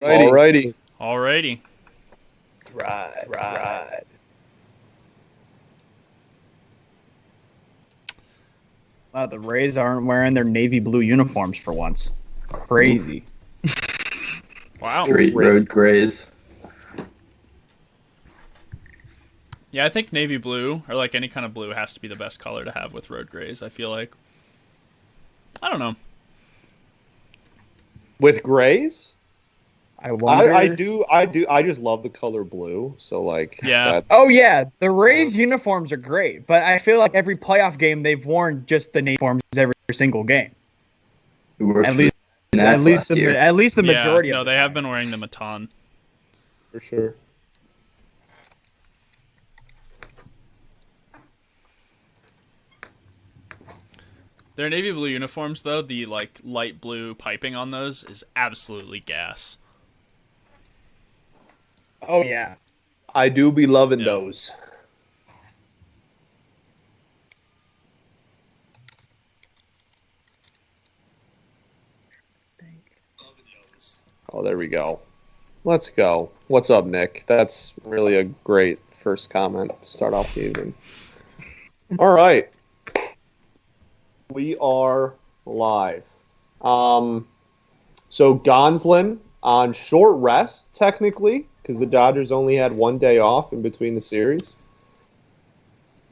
Alrighty. Alrighty. Right. Wow, the Rays aren't wearing their navy blue uniforms for once. Crazy. Wow. Street road grays. Yeah, I think navy blue, or like any kind of blue, has to be the best color to have with road grays, I feel like. I don't know. With grays? I wonder. I do. I just love the color blue. So like, Yeah. Oh yeah, the Rays uniforms are great, but I feel like every playoff game they've worn just the navy uniforms every single game. At least the majority. No, of the they time. have been wearing them a ton. for sure. Their navy blue uniforms, though, the like light blue piping on those is absolutely gas. Oh yeah. I do be loving those. Oh, there we go. Let's go. What's up, Nick? That's really a great first comment to start off the evening. All right. We are live. So Gonzalon on short rest, technically, because the Dodgers only had one day off in between the series.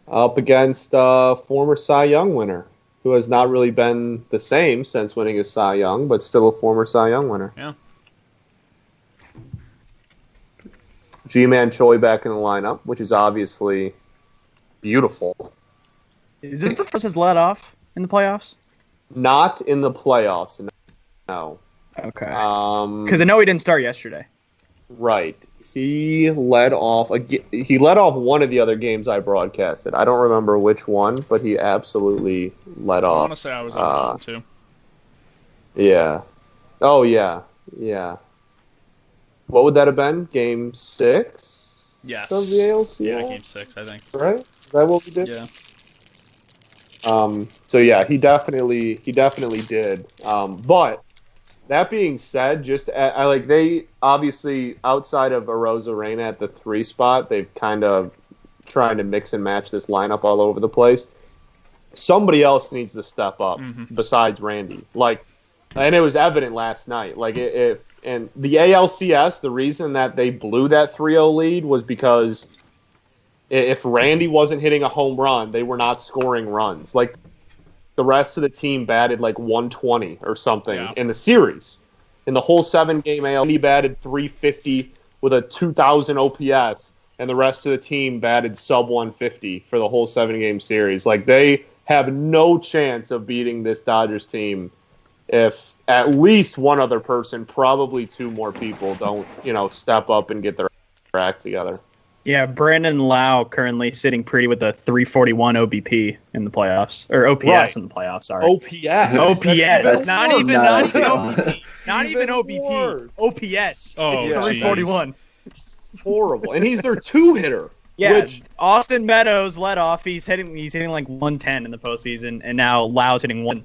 Up against former Cy Young winner, who has not really been the same since winning his Cy Young, but still a former Cy Young winner. Yeah. G-Man Choi back in the lineup, which is obviously beautiful. Is this the first has let off in the playoffs? Not in the playoffs, no. Okay. Because I know he didn't start yesterday. Right. He led off one of the other games I broadcasted. I don't remember which one, but he absolutely led off. I want to say I was on that too. Yeah. Oh, yeah. Yeah. What would that have been? Game 6? Yes. Of the ALCS? Yeah, game 6, I think. Right? Is that what we did? Yeah. So yeah, he definitely did. But that being said, they obviously outside of Arozarena at the 3 spot, they've kind of trying to mix and match this lineup all over the place. Somebody else needs to step up besides Randy. And it was evident last night. And the ALCS, the reason that they blew that 3-0 lead was because if Randy wasn't hitting a home run, they were not scoring runs. Like, the rest of the team batted like 120 or something in the series. In the whole 7-game AL, he batted 350 with a 2,000 OPS, and the rest of the team batted sub 150 for the whole 7-game series. Like, they have no chance of beating this Dodgers team if at least one other person, probably 2 more people, don't, step up and get their act together. Yeah, Brandon Lau currently sitting pretty with a 341 OBP in the playoffs. Or OPS in the playoffs, sorry. OPS. Not even OBP. Not even OBP. OPS. Oh, it's 341. Horrible. And he's their 2-hitter. Yeah, Austin Meadows led off. He's hitting like 110 in the postseason, and now Lau's hitting 1.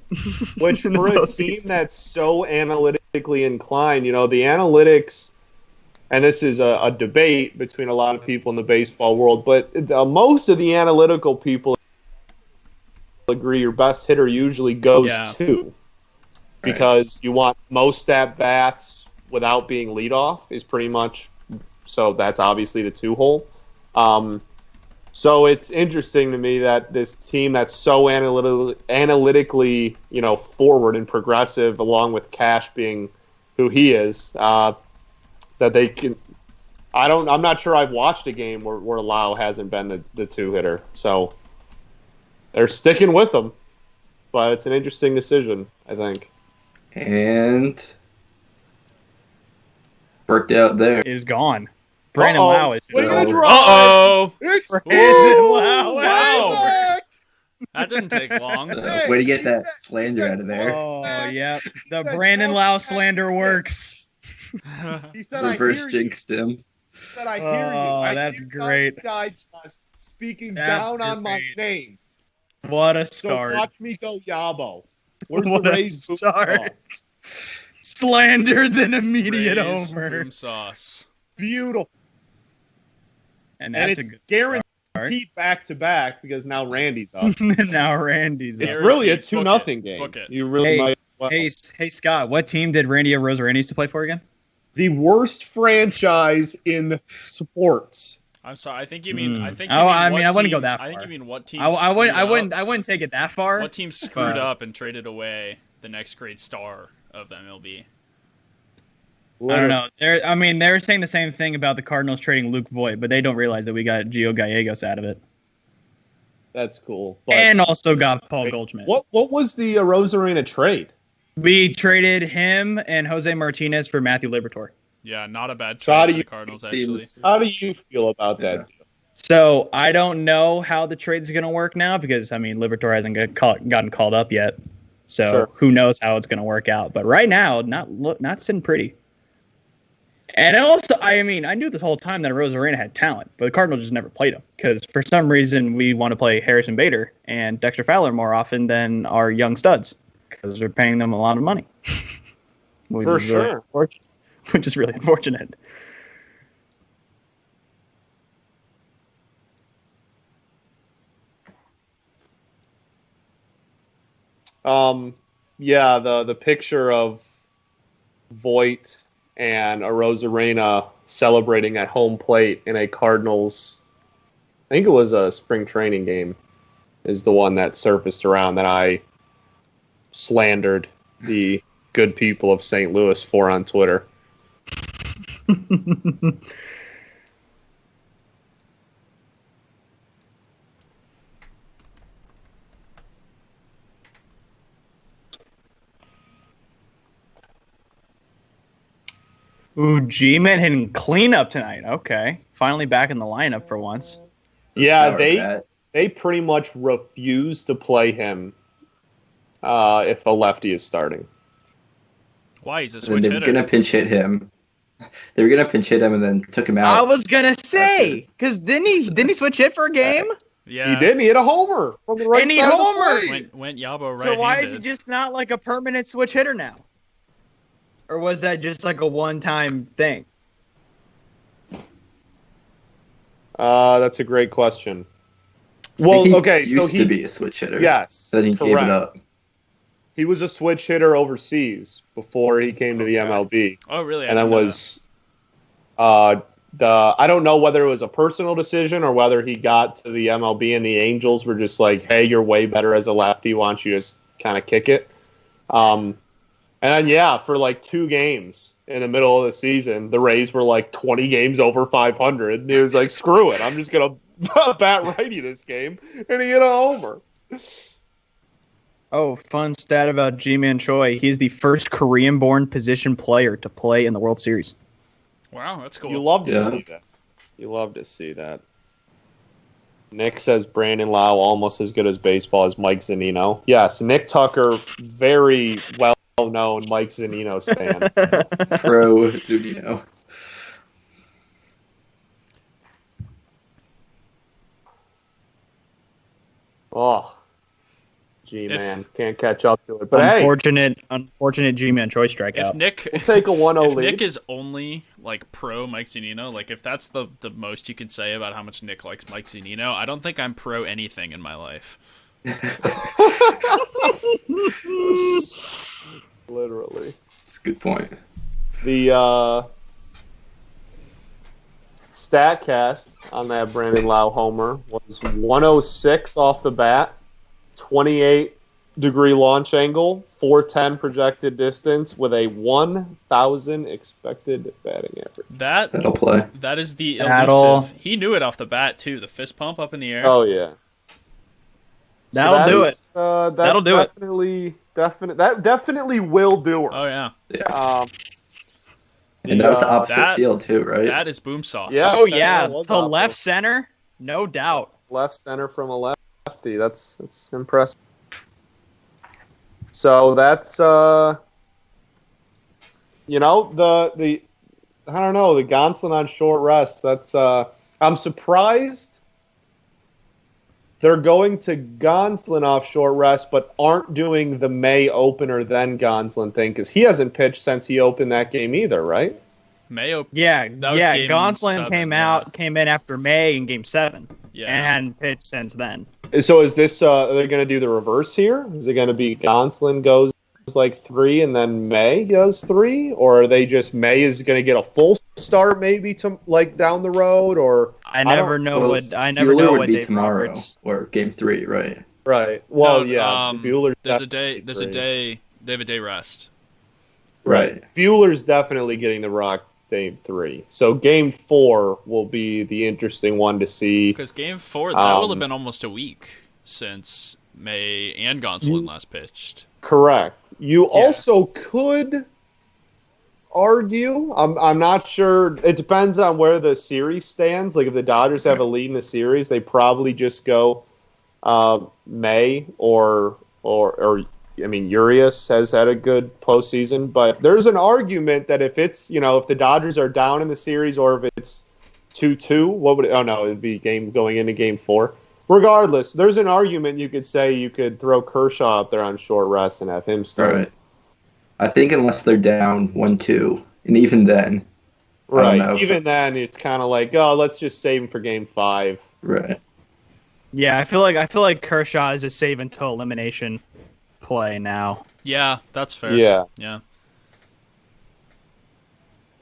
Which for a team that's so analytically inclined, the analytics, and this is a debate between a lot of people in the baseball world, but most of the analytical people agree your best hitter usually goes 2. Because you want most at-bats without being leadoff is pretty much, so that's obviously the 2-hole. So it's interesting to me that this team that's so analytically, forward and progressive, along with Cash being who he is, that they can. I'm not sure I've watched a game where Lau hasn't been the 2-hitter. So they're sticking with him, but it's an interesting decision, I think. And worked out there. Is gone. Brandon Lau is swing and a drive. Uh-oh. It's Brandon Lau. Wow. That didn't take long. Way to get that slander out of there. Oh, yeah. The Brandon Lau slander works. He said, Reverse jinxed him. He said, I hear you. Oh, that's great. Digest speaking That's down on my great. name. What a So start. watch me go Yabo. Where's What the a Rays boot start. song? Slander than immediate Reyes, homer. boom sauce. Beautiful. And And that's it's a good guaranteed back-to-back because now Randy's up. now Randy's It's up. really a Guaranteed. 2-0 game. Book it. You really might. Well, Hey, Scott, what team did Randy Arozarena used to play for again? the worst franchise in sports. I'm sorry. I think you mean. I think. Oh, You mean I what mean, I wouldn't team- go that I think far. you mean what team? I wouldn't. screwed up- I wouldn't take it that far. What team screwed but- up and traded away the next great star of the MLB? I don't know. They're saying the same thing about the Cardinals trading Luke Voigt, but they don't realize that we got Gio Gallegos out of it, That's cool. But and also got Paul Goldschmidt. what was the Rosarena trade? We traded him and Jose Martinez for Matthew Liberatore. Yeah, not a bad So how trade do for you- the Cardinals actually. How do you feel about that? So I don't know how the trade's going to work now because Liberatore hasn't gotten called up yet. So Sure. who knows how it's going to work out? But right now, not sitting pretty. And also, I knew this whole time that Rosarena had talent, but the Cardinals just never played him because for some reason we want to play Harrison Bader and Dexter Fowler more often than our young studs because we're paying them a lot of money. For sure. Which is really unfortunate. Yeah, the picture of Voigt and Arozarena celebrating at home plate in a Cardinals, I think it was a spring training game, is the one that surfaced around that I slandered the good people of St. Louis for on Twitter. Ooh, G-Man hitting cleanup tonight. Okay. Finally back in the lineup for once. Yeah, Power they pretty much refuse to play him if a lefty is starting. Why? He's a And switch they were hitter. gonna pinch hit him. They were gonna pinch hit him and then took him out. I was gonna say, because didn't he switch hit for a game? Yeah. He didn't. He hit a homer from the right And he side of the homered! plate. Went Yabo right. So why is he just not like a permanent switch hitter now? Or was that just like a one-time thing? That's a great question. Well, He okay, used so to be a switch hitter. yes, Then he gave correct. it up. He was a switch hitter overseas before he came to the MLB, Oh, really? and then was I don't know whether it was a personal decision or whether he got to the MLB and the Angels were just like, "Hey, you're way better as a lefty. Why don't you just kind of kick it?" And then, for like 2 games in the middle of the season, the Rays were like 20 games over 500. And he was like, "Screw it, I'm just gonna bat righty this game," and he hit a homer. Oh, fun stat about G-Man Choi. He's the first Korean-born position player to play in the World Series. Wow, that's cool. You love to Yeah. see that. You love to see that. Nick says Brandon Lau almost as good as baseball as Mike Zunino. Yes, Nick Tucker, very well-known Mike Zunino's fan. Pro Zunino. Oh, G-man, can't catch up to it. But Unfortunate G-Man Choi If strikeout. Nick, we'll take a 1-0 if lead. Nick is only like pro Mike Zunino, like if that's the most you can say about how much Nick likes Mike Zunino, I don't think I'm pro anything in my life. Literally. That's a good point. The StatCast on that Brandon Lau homer was 106 off the bat, 28-degree launch angle, 410 projected distance with a 1,000 expected batting average. That'll play. That is the That'll- elusive. He knew it off the bat too. The fist pump up in the air. Oh yeah, That'll do it. That's That'll do it. That definitely will do her. Oh yeah, Um, And that was the opposite that- field too, right? that is boom sauce. Yeah. Oh, yeah. That was To awful. left center? No doubt. left center from a lefty. That's impressive. So that's the I don't know, the Gonzalon on short rest. That's I'm surprised they're going to Gonzalon off short rest, but aren't doing the May opener then Gonzalon thing because he hasn't pitched since he opened that game either, right? Mayo. Yeah, That was yeah. game Gonzalon 7, came in after May in Game 7, Yeah. and hadn't pitched since then. So is this? Are they going to do the reverse here? Is it going to be Gonzalon goes like 3 and then May does 3, or are they just May is going to get a full start maybe to like down the road, or I never know Well, what Bueller would be Dave tomorrow Roberts. or Game 3, right? right? Well, No, yeah, Bueller's There's a definitely day. There's a 3. day. They have a day rest. Right. Bueller's definitely getting the rock Game 3. So Game 4 will be the interesting one to see. Because Game 4, that will have been almost a week since May and Gonzalon last pitched. Correct. You also could argue. I'm not sure. It depends on where the series stands. Like if the Dodgers have a lead in the series, they probably just go May or I mean Urias has had a good postseason, but there's an argument that if it's if the Dodgers are down in the series or if it's 2-2, what would it? Oh no, it'd be game going into Game 4. Regardless, there's an argument you could say you could throw Kershaw up there on short rest and have him start. Right. I think unless they're down 1-2, and even then, Right. Even then, it's kind of like, oh, let's just save him for Game 5. Right. Yeah, I feel like Kershaw is a save until elimination play now. Yeah, that's fair. Yeah. Yeah.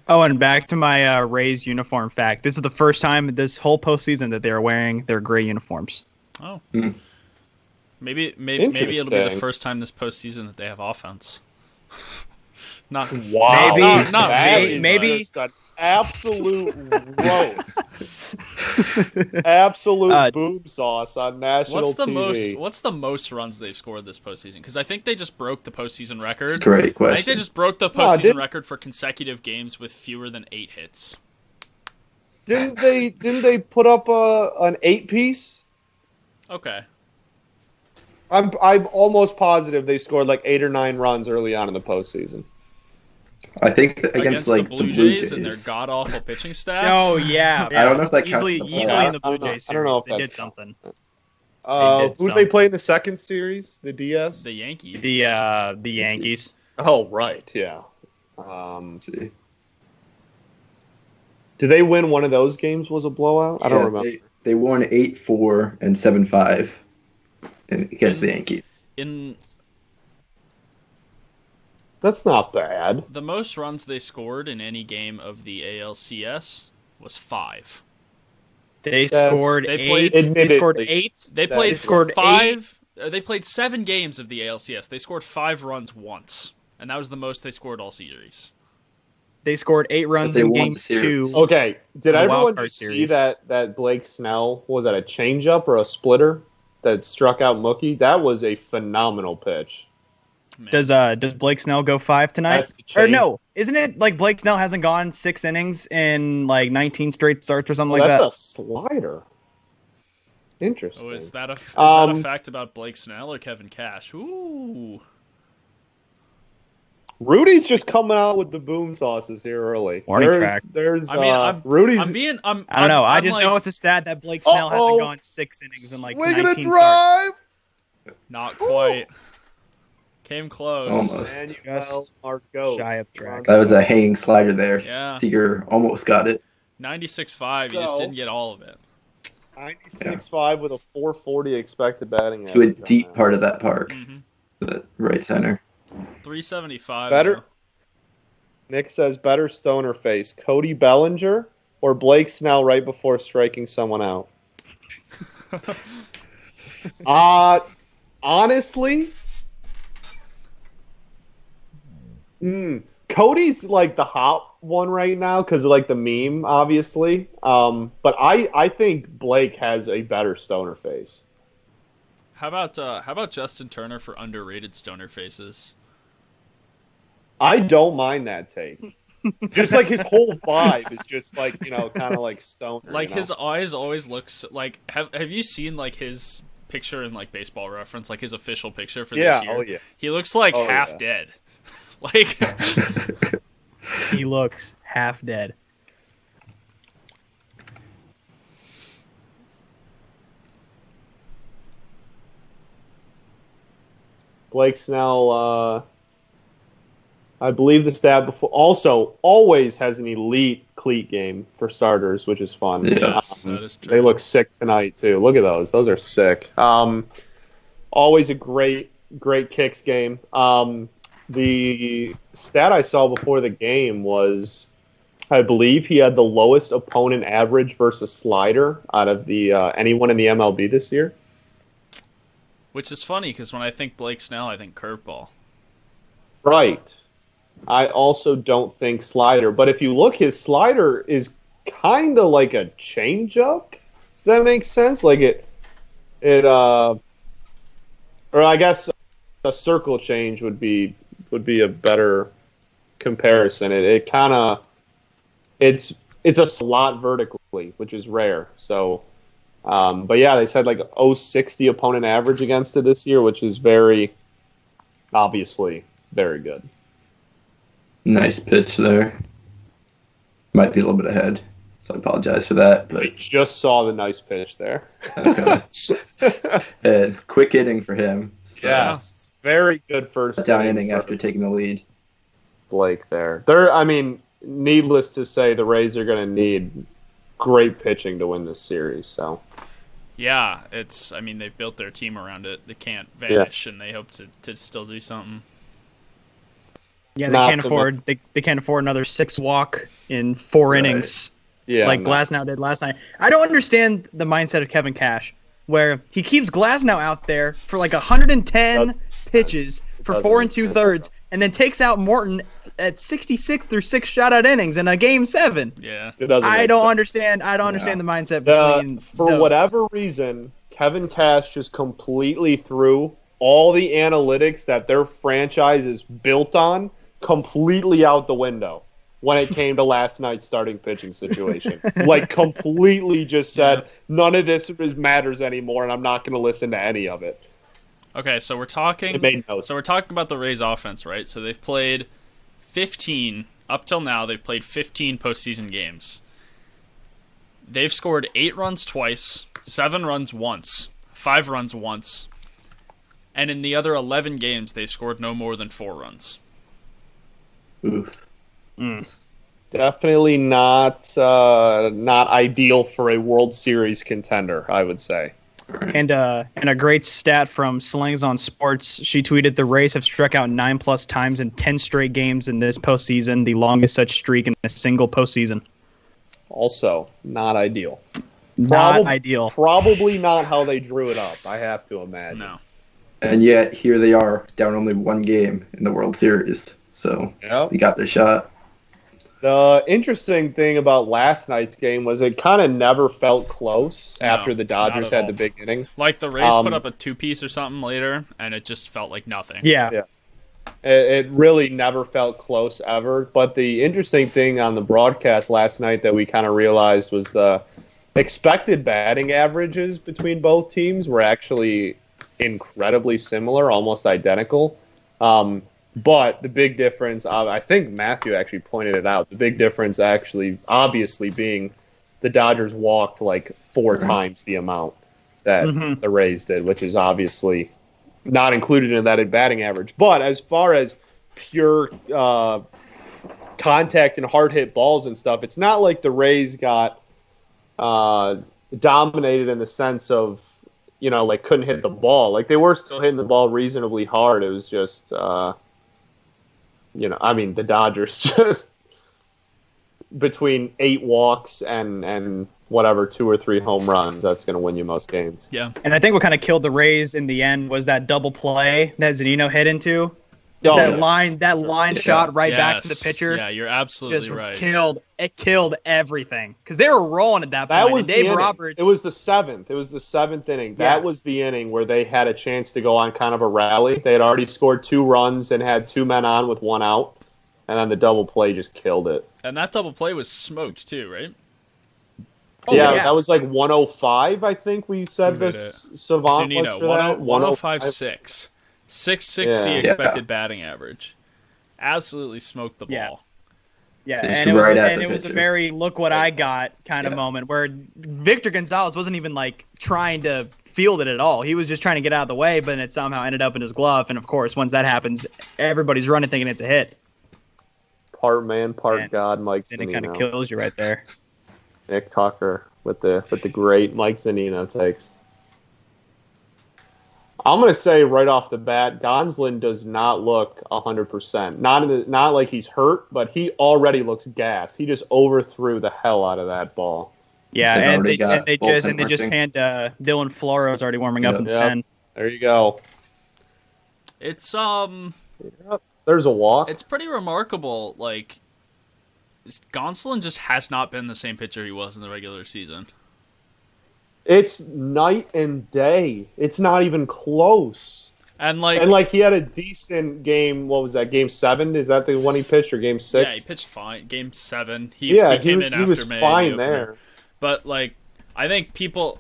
Oh, and back to my Reyes uniform fact. This is the first time this whole postseason that they are wearing their gray uniforms. Oh. Hmm. Maybe it'll be the Interesting. first time this postseason that they have offense. Not Wow. Maybe- not That really, is maybe- just an absolute roast. Absolute boom sauce on national TV. What's the most runs they've scored this postseason? Because I think they just broke the postseason record. Great I think question. they just broke the postseason record for consecutive games with fewer than 8 hits. Didn't they put up an 8-piece? Okay. I'm almost positive they scored like 8 or 9 runs early on in the postseason. I think against like the Blue Jays and their god awful pitching staff. Oh yeah, I don't know if that counts easily the playoffs. easily in the Blue I don't know- Jays I don't know series if they did that's- something. Who did they play in the second series? The DS? The Yankees. The Yankees. Oh, right, yeah. Let's see. Did they win one of those games? Was a blowout? I don't remember. They won 8-4 and 7-5 against the Yankees. In That's not bad. the most runs they scored in any game of the ALCS was 5. They scored they 8. played- They scored Admittedly. 8. They played scored 5. They played 7 games of the ALCS. They scored 5 runs once, and that was the most they scored all series. They scored 8 runs they in won Game the series. 2. Okay, did The everyone wild card just see series. that Blake Snell, was that a changeup or a splitter that struck out Mookie? That was a phenomenal pitch. Man. Does Blake Snell go 5 tonight? That's the Or change. no? Isn't it like Blake Snell hasn't gone 6 innings in like 19 straight starts or something like That's that? a slider. Interesting. Oh, is that a fact about Blake Snell or Kevin Cash? Ooh. Rudy's just coming out with the boom sauces here early. Warning track. There's I mean, Rudy's I don't know. I just like, know it's a stat that Blake Snell Uh-oh. hasn't gone 6 innings in like swinging 19 a starts. drive. Not quite. Came close. Almost. Manuel Margot. Shy of track. That was a hanging slider there. Yeah. Seager almost got it. 96.5. You just So- didn't get all of it. 96.5 with a 440 expected batting To a average on deep that. part of that park. Mm-hmm. The right center. 375. Better. though. Nick says better stoner face, Cody Bellinger or Blake Snell right before striking someone out. Honestly, Cody's like the hot one right now because of like the meme, obviously. But I think Blake has a better stoner face. How about Justin Turner for underrated stoner faces? I don't mind that take. Just like his whole vibe is just like, kind of like stoner. Like his eyes always looks like. Have you seen like his picture in like Baseball Reference, like his official picture for this year? Oh yeah. He looks like Oh, half yeah. dead. Like He looks half dead. Blake Snell, I believe the stat before, also always has an elite cleat game for starters, which is fun. Yes, that is true. They look sick tonight, too. Look at those. Those are sick. Always a great kicks game. The stat I saw before the game was, I believe he had the lowest opponent average versus slider out of the anyone in the MLB this year. Which is funny because when I think Blake Snell, I think curveball. Right. I also don't think slider, but if you look, his slider is kind of like a changeup. That makes sense. Like or I guess a circle change would be a better comparison. It kind of it's a slot vertically, which is rare. So, but yeah, they said like 0.60 opponent average against it this year, which is obviously very good. Nice pitch there. Might be a little bit ahead, so I apologize for that. But I just saw the nice pitch there. okay. And quick inning for him. So Yes, very good first down inning after taking the lead. Blake there. I mean, needless to say, the Rays are going to need great pitching to win this series. So Yeah, they've built their team around it. They can't vanish, and they hope to still do something. Yeah, they can't afford another 6-walk in 4 innings. Yeah, like Glasnow did last night. I don't understand the mindset of Kevin Cash, where he keeps Glasnow out there for like 110 pitches for 4 2/3, and then takes out Morton at 66 through 6 shutout innings in a game 7. Yeah, I don't understand the mindset between whatever reason, Kevin Cash just completely threw all the analytics that their franchise is built on completely out the window when it came to last night's starting pitching situation. Like, completely just said, none of this matters anymore, and I'm not going to listen to any of it. Okay, so we're talking. It made no sense. So we're talking about the Rays offense, right? So they've played 15 up till now. They've played 15 postseason games. They've scored 8 runs twice, 7 runs once, 5 runs once, and in the other 11 games, they've scored no more than 4 runs. Oof. Definitely not ideal for a World Series contender, I would say. And a great stat from Slings on Sports. She tweeted, the Rays have struck out 9+ times in 10 straight games in this postseason, the longest such streak in a single postseason. Also, not ideal. Ideal. Probably not how they drew it up, I have to imagine. No. And yet, here they are, down only 1 game in the World Series. So, Yep. they got the shot. The interesting thing about last night's game was it kind of never felt close after the Dodgers had the big inning. Like the Rays put up a 2-piece or something later, and it just felt like nothing. Yeah. It really never felt close ever. But the interesting thing on the broadcast last night that we kind of realized was the expected batting averages between both teams were actually incredibly similar, almost identical. But the big difference, I think Matthew actually pointed it out, the big difference actually obviously being the Dodgers walked like 4 times the amount that the Rays did, which is obviously not included in that batting average. But as far as pure contact and hard hit balls and stuff, it's not like the Rays got dominated in the sense of, like couldn't hit the ball. Like they were still hitting the ball reasonably hard. It was just, the Dodgers just between 8 walks and whatever 2 or 3 home runs, that's going to win you most games. Yeah. And I think what kind of killed the Rays in the end was that double play that Zunino hit into. That line shot right back to the pitcher. Yeah, you're absolutely right. It killed everything because they were rolling at that point. That was Dave Roberts. It was the 7th. It was the 7th inning. That was the inning where they had a chance to go on kind of a rally. They had already scored 2 runs and had 2 men on with 1 out, and then the double play just killed it. And that double play was smoked too, right? Yeah, that was like 105. I think we said this. Savant was for that 105.6. 660 expected batting average. Absolutely smoked the ball. Yeah, and it was a very look what I got kind of moment where Victor Gonzalez wasn't even like trying to field it at all. He was just trying to get out of the way, but it somehow ended up in his glove. And of course, once that happens, everybody's running thinking it's a hit. Part man, part And God, Mike And it Zunino. kind of kills you right there. Nick Tucker with the great Mike Zunino takes. I'm gonna say right off the bat, Gonzalon does not look 100%. Not like he's hurt, but he already looks gassed. He just overthrew the hell out of that ball. Yeah, They've and already they got just bullpen panned Dylan Flores already warming up in the pen. There you go. It's There's a walk. It's pretty remarkable. Like, Gonzalon just has not been the same pitcher he was in the regular season. It's night and day. It's not even close. And he had a decent game. What was that? Game 7? Is that the one he pitched, or Game 6? Yeah, he pitched fine. Game 7. He came in after was May, fine there. But like, I think people.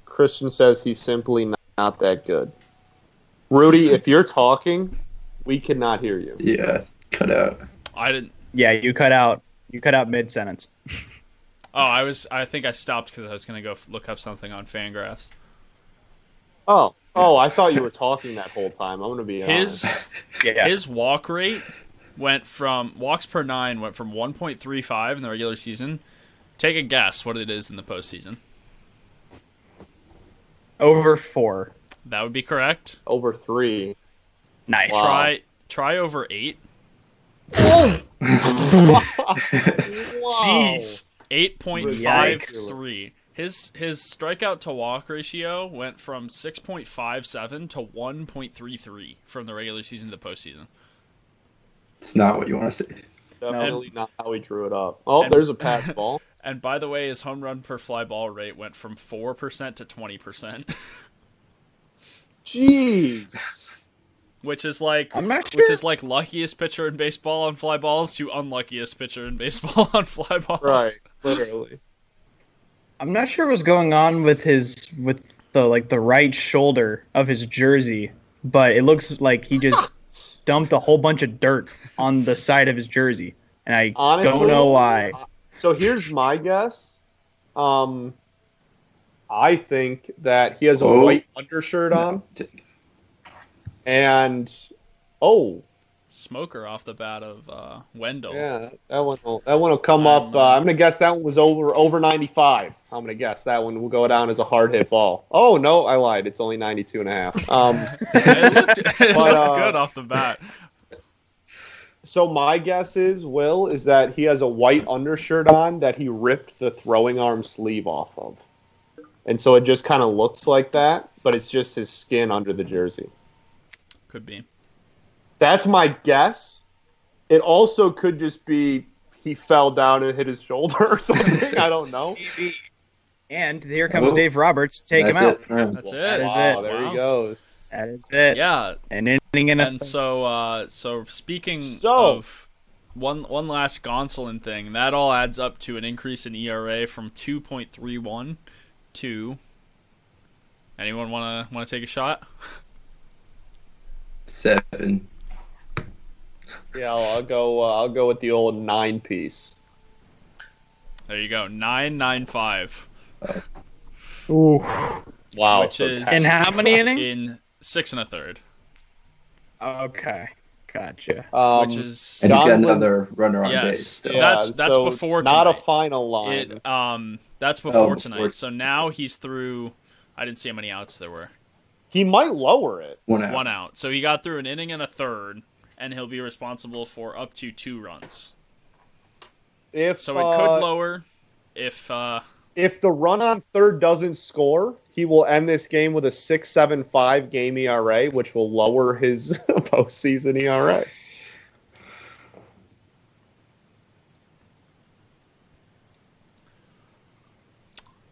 Christian says he's simply not that good. Rudy, if you're talking, we cannot hear you. Yeah, cut out. I didn't. Yeah, you cut out mid sentence. Oh, I think I stopped because I was gonna go look up something on Fangraphs. Oh, I thought you were talking that whole time. I'm gonna be honest. His walk rate walks per 9 went from 1.35 in the regular season. Take a guess what it is in the postseason. Over 4. That would be correct. Over 3. Nice. Wow. Try over 8. Jeez. 8.53. His strikeout to walk ratio went from 6.57 to 1.33 from the regular season to the postseason. It's not what you want to see. Definitely not how he drew it up. Oh, there's a pass ball. And by the way, his home run per fly ball rate went from 4% to 20%. Jeez. Which is like luckiest pitcher in baseball on fly balls to unluckiest pitcher in baseball on fly balls. Right, literally. I'm not sure what's going on with the right shoulder of his jersey, but it looks like he just dumped a whole bunch of dirt on the side of his jersey, and I don't know why. So here's my guess. I think that he has a white undershirt on, and smoker off the bat of Wendell. Yeah, that one will come up. I'm gonna guess that one was over 95. I'm gonna guess that one will go down as a hard hit ball. Oh no, I lied. It's only 92.5. It looked good off the bat. So my guess is that he has a white undershirt on that he ripped the throwing arm sleeve off of, and so it just kind of looks like that, but it's just his skin under the jersey. Could be. That's my guess. It also could just be he fell down and hit his shoulder or something. I don't know. And here comes Dave Roberts. Take him out. That's it. That is it. There he goes. That is it. Yeah. An inning and a And so speaking of one last Gonzalon thing, that all adds up to an increase in ERA from 2.31 to. Anyone want to take a shot? 7. Yeah, I'll go with the old 9 piece. There you go, 9.95. Ooh. Wow. Which is in how many innings? In 6 1/3. Okay, gotcha. Which is and he's got another runner on base. Still. Yeah, that's before tonight. Not a final line. That's before tonight. So now he's through. I didn't see how many outs there were. He might lower it. 1 out. 1 out. So he got through an inning and a third, and he'll be responsible for up to 2 runs. So it could lower if the run on third doesn't score, he will end this game with a 6.75 game ERA, which will lower his postseason ERA.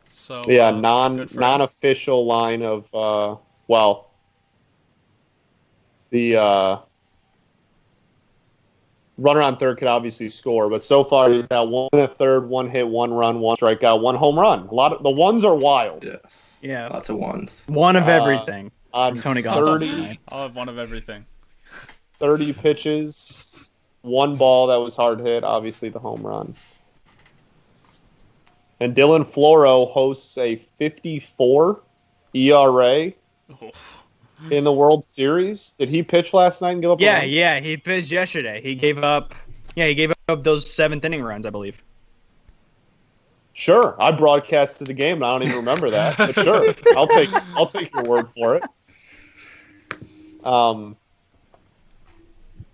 So yeah, non-official line of the runner on third could obviously score, but so far he's got 1 1/3, 1 hit, 1 run, 1 strikeout, 1 home run. A lot of the ones are wild. Yeah, lots of ones. One of everything. On Tony I'll Gonzalon. have one of everything. 30 pitches. one ball that was hard hit, obviously the home run. And Dylan Floro hosts a 54 ERA in the World Series. Did he pitch last night and give up a run? Yeah, he pitched yesterday. He gave up those 7th inning runs, I believe. Sure, I broadcasted the game and I don't even remember that. But sure, I'll take your word for it.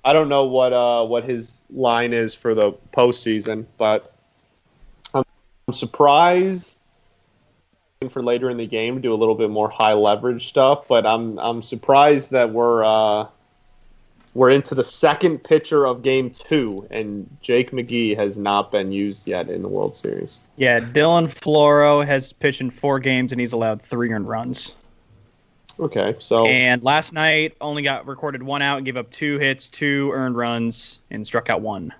I don't know what his line is for the postseason, but I'm surprised for later in the game to do a little bit more high leverage stuff. But I'm surprised that we're into the second pitcher of Game 2, and Jake McGee has not been used yet in the World Series. Yeah, Dylan Floro has pitched in 4 games and he's allowed 3 earned runs. Okay, so And last night only got recorded 1 out, gave up 2 hits, 2 earned runs, and struck out 1.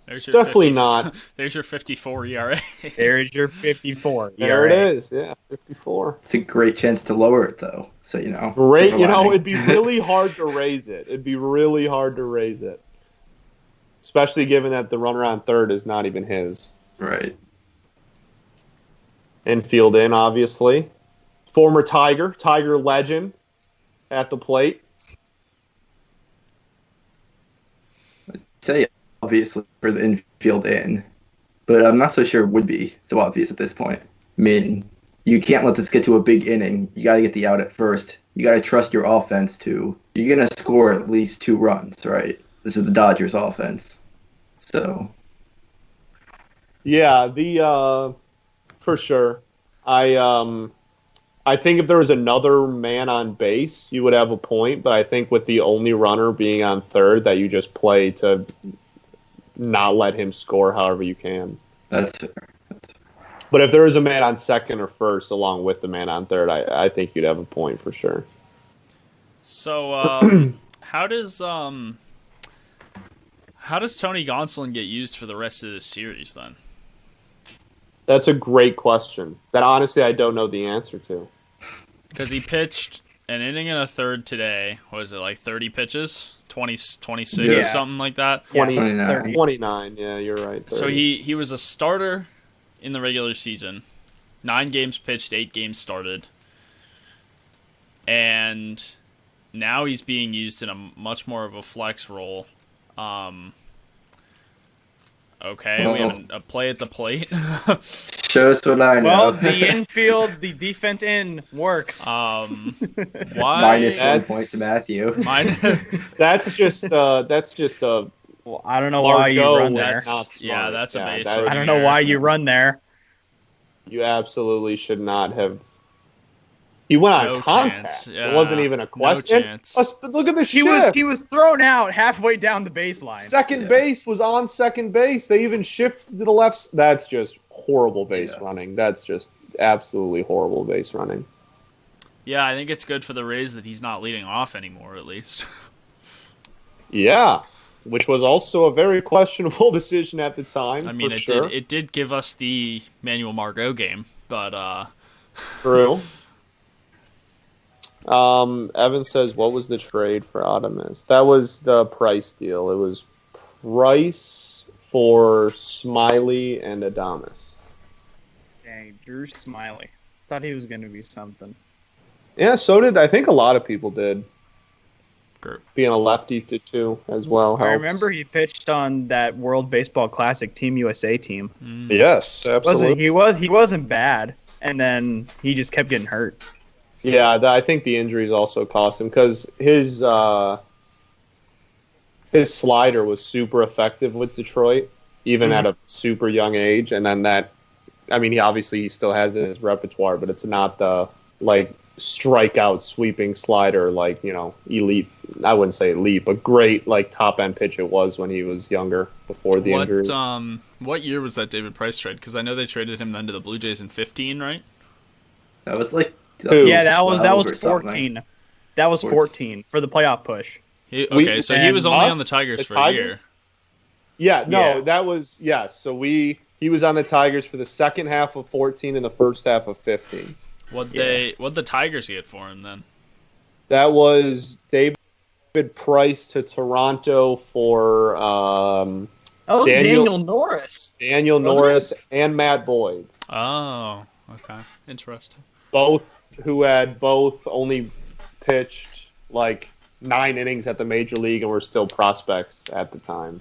There's your definitely not. There's your 54 ERA. There's your 54. There it is. Yeah, 54. It's a great chance to lower it, though. So, Great. silver lining. It'd be really hard to raise it. Especially given that the runner on third is not even his. Right. Infield in, obviously. Former Tiger legend at the plate. I'd say obviously for the infield in, but I'm not so sure it would be so obvious at this point. I mean, you can't let this get to a big inning. You got to get the out at first. You got to trust your offense to. You're going to score at least 2 runs, right? This is the Dodgers offense. So. Yeah, for sure. I think if there was another man on base, you would have a point, but I think with the only runner being on third, that you just play to not let him score however you can. That's fair. But if there was a man on second or first along with the man on third, I think you'd have a point for sure. So, how does Tony Gonzalon get used for the rest of this series then? That's a great question that honestly I don't know the answer to. Because he pitched an inning and a third today. What is it, like 30 pitches? 26, Yeah. something like that? 29, yeah, you're right. 30. So he was a starter in the regular season. 9 games pitched, 8 games started. And now he's being used in a much more of a flex role. Okay, we have a play at the plate. Show us what I know. Well, the infield, the defense in works. Why? Minus 1 point to Matthew. That's just a Well, I don't know why you Margot run was there. not smart. Yeah, that's a base. that- I don't know why you run there. You absolutely should not have. He went on No contact. chance. Yeah, It wasn't even a question. No chance. Look at the He shift. was thrown out halfway down the baseline. Second base was on second base. They even shifted to the left. That's just horrible base running. That's just absolutely horrible base running. Yeah, I think it's good for the Rays that he's not leading off anymore, at least. Yeah, which was also a very questionable decision at the time. I mean, for sure. it did give us the Manuel Margot game, but True. Evan says, what was the trade for Adames? That was the Price deal. It was Price for Smiley and Adames. Dang, Drew Smiley. Thought he was going to be something. Yeah, so did I think a lot of people did. Group. Being a lefty to 2 as well helps. I remember he pitched on that World Baseball Classic Team USA team. Yes, absolutely. He wasn't bad, and then he just kept getting hurt. Yeah, I think the injuries also cost him because his slider was super effective with Detroit, even at a super young age. And then he still has it in his repertoire, but it's not the strikeout sweeping slider elite. I wouldn't say elite, but great top end pitch it was when he was younger before the injuries. What year was that David Price trade? Because I know they traded him then to the Blue Jays in 15, right? That was Yeah, that was 14. something. That was 14 for the playoff push. So he was only on the Tigers for a year. Yeah, no, Yeah. that was So he was on the Tigers for the second half of 14 and the first half of 15. What'd the Tigers get for him then? That was David Price to Toronto for That was Daniel Norris. Daniel Norris and Matt Boyd. Oh, okay. Interesting. Both who had only pitched like 9 innings at the major league and were still prospects at the time.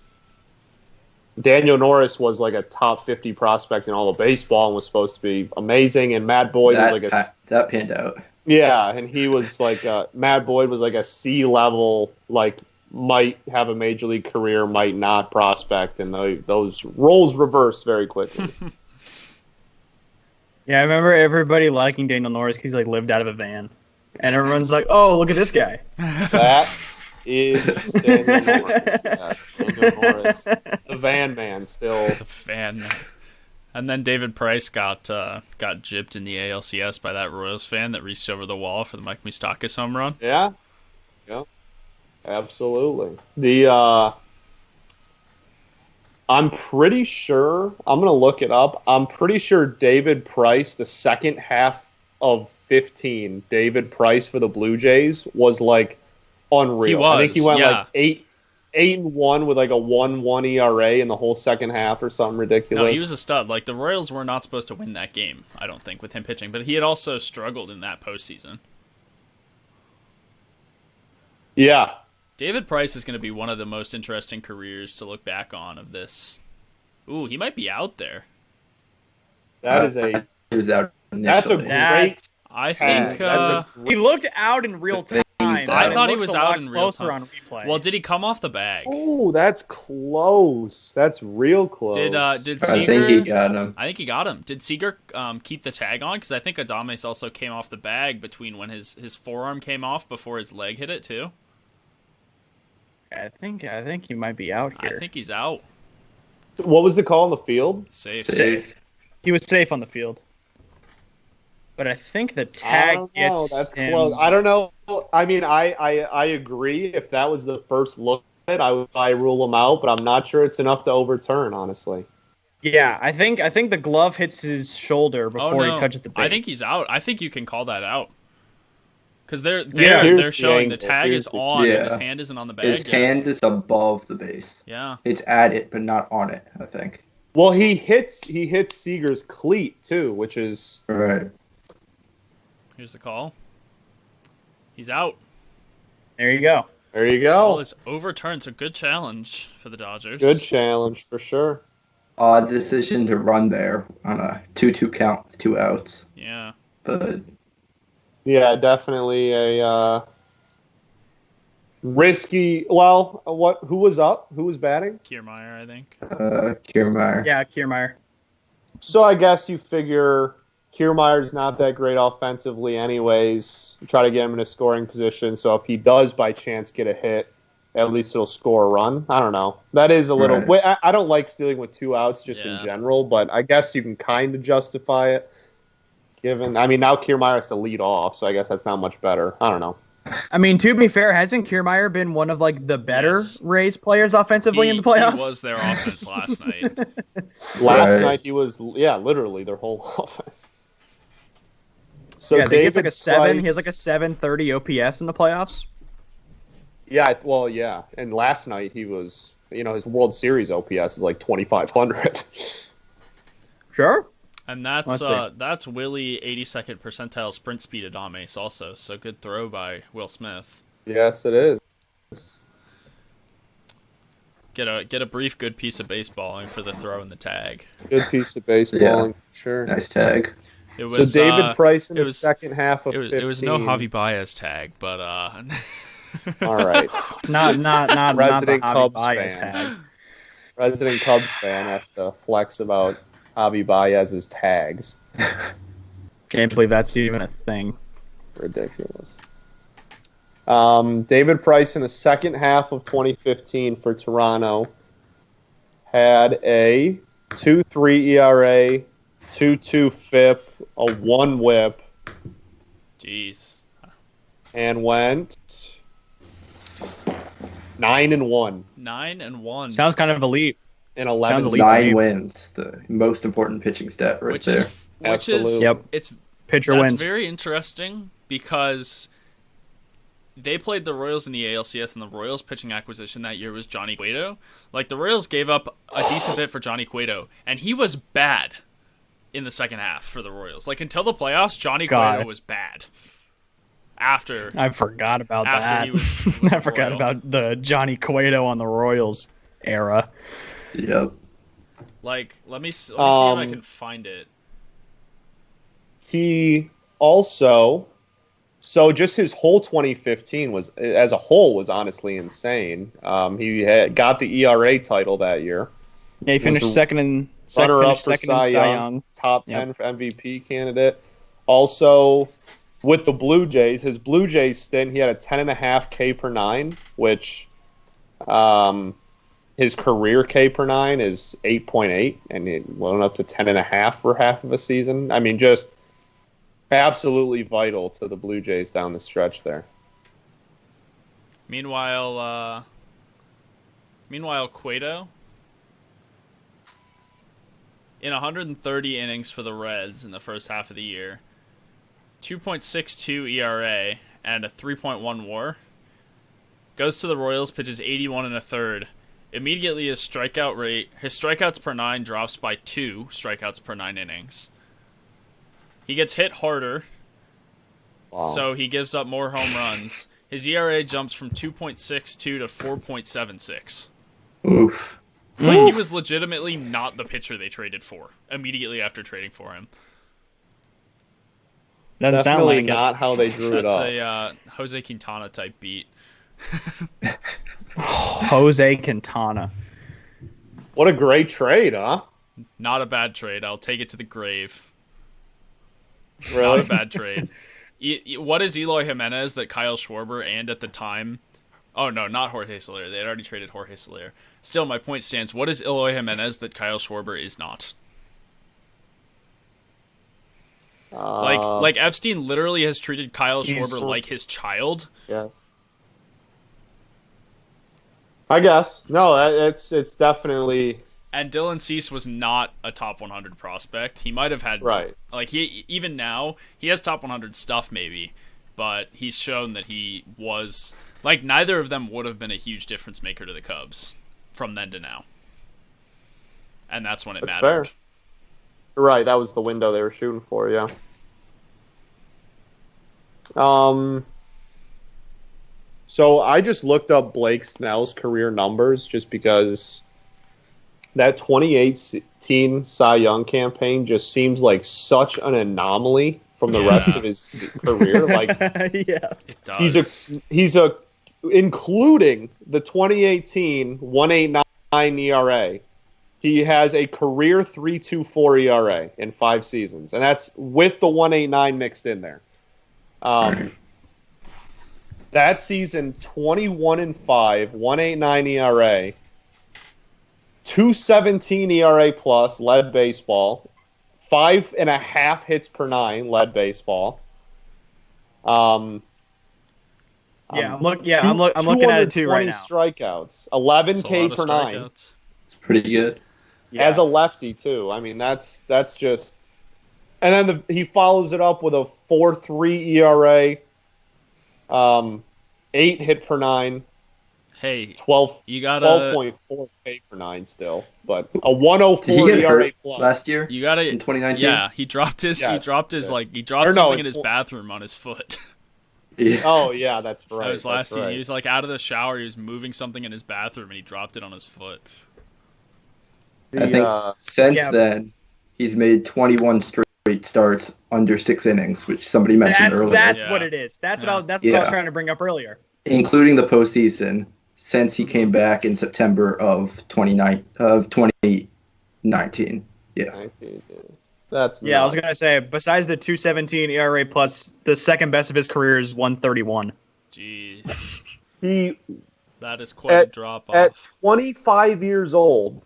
Daniel Norris was like a top 50 prospect in all of baseball and was supposed to be amazing. And Matt Boyd was like that panned out. Yeah, and he was like Matt Boyd was like a C level, like might have a major league career, might not prospect, and those roles reversed very quickly. Yeah, I remember everybody liking Daniel Norris because he like lived out of a van, and everyone's like, "Oh, look at this guy." That is Daniel Norris. Yeah, Daniel Norris, the van man, still. The fan man. And then David Price got gypped in the ALCS by that Royals fan that reached over the wall for the Mike Moustakas home run. Yeah, absolutely. The I'm pretty sure, I'm going to look it up. I'm pretty sure David Price, the second half of 15, David Price for the Blue Jays was like unreal. He was, I think he went like 8-1 with like a 1.1 ERA in the whole second half or something ridiculous. No, he was a stud. Like, the Royals were not supposed to win that game, I don't think, with him pitching. But he had also struggled in that postseason. Yeah. David Price is going to be one of the most interesting careers to look back on of this. Ooh, he might be out there. That is a... He was out initially. That's a great... I think... he looked out in real time. I thought he was out in real closer time. On replay. Well, did he come off the bag? Oh, that's close. That's real close. Did Seager? I think he got him. I think he got him. Did Seager keep the tag on? Because I think Adames also came off the bag between when his forearm came off before his leg hit it too. I think he might be out here. I think he's out. What was the call on the field? Safe. He was safe on the field. But I think the tag gets him. Well, I don't know. I mean, I agree. If that was the first look at it, I would rule him out, but I'm not sure it's enough to overturn, honestly. Yeah, I think the glove hits his shoulder before he touches the base. I think he's out. I think you can call that out. Because they're showing the tag is on and his hand isn't on the bag. His hand is above the base. Yeah. It's at it, but not on it, I think. Well, he hits Seager's cleat, too, which is... Right. Here's the call. He's out. There you go. There you go. Call is overturned. So good challenge for the Dodgers. Good challenge, for sure. Odd decision to run there on a 2-2 count with 2 outs. Yeah. But... Yeah, definitely a risky... Well, who was up? Who was batting? Kiermaier, I think. Kiermaier. Yeah, Kiermaier. So I guess you figure Kiermaier's not that great offensively anyways. You try to get him in a scoring position, so if he does by chance get a hit, at least it'll score a run. I don't know. That is a little... Right. I don't like stealing with 2 outs just in general, but I guess you can kind of justify it. Now Kiermaier has to lead off, so I guess that's not much better. I don't know. I mean, to be fair, hasn't Kiermaier been one of like the better Rays players offensively in the playoffs? He was their offense last night. Last night he was, literally their whole offense. So yeah, he has like a 7. He has like a 730 OPS in the playoffs. Yeah, well, yeah, and last night he was, his World Series OPS is like 2,500. Sure. And that's Willie 82nd percentile sprint speed Adames also. So good throw by Will Smith. Yes, it is. Get a brief good piece of baseballing for the throw and the tag. Good piece of baseballing, sure. Nice tag. It was, so David Price in the second half of 15. It was no Javi Baez tag, but all right. not Resident not Cubs Baez fan. tag. Resident Cubs fan has to flex about Javi Baez's tags. Can't believe that's even a thing. Ridiculous. David Price in the second half of 2015 for Toronto had a 2.3 ERA, 2.2 FIP, a 1 WHIP. Jeez. And went 9-1. 9-1. Sounds kind of elite. In 11 Sounds elite. 9 wins, the most important pitching stat there. Absolutely. Yep. It's pitcher that's wins. very interesting because they played the Royals in the ALCS, and the Royals pitching acquisition that year was Johnny Cueto. Like, the Royals gave up a decent bit for Johnny Cueto, and he was bad in the second half for the Royals. Like, until the playoffs, Johnny Cueto was bad. I forgot about that. He was I forgot about the Johnny Cueto on the Royals era. Yep. Like, let me see if I can find it. He also, so just his whole 2015 was, as a whole, was honestly insane. He got the ERA title that year. Yeah, he finished second in Cy Young. Top 10 for MVP candidate. Also, with the Blue Jays, his Blue Jays stint, he had a 10.5 K per nine, which his career K per nine is 8.8, and it went up to 10.5 for half of a season. I mean, just absolutely vital to the Blue Jays down the stretch there. Meanwhile, Cueto, in 130 innings for the Reds in the first half of the year, 2.62 ERA and a 3.1 WAR. Goes to the Royals, pitches 81 and a third. Immediately, his strikeouts per nine drops by 2 strikeouts per 9 innings. He gets hit harder, so he gives up more home runs. His ERA jumps from 2.62 to 4.76. Oof. Like, he was legitimately not the pitcher they traded for immediately after trading for him. Doesn't sound Definitely like not how they drew it That's up. a Jose Quintana type beat. Jose Quintana. What a great trade, huh? Not a bad trade. I'll take it to the grave. Really? Not a bad trade. What is Eloy Jimenez that Kyle Schwarber and at the time... Oh, no, not Jorge Soler. They had already traded Jorge Soler. Still, my point stands. What is Eloy Jimenez that Kyle Schwarber is not? Like Epstein literally has treated Kyle Schwarber like his child. Yes. I guess. No, it's definitely... And Dylan Cease was not a top 100 prospect. He might have had... Right. Like, even now, he has top 100 stuff, maybe. But he's shown that he was... Like, neither of them would have been a huge difference maker to the Cubs from then to now. And that's when it mattered. Fair. Right, that was the window they were shooting for, yeah. So I just looked up Blake Snell's career numbers just because that 2018 Cy Young campaign just seems like such an anomaly from the rest of his career. Like, yeah, it does. He's a including the 2018 1.89 ERA. He has a career 3.24 ERA in 5 seasons, and that's with the 1.89 mixed in there. That season, 21-5, 1.89 ERA, 2.17 ERA plus, led baseball, 5.5 hits per 9, led baseball. I'm looking at it too right now. Strikeouts, 11 K per 9. It's pretty good. Yeah. As a lefty too. I mean, that's just. And then he follows it up with a 4.3 ERA, 8 hit per 9. Hey, 12.4 K per 9 still, but a 1.04 Did he get ERA hurt plus. last year. You got in 2019. Yeah, he dropped something in his bathroom on his foot. Yeah. Oh yeah, that's right. That was last season. He was like out of the shower. He was moving something in his bathroom, and he dropped it on his foot. I think since then, he's made 21 straight starts under 6 innings, which somebody mentioned earlier. That's what it is. That's what I was trying to bring up earlier. Including the postseason, since he came back in September of 2019. Yeah. 19, yeah. That's I was gonna say, besides the 2.17 ERA plus, the second best of his career is 1.31. Jeez. That is quite a drop off. At 25 years old,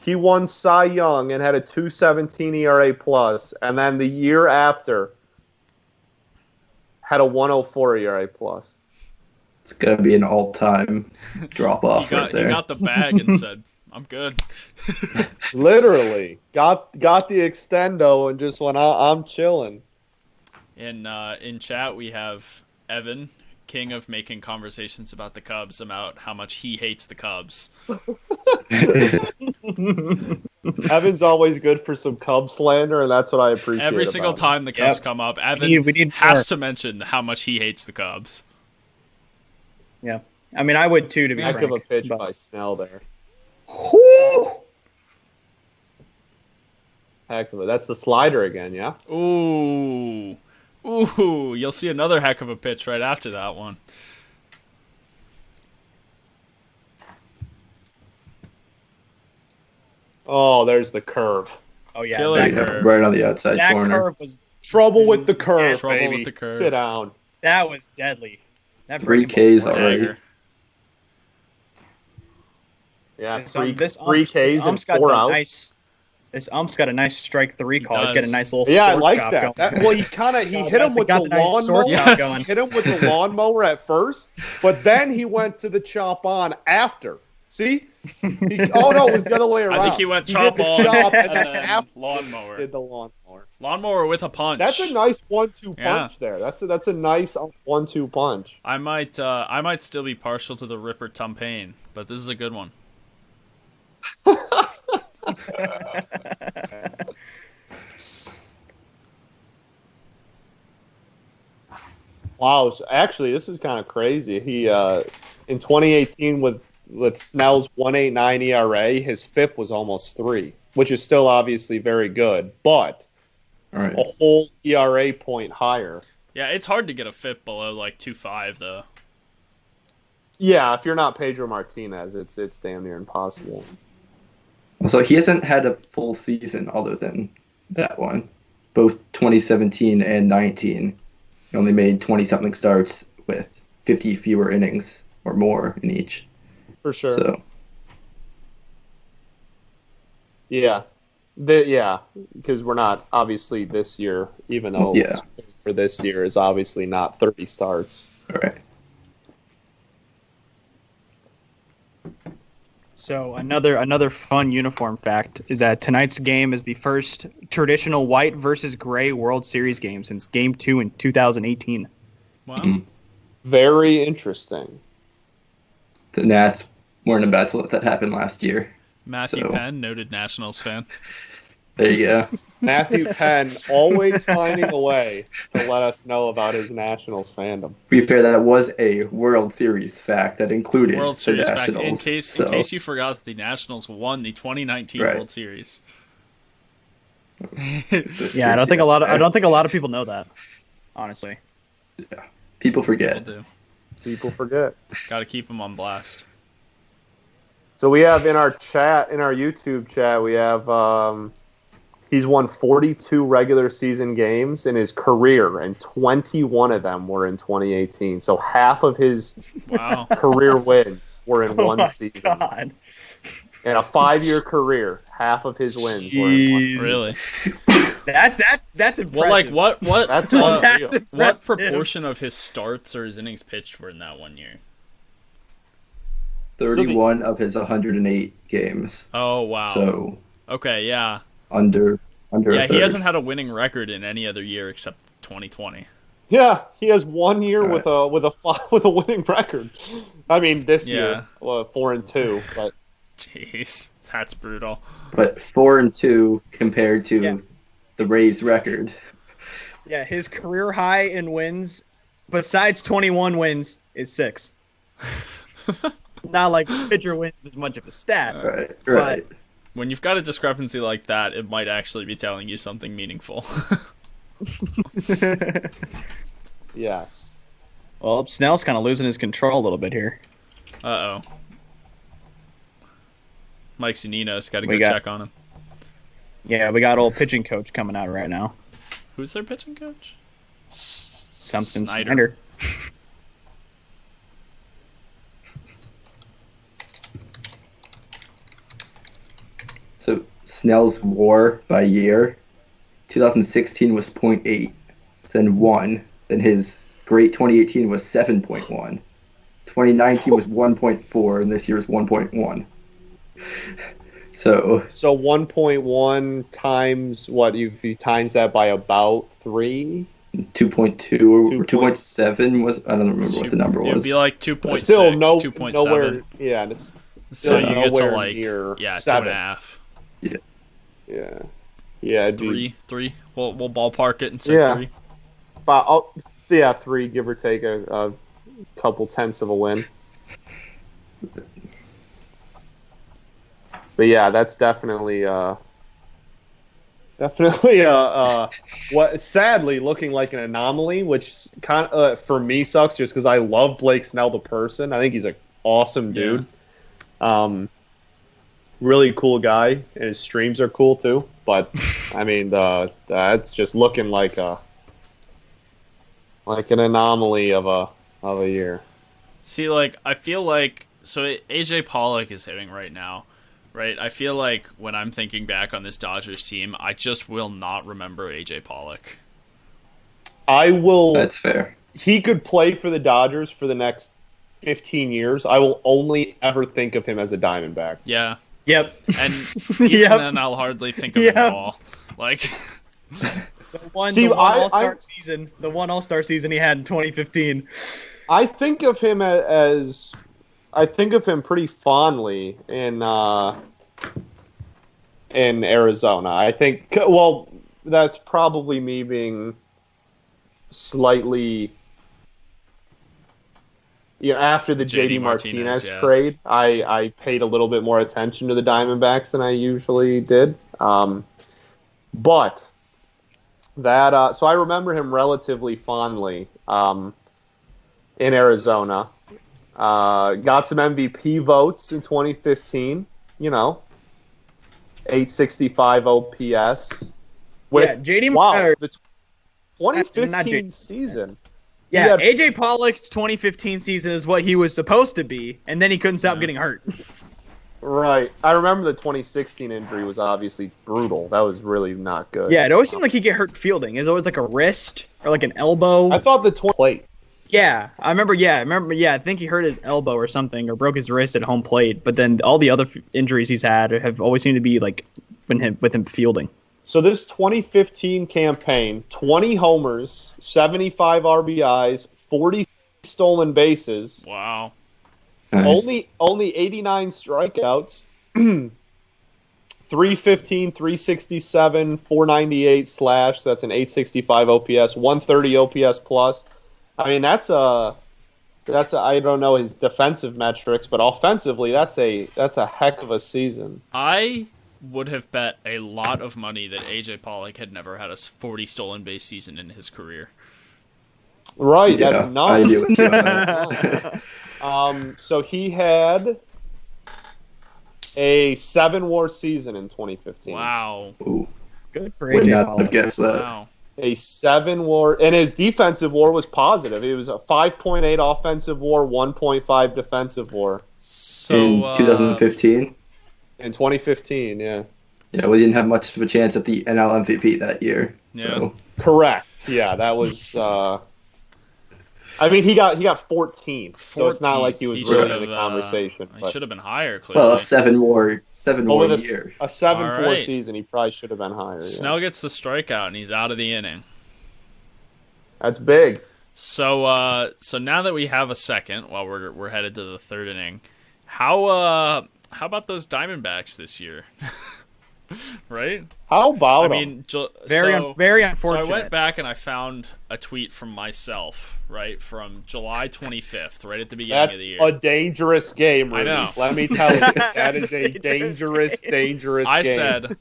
he won Cy Young and had a 2.17 ERA plus, and then the year after had a 1.04 ERA plus. It's gonna be an all-time drop off right there. He got the bag and said, "I'm good." Literally got the extendo and just went, "I'm chilling." In chat we have Evan, king of making conversations about the Cubs, about how much he hates the Cubs. Evan's always good for some Cubs slander, and that's what I appreciate. Every single about time the Cubs Yep. come up, Evan we need has more. to mention how much he hates the Cubs. Yeah, I mean, I would too, to be him. Heck frank. of a pitch but- by Snell there. Whew. Heck of a. That's the slider again, yeah. Ooh. Ooh, you'll see another heck of a pitch right after that one. Oh, there's the curve. Oh yeah, Killer that, There you go, curve. right on the outside that corner. curve was Trouble with the curve, Trouble baby. with the curve. Sit down. that was deadly. That 3 breaking ball Ks was already. Dagger. Yeah, This, three, this three ump- Ks this and ump's got 4 the outs. nice. This ump's got a nice strike 3 call. He's got a does. nice little Yeah, I sword like chop that. going. Well, he hit him with the got the nice sword lawnmower. chop Yes. going. Hit him with the lawnmower at first, but then he went to the chop on after. See? Oh no, it was the other way around. I think he went did chop the on chop and and then then after lawnmower. did the lawnmower. Lawnmower with a punch. That's a nice 1-2 Yeah. punch there. That's a nice 1-2 punch. I might still be partial to the Ripper Tumpain, but this is a good one. Wow, so actually, this is kind of crazy. He in 2018 with Snell's 1.89 ERA, his FIP was almost 3, which is still obviously very good, but All right. a whole ERA point higher. Yeah, it's hard to get a FIP below like 2.5 though. Yeah, if you're not Pedro Martinez, it's damn near impossible. So he hasn't had a full season other than that one. Both 2017 and 19. He only made 20-something starts with 50 fewer innings or more in each. For sure. So Yeah. Because we're not obviously this year, even though Yeah. for this year is obviously not 30 starts. all right. So another fun uniform fact is that tonight's game is the first traditional white versus gray World Series game since Game 2 in 2018. Wow. Mhm. Very interesting. The Nats weren't about to let that happen last year. Matthew So- Penn, noted Nationals fan. There you go. Matthew Penn always finding a way to let us know about his Nationals fandom. To be fair, that was a World Series fact that included World the Series fact. Nationals. In case you forgot that the Nationals won the 2019 Right. World Series. Yeah, I don't think a lot of people know that. Honestly. People Will forget. do. People forget. Got to keep them on blast. So we have in our YouTube chat, we have he's won 42 regular season games in his career, and 21 of them were in 2018. So half of his Wow. career wins were in Oh one my season. God. In a 5-year career, half of his wins were in one. Jeez. Really? That's impressive. Well, like what That's uh, unreal. That's what impressive. proportion of his starts or his innings pitched were in that 1 year? 31 of his 108 games. Oh wow. So Okay, yeah. under a Yeah, he third. hasn't had a winning record in any other year except 2020. Yeah, he has 1 year Right. with a winning record. I mean, this Yeah. year, 4-2, but Jeez, that's brutal. But 4-2 compared to Yeah. the Rays record. Yeah, his career high in wins, besides 21 wins, is 6. Not like pitcher wins as much of a stat. Right. When you've got a discrepancy like that, it might actually be telling you something meaningful. yes. Well, Snell's kind of losing his control a little bit here. Uh-oh. Mike Zunino's got to go We got- check on him. Yeah, we got old pitching coach coming out right now. Who's their pitching coach? Something Snyder. Snyder. So Snell's WAR by year, 2016 was 0.8, then 1. Then his great 2018 was 7.1. 2019 was 1.4, and this year is 1.1. So 1.1 times what? You times that by about 3. 2.2 or 2.7 was, I don't remember what the number It would was. be like 2.6, Still 2.7. nowhere. Yeah, it's So still you get to nowhere like near 2.5. Yeah, it'd be Three. We'll ballpark it and say Yeah. 3. yeah, 3, give or take a couple tenths of a win. But yeah, that's definitely what sadly looking like an anomaly, which kind of for me sucks just because I love Blake Snell the person. I think he's an awesome dude. Really cool guy, and his streams are cool too. But I mean, that's just looking like an anomaly of a year. See, like, I feel like, so AJ Pollock is hitting right now, right? I feel like when I'm thinking back on this Dodgers team, I just will not remember AJ Pollock. I will. That's fair. He could play for the Dodgers for the next 15 years. I will only ever think of him as a Diamondback. Yeah. Yep. And even then, I'll hardly think of him at all. Like, the one All-Star season, the one All-Star season he had in 2015. I think of him I think of him pretty fondly in Arizona. I think, well, that's probably me being slightly, after the JD Martinez trade, I paid a little bit more attention to the Diamondbacks than I usually did. But that, so I remember him relatively fondly in Arizona. Got some MVP votes in 2015, 865 OPS. JD the 2015 season. Yeah, AJ Pollock's 2015 season is what he was supposed to be, and then he couldn't stop getting hurt. Right. I remember the 2016 injury was obviously brutal. That was really not good. Yeah, it always seemed like he'd get hurt fielding. It was always like a wrist or like an elbow. I thought the plate. Yeah, I remember. I think he hurt his elbow or something, or broke his wrist at home plate. But then all the other injuries he's had have always seemed to be like with him fielding. So this 2015 campaign, 20 homers, 75 RBIs, 40 stolen bases. Wow. Nice. Only 89 strikeouts. 315, 367, 498 slash. That's an 865 OPS, 130 OPS plus. I mean, that's a I don't know his defensive metrics, but offensively, that's a heck of a season. I would have bet a lot of money that AJ Pollock had never had a 40 stolen base season in his career. Right, Yeah, that's nuts. I agree with you on that. So he had a 7-WAR season in 2015. Wow. Ooh, Good for would AJ not Pollock. have guessed that. Wow. A 7-WAR, and his defensive WAR was positive. It was a 5.8 offensive WAR, 1.5 defensive WAR. So In 2015? In 2015, yeah. Yeah, we didn't have much of a chance at the NL MVP that year. Yeah. So. Correct. Yeah, that was. I mean, he got 14, so it's not like he was really in the conversation. He should have been higher. Clearly. Well, a 7-WAR with year. a 7-4 All right. season, he probably should have been higher. Snell gets the strikeout and he's out of the inning. That's big. So now that we have a second, while we're headed to the third inning, how about those Diamondbacks this year? Right? How about I mean, Very unfortunate. So I went back and I found a tweet from myself, right, from July 25th, right at the beginning That's of the year. a dangerous game, Rudy. I know. Let me tell you, that is a dangerous game. I said,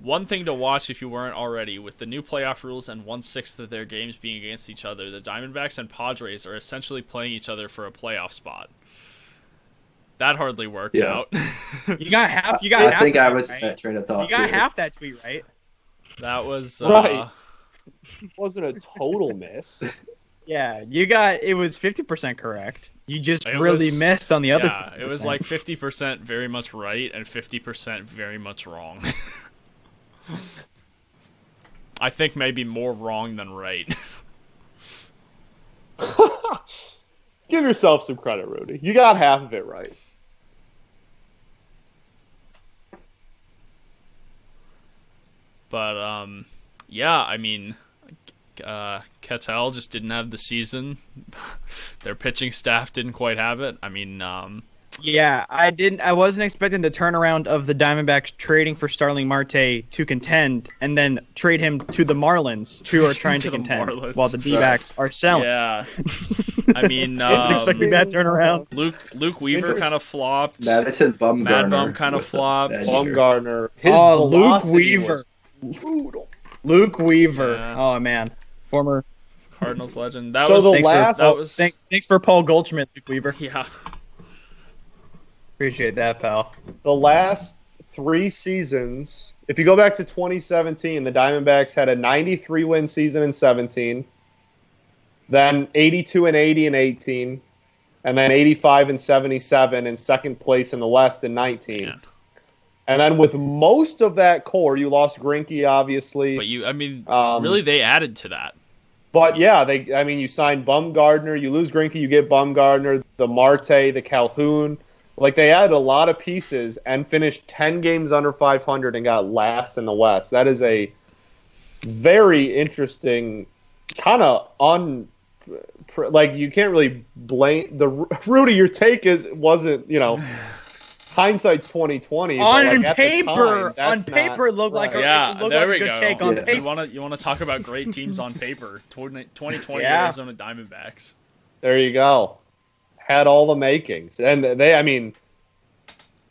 one thing to watch if you weren't already, with the new playoff rules and 1/6 of their games being against each other, the Diamondbacks and Padres are essentially playing each other for a playoff spot. That hardly worked out. You got half. I think I was that train of thought. You got too. half that tweet right. That was right. It wasn't a total miss. Yeah, you got it was 50% correct. You just really missed on the other. Yeah, 50%. It was like 50% very much right and 50% very much wrong. I think maybe more wrong than right. Give yourself some credit, Rudy. You got half of it right. But yeah, I mean, Ketel just didn't have the season. Their pitching staff didn't quite have it. I mean, Yeah, I wasn't expecting the turnaround of the Diamondbacks trading for Starling Marte to contend, and then trade him to the Marlins, who are trying to contend, while the D-backs are selling. yeah. I mean, Expecting that turnaround. Luke Weaver kind of flopped. Madison Bumgarner. Mad Bum kind of flopped. Bumgarner. His Luke velocity Weaver. was brutal. Luke Weaver. Yeah. Oh man, former. Cardinals legend. Thanks for Paul Goldschmidt, Luke Weaver. Yeah. Appreciate that, pal. The last 3 seasons, if you go back to 2017, the Diamondbacks had a 93-win season in 17, then 82 and 80 in 18, and then 85 and 77 in second place in the West in 19. Man. And then with most of that core, you lost Greinke, obviously. But really, they added to that. But yeah, you signed Bumgarner, you lose Greinke, you get Bumgarner, the Marte, the Calhoun. Like, they added a lot of pieces and finished 10 games under 500 and got last in the West. That is a very interesting kind of you can't really blame the Rudy. Your take wasn't hindsight's 2020. On paper, it looked like a good take on paper. You want to talk about great teams on paper? 2020 Yeah. Arizona Diamondbacks. There you go. Had all the makings, and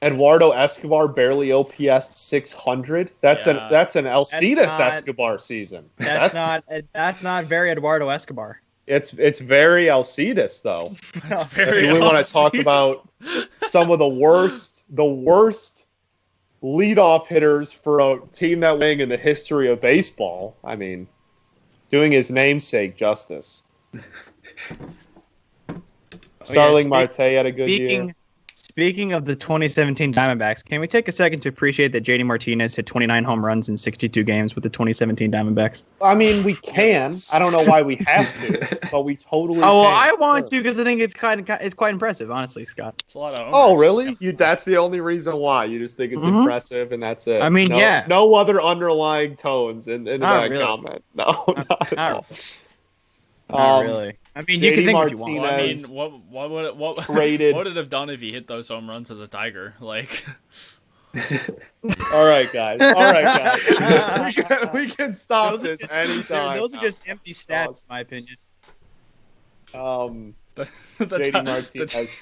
Eduardo Escobar barely OPS 600. That's an Alcides Escobar season. That's not very Eduardo Escobar. It's very Alcides though. That's very. We want to talk about some of the worst leadoff hitters for a team that winning in the history of baseball. I mean, doing his namesake justice. Starling Marte had a good year. Speaking of the 2017 Diamondbacks, can we take a second to appreciate that JD Martinez hit 29 home runs in 62 games with the 2017 Diamondbacks? I mean, we can. I don't know why we have to, but we totally can. Oh, well, I want to because I think it's quite impressive, honestly, Scott. It's a lot of oh, really? That's the only reason why? You just think it's impressive and that's it? I mean, yeah. No other underlying tones in that really. comment. No, not at all. Not really. I mean, you can think what you want. Well, I mean, what traded. What would it have done if he hit those home runs as a Tiger? Like, all right, guys. we can stop this anytime. Those are just empty stats, in my opinion. JD Martinez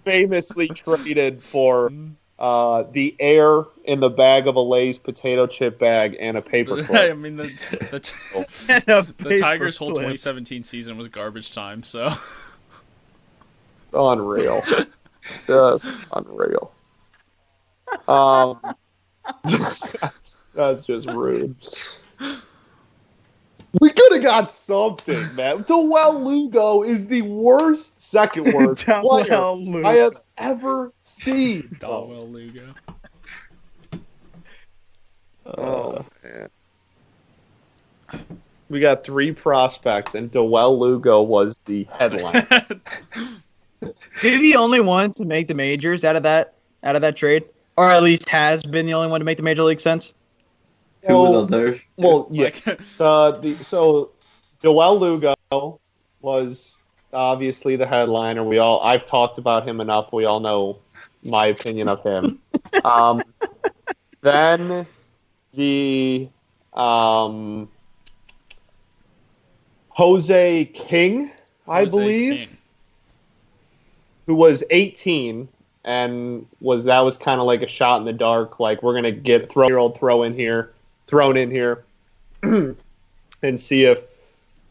famously traded for the air in the bag of a Lay's potato chip bag and a paperclip. I mean, the Tigers' whole 2017 season was garbage time. So unreal, just unreal. That's just rude. We could have got something, man. Dowell Lugo is the worst second word player I have ever seen. Dowell Lugo. Oh, man. We got 3 prospects, and Dowell Lugo was the headline. Did he only one to make the majors out of that trade? Or at least has been the only one to make the major league since? Well, yeah. So Dowell Lugo was obviously the headliner. I've talked about him enough. We all know my opinion of him. Then the Jose King, I believe, who was 18 and was kind of like a shot in the dark. Like, we're gonna get thrown in here and see if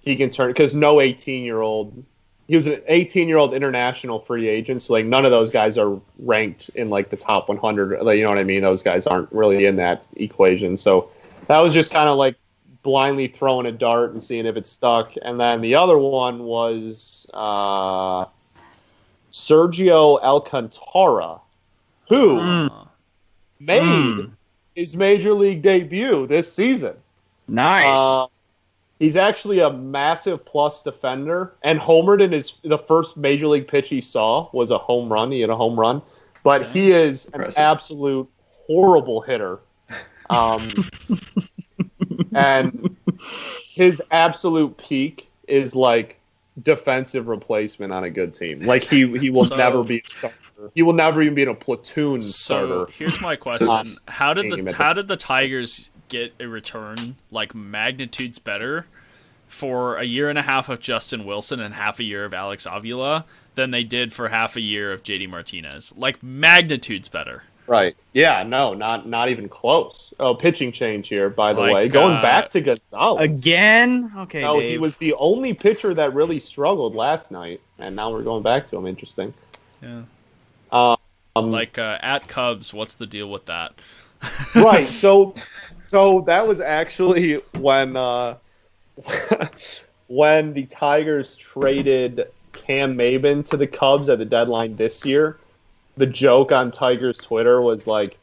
he can turn, because no 18-year-old, he was an 18-year-old international free agent, so like none of those guys are ranked in like the top 100, like, you know what I mean? Those guys aren't really in that equation. So that was just kind of like blindly throwing a dart and seeing if it stuck. And then the other one was Sergio Alcantara, who made his major league debut this season. Nice. He's actually a massive plus defender, and homered in the first major league pitch he saw was a home run. He had a home run, but he is an absolute horrible hitter. And his absolute peak is like defensive replacement on a good team. Like he will never be a starter. He will never even be in a platoon starter. So here's my question: How did the Tigers get a return like magnitudes better for a year and a half of Justin Wilson and half a year of Alex Avila than they did for half a year of JD Martinez? Like magnitudes better. Right. Yeah, no, not even close. Oh, pitching change here, by the way. Going back to Gonzalon. Again? Okay, No, Dave. he was the only pitcher that really struggled last night, and now we're going back to him. Interesting. Yeah. Like at Cubs, what's the deal with that? Right. So that was actually when when the Tigers traded Cam Maben to the Cubs at the deadline this year. The joke on Tigers Twitter was like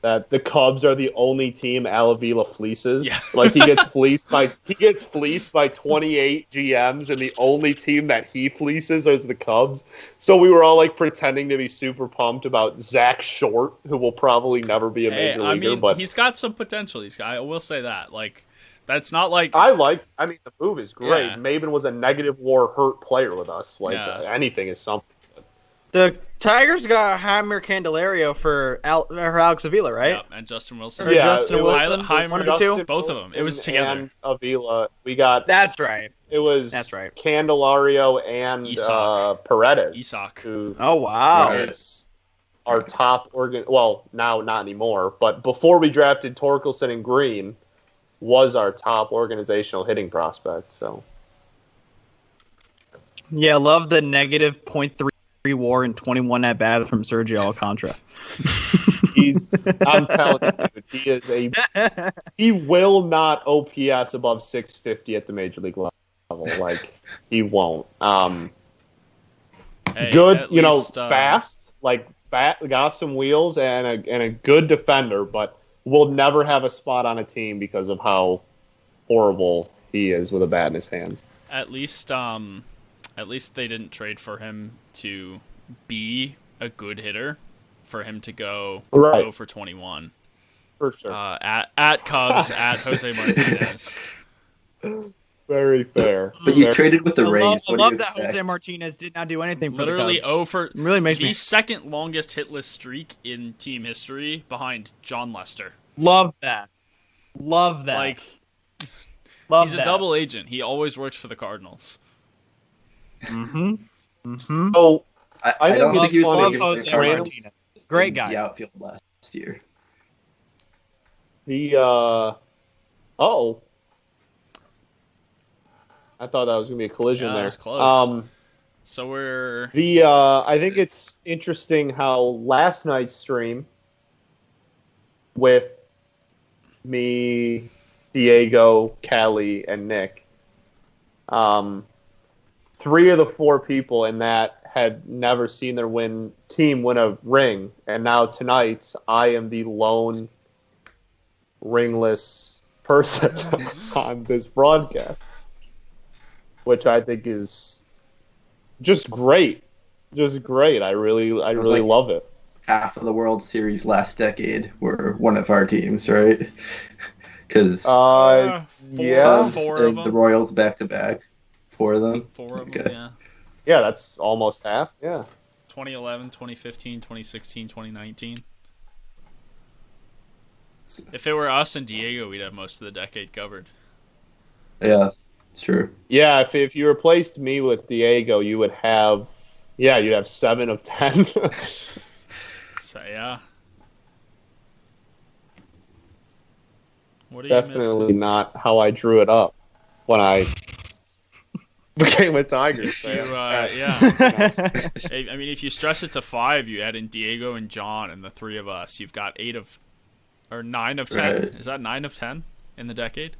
that the Cubs are the only team Al Avila fleeces. Yeah. Like he gets fleeced by 28 GMs, and the only team that he fleeces is the Cubs. So we were all like pretending to be super pumped about Zach Short, who will probably never be a major leaguer. But he's got some potential. I will say that. Like that's not like the move is great. Yeah. Maben was a negative WAR hurt player with us. Like anything is something. The Tigers got Jaime Candelario for Alex Avila, right? Yeah, and Justin Wilson. Or Justin Wilson. Heimer, Justin both of them. It was together. And Avila. We got. That's right. It was. That's right. Candelario and Paredes. Isak. Who Oh wow. is our top Well, now not anymore. But before we drafted Torkelson and Green, was our top organizational hitting prospect. So. Yeah, love the negative .3 WAR and 21 at bat from Sergio Alcantara. I'm telling you, dude, he will not OPS above 650 at the major league level. Like he won't. Good, fast, got some wheels and a good defender, but will never have a spot on a team because of how horrible he is with a bat in his hands. At least they didn't trade for him to be a good hitter, for him to go 0 for 21. For sure. At Cubs, at Jose Martinez. Very fair. But you traded with the Reyes. I love that Jose Martinez did not do anything for literally the Cubs. 0 for really makes the me second longest hitless streak in team history behind John Lester. Love that. Like he's a double agent. He always works for the Cardinals. So I don't think he love was Jose Martinez. Great guy. The outfield last year. I thought that was gonna be a collision there. That was close. So we're I think it's interesting how last night's stream with me, Diego, Callie, and Nick, 3 of the 4 people in that had never seen their team win a ring, and now tonight I am the lone ringless person on this broadcast, which I think is just great. Just great. I really love it. Half of the World Series last decade were one of our teams, right? Because yeah, 4 of them. The Royals back-to-back. 4 of them. 4 of them, yeah. Yeah, that's almost half. Yeah. 2011, 2015, 2016, 2019. If it were us and Diego, we'd have most of the decade covered. Yeah, it's true. Yeah, if you replaced me with Diego, you would have, you'd have 7 of 10. So, yeah. What do you Definitely not how I drew it up when I became a Tigers fan. I mean, if you stretch it to 5, you add in Diego and John and the 3 of us, you've got 9 of 10. Right. Is that 9 of 10 in the decade?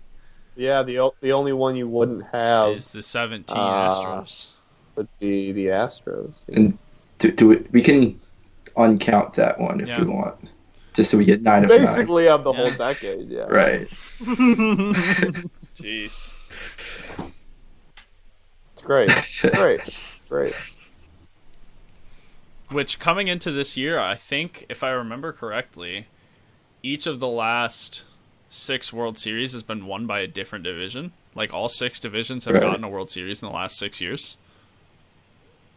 Yeah, the only one you wouldn't have is the 17 Astros. Would be the Astros. And we can uncount that one if we want, just so we get 9 of 9. Basically, of the whole decade. Yeah. Right. Jeez. It's great. Which, coming into this year, I think, if I remember correctly, each of the last 6 World Series has been won by a different division. Like all 6 divisions have gotten a World Series in the last 6 years.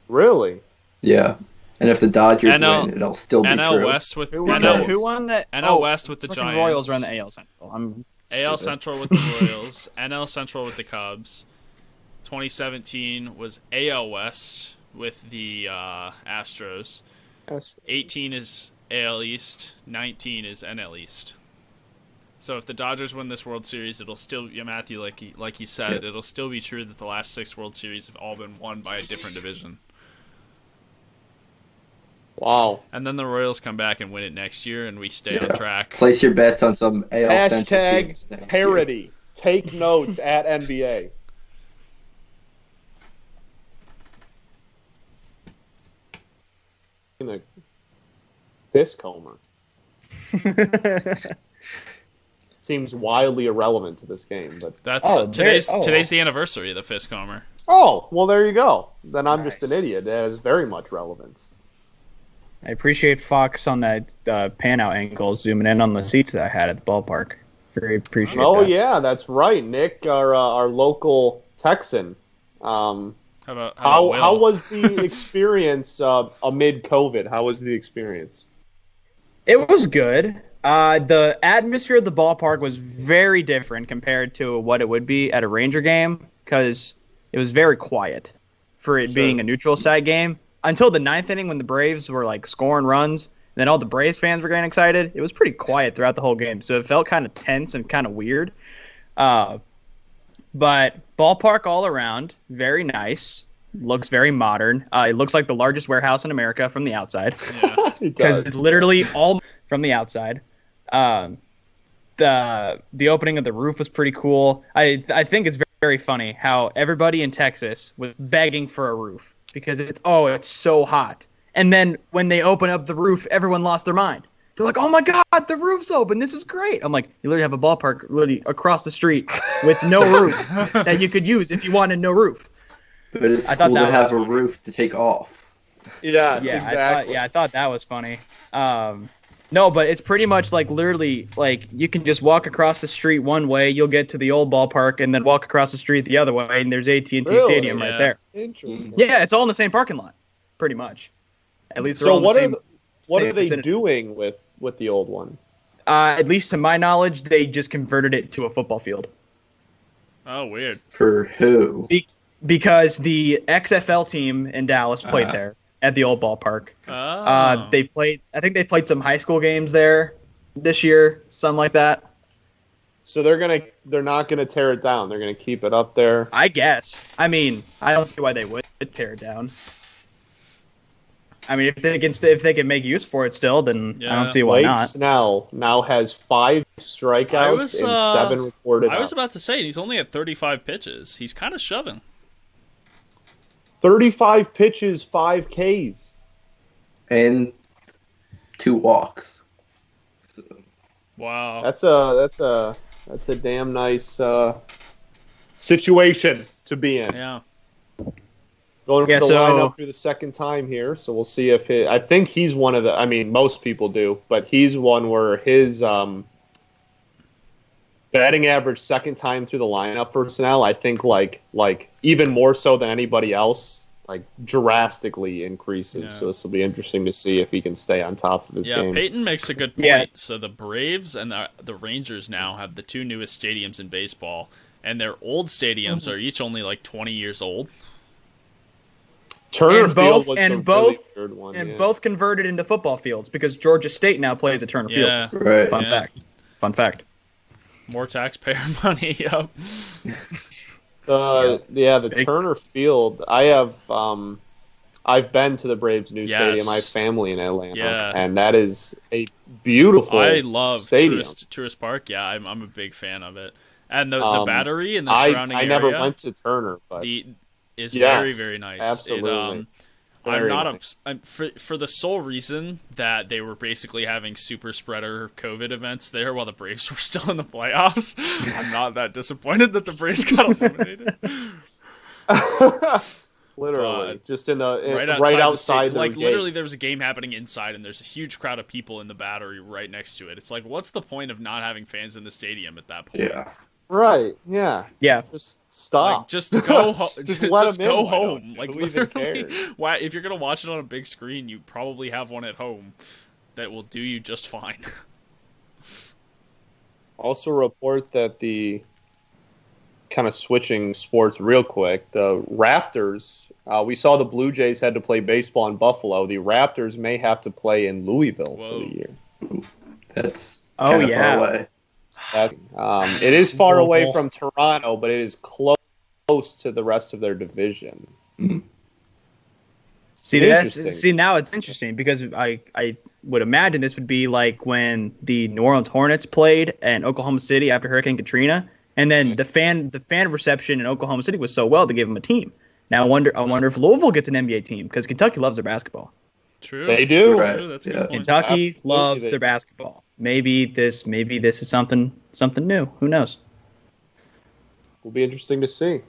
Really? Yeah. And if the Dodgers win, it'll still be NL true. West with Who won that? NL West with the frickin' Giants. Royals run the AL Central. I'm AL stupid. Central with the Royals. NL Central with the Cubs. 2017 was AL West with the Astros. 18 is AL East. 19 is NL East. So if the Dodgers win this World Series, it'll still, Matthew, like he said, it'll still be true that the last 6 World Series have all been won by a different division. Wow. And then the Royals come back and win it next year, and we stay on track. Place your bets on some AL Central teams Hashtag next parody. year. Take notes at NBA. In a disc homer. Seems wildly irrelevant to this game, but That's today's the anniversary of the Fisk homer. oh, well, there you go. Then I'm just an Nice. idiot. It has very much relevance. I appreciate Fox on that pan out angle, zooming in on the seats that I had at the ballpark. Very appreciate Oh that. yeah, that's right, Nick, our local Texan. How about How Will? was the experience amid COVID? How was the experience? It was good. The atmosphere of the ballpark was very different compared to what it would be at a Ranger game because it was very quiet for it being a neutral site game until the 9th inning when the Braves were like scoring runs. And then all the Braves fans were getting excited. It was pretty quiet throughout the whole game, so it felt kind of tense and kind of weird. But ballpark all around, very nice. Looks very modern. It looks like the largest warehouse in America from the outside. Yeah. Because it's literally all from the outside. The opening of the roof was pretty cool. I think it's very, very funny how everybody in Texas was begging for a roof because it's so hot. And then when they open up the roof, everyone lost their mind. They're like, "Oh my God, the roof's open! This is great!" I'm like, "You literally have a ballpark literally across the street with no roof that you could use if you wanted no roof." But it's I thought cool that to have was a funny. roof to take off. Yes, Yeah, exactly. I thought that was funny. No, but it's pretty much like literally like you can just walk across the street one way, you'll get to the old ballpark, and then walk across the street the other way, and there's AT&T Really? Stadium Yeah. right there. Interesting. Yeah, it's all in the same parking lot, pretty much. At least they're So all in what the are same. what same are they vicinity. doing with the old one? At least to my knowledge, they just converted it to a football field Oh, weird. For who? because the XFL team in Dallas played there at the old ballpark. Oh. They played. I think they played some high school games there this year, something like that. So they're not gonna tear it down. They're gonna keep it up there. I guess. I mean, I don't see why they would tear it down. I mean, if they can make use for it still, then I Yeah. don't see why Blake not. Snell now has 5 strikeouts and 7 recorded. I was about to say, he's only at 35 pitches. He's kind of shoving. 35 pitches, 5 Ks. And 2 walks. So, Wow. That's a damn nice situation to be in. Yeah. Going Yeah, for the so- lineup through the second time here, so we'll see if I think he's one of the. I mean, most people do, but he's one where his batting average second time through the lineup for Snell, I think like even more so than anybody else, like drastically increases. Yeah. So this will be interesting to see if he can stay on top of his Yeah, game. Peyton makes a good point. Yeah. So the Braves and the Rangers now have the 2 newest stadiums in baseball, and their old stadiums are each only like 20 years old. Turner And Field both- was and the both- really weird one. And yeah. both converted into football fields because Georgia State now plays at Turner Yeah. Field. right. Fun Yeah. fact. Fun fact. More taxpayer money. Yep. The Big- Turner Field. I've been to the Braves' new Yes. stadium. I have family in Atlanta, Yeah. and that is a beautiful. I love stadium. Tourist Park. Yeah, I'm a big fan of it. And the Um, Battery and the I surrounding area. never went to Turner, but Is Yes, very, very nice. absolutely. I'm Very not nice. for the sole reason that they were basically having super spreader COVID events there while the Braves were still in the playoffs. I'm not that disappointed that the Braves got eliminated. literally But just in the Right outside the like gate. literally, there was a game happening inside, and there's a huge crowd of people in the Battery right next to it. It's like, what's the point of not having fans in the stadium at that point? Yeah. Right? Yeah. Yeah. Just stop. Like, just go home. Just let just him in. go Why home. don't? Like, Who even literally, cares? why? If you're gonna watch it on a big screen, you probably have one at home that will do you just fine. Also report that the kind of switching sports real quick. The Raptors. We saw the Blue Jays had to play baseball in Buffalo. The Raptors may have to play in Louisville for the year. That's kind of far away. It is far away from Toronto, but it is close to the rest of their division. Mm-hmm. See, now it's interesting because I would imagine this would be like when the New Orleans Hornets played in Oklahoma City after Hurricane Katrina, and then the fan reception in Oklahoma City was so well they gave them a team. Now I wonder if Louisville gets an NBA team because Kentucky loves their basketball. True, they do. Right. True. That's a good point. Kentucky loves their basketball. Maybe this is something new. Who knows? Will be interesting to see.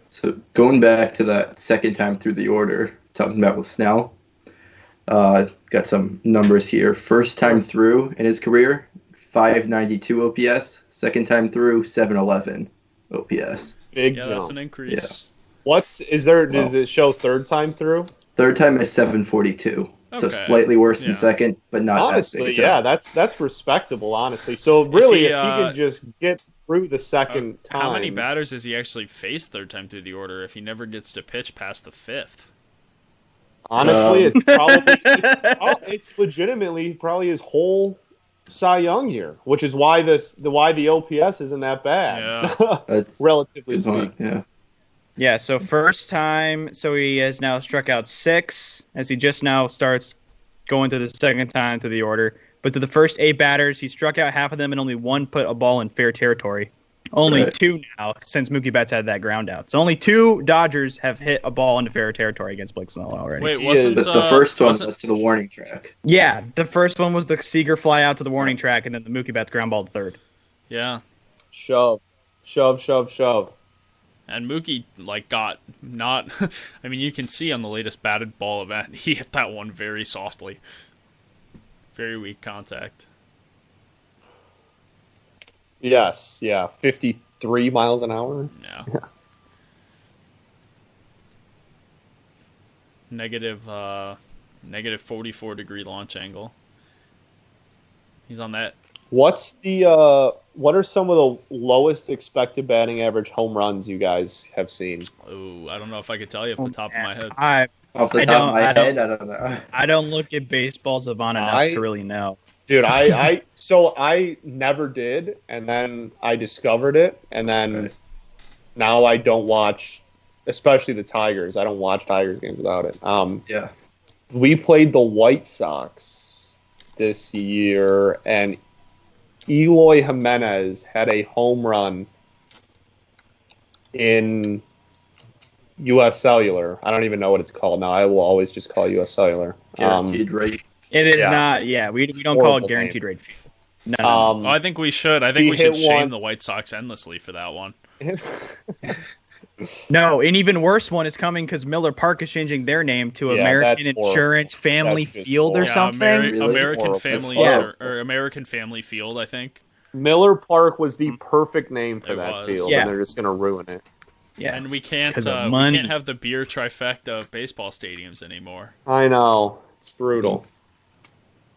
So going back to that second time through the order, talking about with Snell, got some numbers here. First time through in his career, 592 OPS. Second time through, 711 OPS. Big Yeah, jump. that's an increase. Yeah. What's is there? Does it show third time through? Third time is 742. So Okay. slightly worse than Yeah. second, but not Honestly, that big. yeah, that's respectable. Honestly, so really, if he can just get through the second time, How many batters has he actually faced third time through the order if he never gets to pitch past the fifth? honestly, it's probably it's legitimately probably his whole Cy Young year, which is why the OPS isn't that bad. Yeah. That's Relatively good one, speaking. yeah. Yeah, so first time, so he has now struck out 6 as he just now starts going to the second time to the order. But to the first 8 batters, he struck out half of them and only one put a ball in fair territory. Only Right. 2 now since Mookie Betts had that ground out. So only 2 Dodgers have hit a ball into fair territory against Blake Snell already. Wait, He wasn't is- The first one wasn't- was to the warning track. Yeah, the first one was the Seager fly out to the warning track, and then the Mookie Betts ground ball to third. Yeah, Shove. and Mookie got not. I mean, you can see on the latest batted ball event, he hit that one very softly, very weak contact. Yes, yeah, 53 miles an hour. Yeah. Negative 44-degree launch angle. He's on that. What are some of the lowest expected batting average home runs you guys have seen? Oh, I don't know if I could tell you off the top of my head. Off the I top don't- of my I don't- head, I don't know. I don't look at baseball savant enough to really know. Dude, I never did, and then I discovered it, and then now I don't watch, especially the Tigers. I don't watch Tigers games without it. Yeah. We played the White Sox this year, and Eloy Jimenez had a home run in U.S. Cellular. I don't even know what it's called now. I will always just call U.S. Cellular. Guaranteed rate. It is Yeah. not. Yeah, we don't call Horrible it guaranteed name. rate field. No. I think we should. I think He we should hit shame one- the White Sox endlessly for that one. No, an even worse one is coming because Miller Park is changing their name to Yeah, American that's horrible. Insurance Family That's just Field or horrible. something. Really? American Horrible. Family That's or, or American Family Field, I think. Miller Park was the perfect name for It that was. field, Yeah. and they're just going to ruin it. Yeah, And we can't 'Cause of money. have the beer trifecta of baseball stadiums anymore. I know. It's brutal.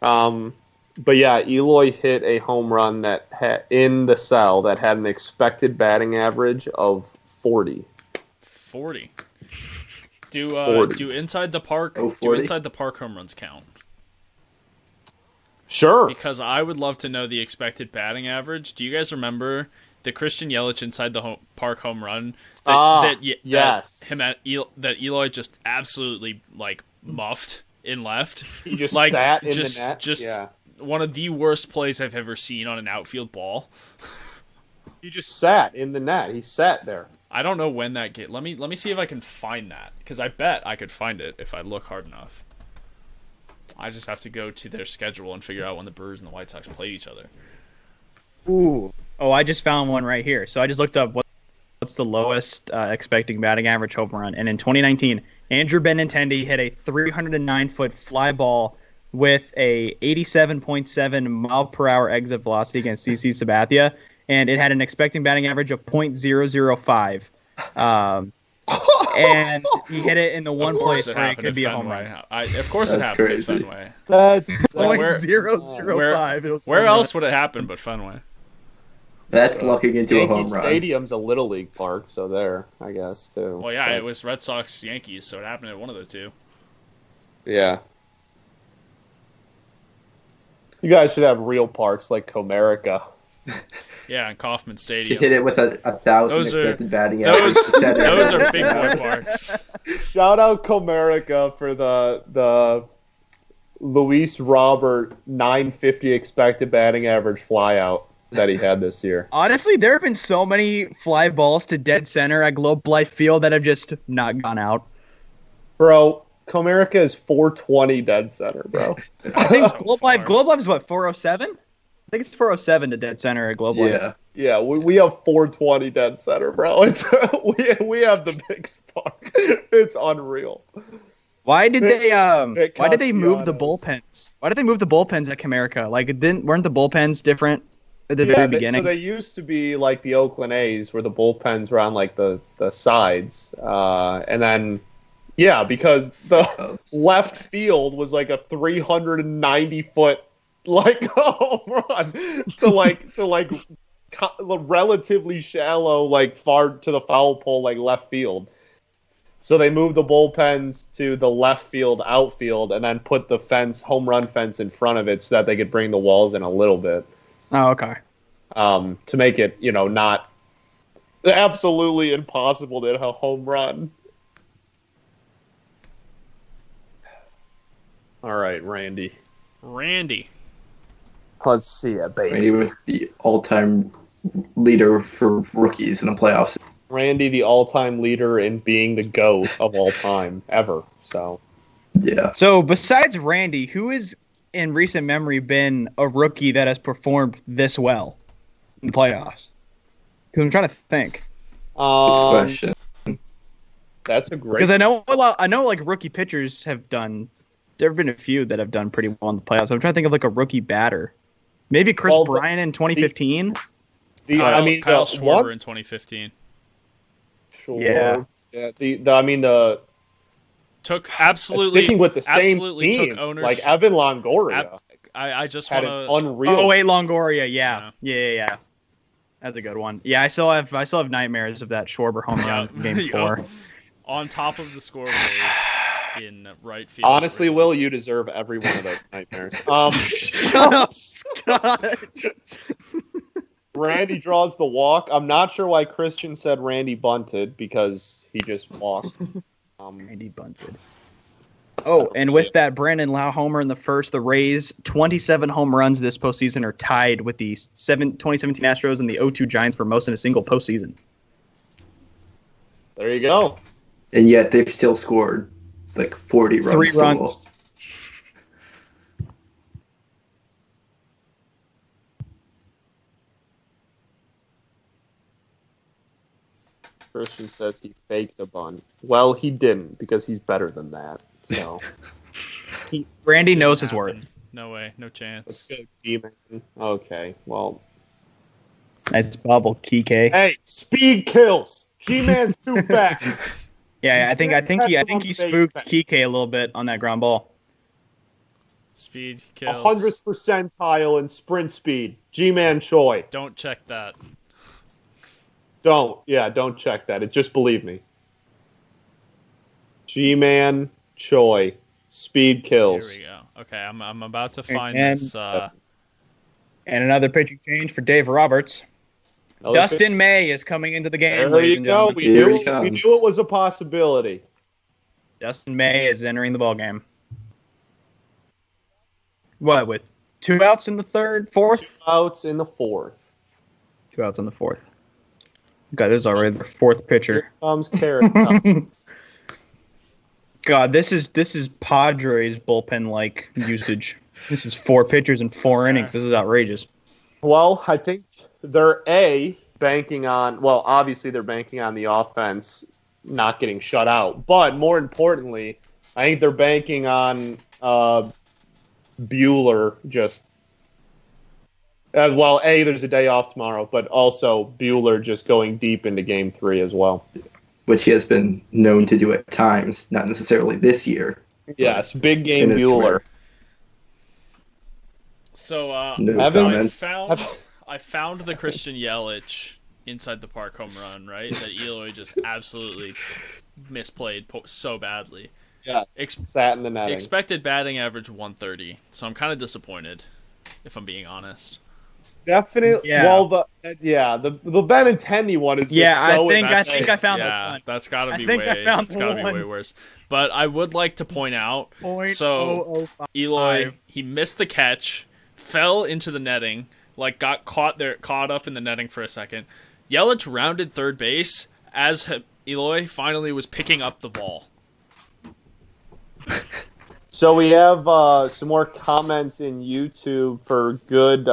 But yeah, Eloy hit a home run that in the cell that had an expected batting average of 40. 40. 40. Do inside the park Oh, do 40? inside the park home runs count? Sure. Because I would love to know the expected batting average. Do you guys remember the Christian Yelich inside the park home run? Yes. That Eloy just absolutely muffed in left. He just like, sat in just- the net. just- yeah. One of the worst plays I've ever seen on an outfield ball. He just sat in the net. He sat there. I don't know when that get. Let me see if I can find that, because I bet I could find it if I look hard enough. I just have to go to their schedule and figure out when the Brewers and the White Sox played each other. Ooh. Oh, I just found one right here. So I just looked up what's the lowest expecting batting average home run. And in 2019, Andrew Benintendi hit a 309-foot fly ball with a 87.7 mile per hour exit velocity against CC Sabathia, and it had an expecting batting average of .005. And he hit it in the one place where it could be a home run. Of course it happened at Fenway. That's .005. Where else would it happen but Fenway? That's looking into a home run. Stadium's a little league park, so there, I guess, too. Well, yeah, it was Red Sox Yankees, so it happened at one of the two. Yeah. You guys should have real parks like Comerica. Yeah, in Kauffman He Stadium. hit it with a 1,000 expected batting average. Those are big boy parks. Shout out Comerica for the Luis Robert 950 expected batting average flyout that he had this year. Honestly, there have been so many fly balls to dead center at Globe Life Field that have just not gone out. Bro, Comerica is 420 dead center, bro. I think So Globe Life is what, 407? I think it's 407 to dead center at Globe Life. Yeah. Yeah, we have 420 dead center, bro. It's we have the big spark. It's unreal. Why did they move the Castellanos. bullpens? Why did they move the bullpens at Comerica? Like weren't the bullpens different at the very beginning? So they used to be like the Oakland A's, where the bullpens were on like the sides, and then because the left field was like a 390-foot like home run to relatively shallow, like far to the foul pole, like left field. So they moved the bullpens to the left field outfield, and then put the home run fence in front of it, so that they could bring the walls in a little bit. Oh, okay. To make it, not absolutely impossible to hit a home run. All right, Randy. Let's see it, baby. Randy was the all-time leader for rookies in the playoffs. Randy, the all-time leader in being the GOAT of all time, ever. So, yeah. So besides Randy, who has in recent memory been a rookie that has performed this well in the playoffs? Because I'm trying to think. Good question. That's a great. Because I know like rookie pitchers have done. There have been a few that have done pretty well in the playoffs. I'm trying to think of like a rookie batter. Maybe Chris Bryant in 2015. Kyle Schwarber in 2015. Sure. Yeah. The took absolutely sticking with the same absolutely team, took like Evan Longoria. I just had want an to. unreal. Oh wait, Longoria. Yeah. That's a good one. Yeah, I still have nightmares of that Schwarber home run game 4. On top of the scoreboard in right field. Honestly, Will, you deserve every one of those nightmares. Shut up, Scott. Randy draws the walk. I'm not sure why Christian said Randy bunted, because he just walked. Randy bunted. Oh, and with that Brandon Lau homer in the first, the Rays' 27 home runs this postseason are tied with the 2017 Astros and the 0-2 Giants for most in a single postseason. There you go. And yet they've still scored like 40 runs. 3 total. runs. Christian says he faked a bunt. Well, he didn't, because he's better than that. So Randy knows his worth. No way, no let's chance. go, G-Man. Okay, well. Nice bubble, Kike. Hey, speed kills. G-Man's too fast. Yeah, I think he spooked Kike a little bit on that ground ball. Speed kills. 100th percentile in sprint speed. G-Man Choi. Don't check that. Don't check that. Just believe me. G-Man Choi. Speed kills. Here we go. Okay, I'm about to find And- this. And another pitching change for Dave Roberts. Dustin May is coming into the game. There ladies you and go. gentlemen. We knew it was a possibility. Dustin May is entering the ballgame. What, with 2 outs in the fourth? Outs in the fourth. 2 outs in the fourth. God, this is already the 4th pitcher. Here comes Carrot Top. God, this is Padres bullpen-like usage. This is 4 pitchers in 4 innings. This is outrageous. Well, I think they're banking on. Well, obviously they're banking on the offense not getting shut out, but more importantly, I think they're banking on Bueller just well, there's a day off tomorrow, but also Bueller just going deep into Game 3 as well. Which he has been known to do at times, not necessarily this year. Yes, big game in his Bueller. career. So No comments. I found the Christian Yelich inside the park home run, right? That Eloy just absolutely misplayed so badly. Yeah, sat in the netting. Expected batting average 130, so I'm kind of disappointed, if I'm being honest. Definitely. Yeah. Well, the Benintendi one is just so. I think I found the one. That's got to be way worse. But I would like to point out, so Eloy, he missed the catch, fell into the netting, like got caught up in the netting for a second. Yelich rounded third base as Eloy finally was picking up the ball. So we have some more comments in YouTube for good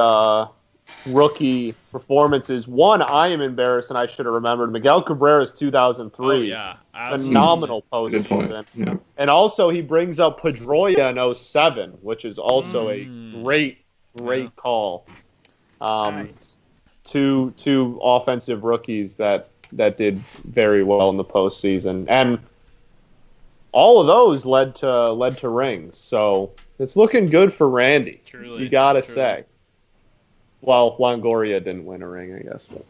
rookie performances. One, I am embarrassed, and I should have remembered. Miguel Cabrera's 2003. Oh, yeah. Phenomenal postseason. Yeah. And also he brings up Pedroia in 07, which is also a great call. Nice. Two offensive rookies that did very well in the postseason. And all of those led to rings. So it's looking good for Randy. Truly, you gotta say. Well, Longoria didn't win a ring, I guess. But.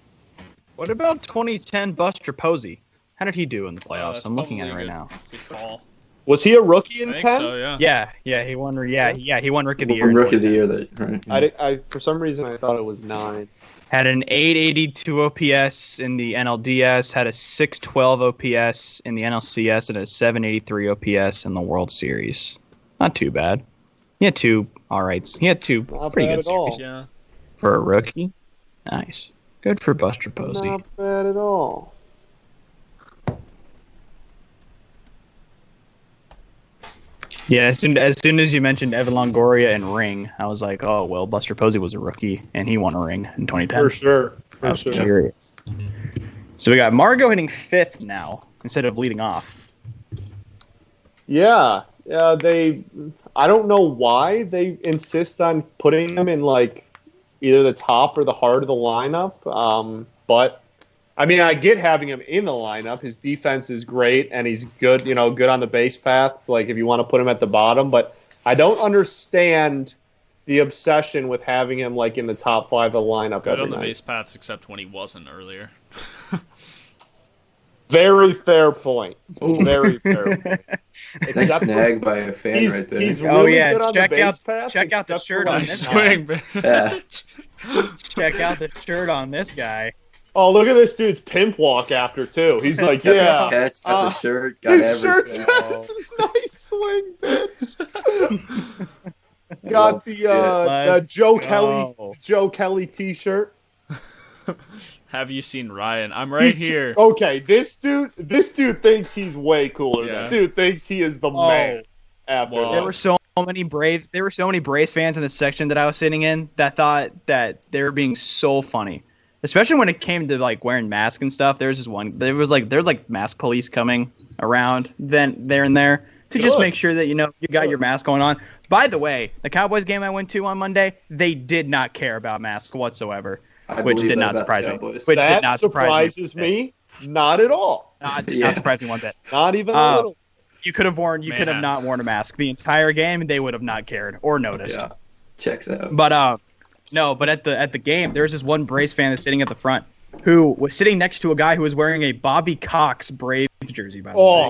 What about 2010 Buster Posey? How did he do in the playoffs? That's I'm looking at it probably right now. Good call. Was he a rookie in I 10? think so, yeah. Yeah, he won. Yeah, he won Rookie of the Year. Rookie of the Year, right? I for some reason I thought it was 9. Had an 882 OPS in the NLDS, had a 612 OPS in the NLCS, and a 783 OPS in the World Series. Not too bad. He had two alrights. He had two Not pretty bad good at all. series Yeah. for a rookie. Nice. Good for Buster Posey. Not bad at all. Yeah, as soon as you mentioned Evan Longoria and ring, I was like, oh, well, Buster Posey was a rookie, and he won a ring in 2010. For sure. I was curious. So we got Margot hitting 5th now instead of leading off. Yeah. I don't know why they insist on putting him in like either the top or the heart of the lineup. But I mean, I get having him in the lineup. His defense is great, and he's good. Good on the base path. Like if you want to put him at the bottom, but I don't understand the obsession with having him like in the top 5 of the lineup. Good every on the night. base paths, except when he wasn't earlier. Very fair point. Very fair point. Nice snag by a fan right there. He's really good on check the base path. check out the except shirt for on when this he's guy. Swing, Yeah. Check out the shirt on this guy. Oh, look at this dude's pimp walk after, too. He's like, yeah. Catch, got the shirt, got His shirt everything. says nice swing, bitch. Got the Joe Kelly t-shirt. Have you seen Ryan? I'm right here. Okay, this dude thinks he's way cooler. Yeah. This dude thinks he is the man. After Well, There that. were so many Braves. There were so many Braves fans in the section that I was sitting in that thought that they were being so funny, especially when it came to like wearing masks and stuff. There was there's like mask police coming around then there and there to just Good. make sure that you got your mask going on. By the way, the Cowboys game I went to on Monday, they did not care about masks whatsoever, which believe did that not about surprise me. Cowboys. Which That did not surprise surprises me. Not at all. Did Yeah. not surprise me one bit. Not even a little. You could have not worn a mask the entire game, and they would have not cared or noticed. Yeah, checks out. But but at the game, there's this one Braves fan that's sitting at the front who was sitting next to a guy who was wearing a Bobby Cox Braves jersey. By the way, Oh,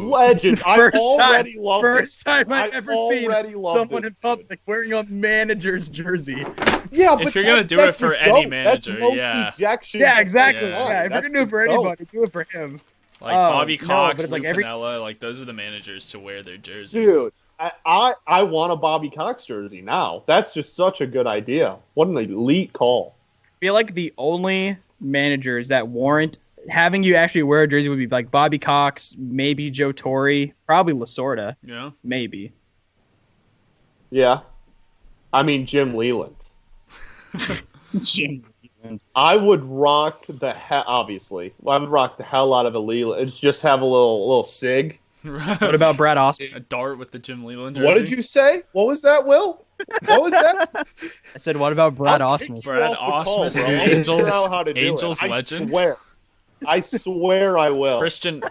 legend! I already love it. First time I've ever seen already love someone this in public wearing a manager's jersey. Yeah, but If you're gonna do it that's for the any goat. manager, that's most yeah. ejections Yeah, of exactly. Yeah. all Yeah, time. if you're That's gonna do it for the goat. anybody, do it for him. Like Bobby no, Cox, but it's Lou like every- Piniella, like those are the managers to wear their jerseys. Dude, I want a Bobby Cox jersey now. That's just such a good idea. What an elite call. I feel like the only managers that warrant having you actually wear a jersey would be like Bobby Cox, maybe Joe Torre, probably Lasorda, Yeah. maybe. Yeah. I mean, Jim Leland. Jim. I would rock obviously. I would rock the hell out of a Leland. It's just have a little sig. What about Brad Austin? A dart with the Jim Leland jersey? What did you say? What was that, Will? What was that? I said, what about Brad I'll take Osmus? you Brad off the call, Osmus, bro. the I'll figure Angels- out how to do Angels it. legend. I swear I will. Christian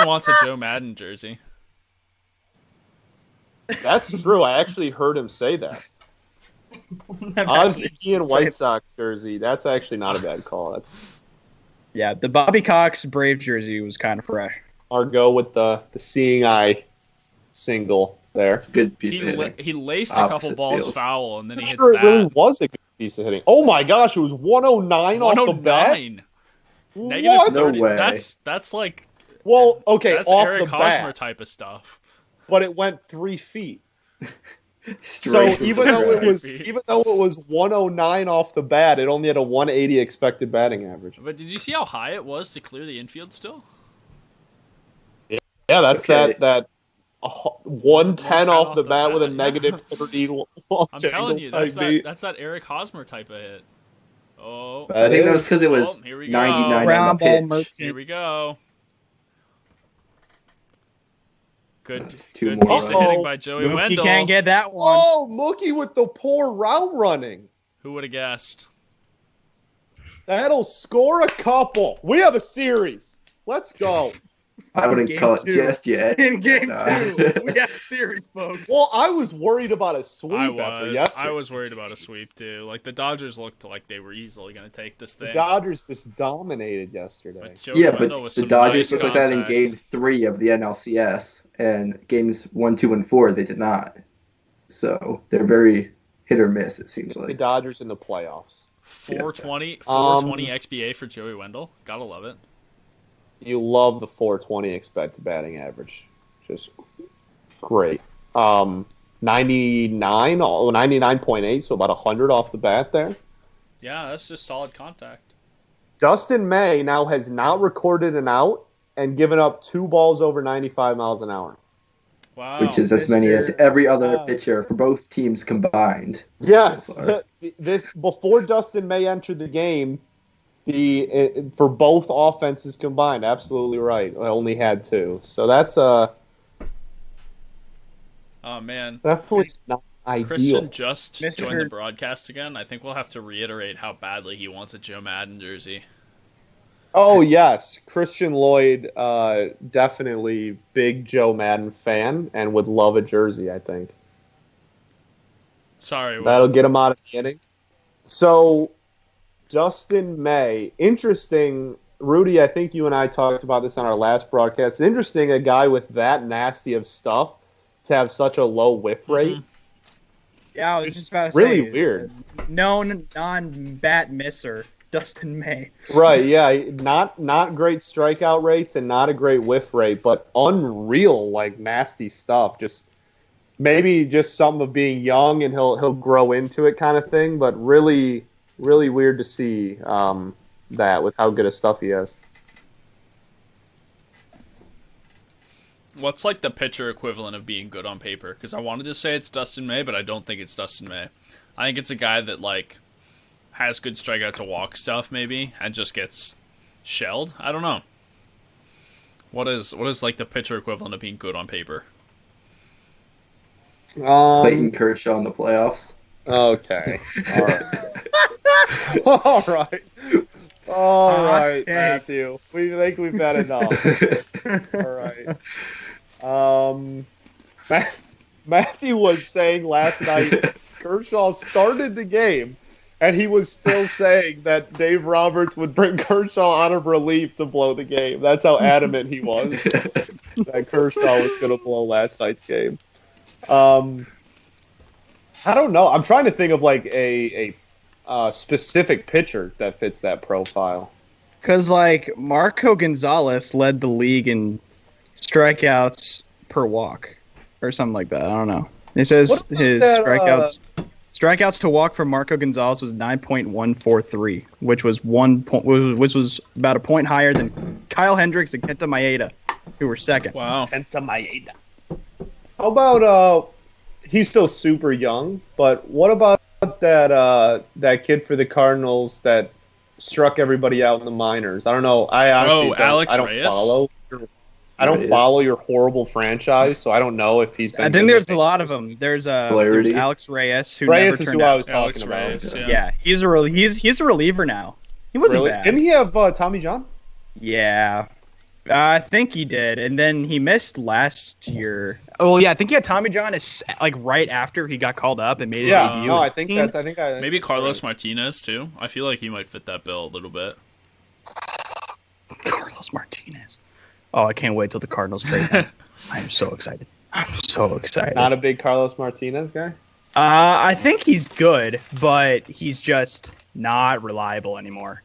wants a Joe Madden jersey. That's true. I actually heard him say that. Ozzy and White Sox jersey. That's actually not a bad call. That's Yeah, the Bobby Cox Brave jersey was kind of fresh. our go with the seeing eye single there. It's a good piece of hitting. He laced a couple Opposite balls field. foul, and then he I'm hits sure it that. really was a good piece of hitting. Oh my gosh, it was 109 off the bat. 109. Negative What? 30. No way. That's like Well, okay, that's off Eric the Hosmer bat, type of stuff. but it went 3 feet. Straight So even though it was Feet. 109 off the bat, it only had a 180 expected batting average. But did you see how high it was to clear the infield still? Yeah, that's Okay. that 110 off the bat with a yeah. negative 30 I'm telling you, that's that Eric Hosmer type of hit. Oh, I think that was because it was Oh, here we go. 99 Ground on the ball pitch. merchant. here we go. Good, That's two good more piece of runs. hitting by Joey Mookie Wendell. can't get that one. Oh, Mookie with the poor route running. Who would have guessed? That'll score a couple. We have a series. Let's go. I wouldn't Game call it two. just yet. In game Nah. 2, we got a series, folks. Well, I was worried about a sweep I after yesterday. I was worried about a sweep too. Like the Dodgers looked like they were easily going to take this The thing. Dodgers just dominated yesterday. But Joey Yeah, but Wendell with the some Dodgers nice looked like that in contact. Game 3 of the NLCS, and Games 1, 2, and 4 they did not. So they're very hit or miss. It seems It's the like. Dodgers in the playoffs. 420 XBA for Joey Wendell. Gotta love it. You love the 420 expected batting average. Just great. 99.8, so about 100 off the bat there. Yeah, that's just solid contact. Dustin May now has not recorded an out and given up 2 balls over 95 miles an hour. Wow. Which is as many as every other pitcher for both teams combined. Yes, So far. this before Dustin May entered the game, for both offenses combined, absolutely right. I only had 2, so that's oh man. definitely not ideal. Christian just Mr. joined the broadcast again. I think we'll have to reiterate how badly he wants a Joe Madden jersey. Oh yes, Christian Lloyd, definitely big Joe Madden fan and would love a jersey. I think Sorry, that'll get him out of the inning. So, Dustin May, interesting. Rudy, I think you and I talked about this on our last broadcast. Interesting, a guy with that nasty of stuff to have such a low whiff rate. Mhm. Yeah, I was It's just about to really say. weird. Known non-bat misser, Dustin May. Right, yeah, not great strikeout rates and not a great whiff rate, but unreal like nasty stuff. Just maybe just something of being young and he'll grow into it kind of thing, but really weird to see that with how good of stuff he has. What's like the pitcher equivalent of being good on paper? Because I wanted to say it's Dustin May, but I don't think it's Dustin May. I think it's a guy that like has good strikeout to walk stuff maybe and just gets shelled. I don't know. What is like the pitcher equivalent of being good on paper? Clayton Kershaw in the playoffs. Okay. All right. All right, Okay. Matthew. We think we've had enough. All right. Matthew was saying last night Kershaw started the game, and he was still saying that Dave Roberts would bring Kershaw out of relief to blow the game. That's how adamant he was that Kershaw was going to blow last night's game. I don't know. I'm trying to think of like a specific pitcher that fits that profile. Because, like, Marco Gonzalez led the league in strikeouts per walk or something like that. I don't know. It says What about his that, strikeouts to walk for Marco Gonzalez was 9.143, which was which was about a point higher than Kyle Hendricks and Kenta Maeda, who were second. Wow. How about he's still super young, but what about that kid for the Cardinals that struck everybody out in the minors? I don't know. I honestly Alex I don't Reyes? follow. I don't Reyes. follow your horrible franchise, so I don't know if he's been. I think there's a lot of them. There's Flaherty. Alex Reyes, who Reyes never is turned who I out. was Alex talking about. Reyes, Yeah, he's a reliever now. He wasn't Really? bad. Didn't he have Tommy John? Yeah, I think he did, and then he missed last year. Oh yeah, I think he had Tommy John is like right after he got called up and made his Yeah. debut. No, I think that's. I think I Maybe Carlos Martinez too. I feel like he might fit that bill a little bit. Carlos Martinez. Oh, I can't wait till the Cardinals trade him. I'm so excited. I'm so excited. Not a big Carlos Martinez guy. I think he's good, but he's just not reliable anymore.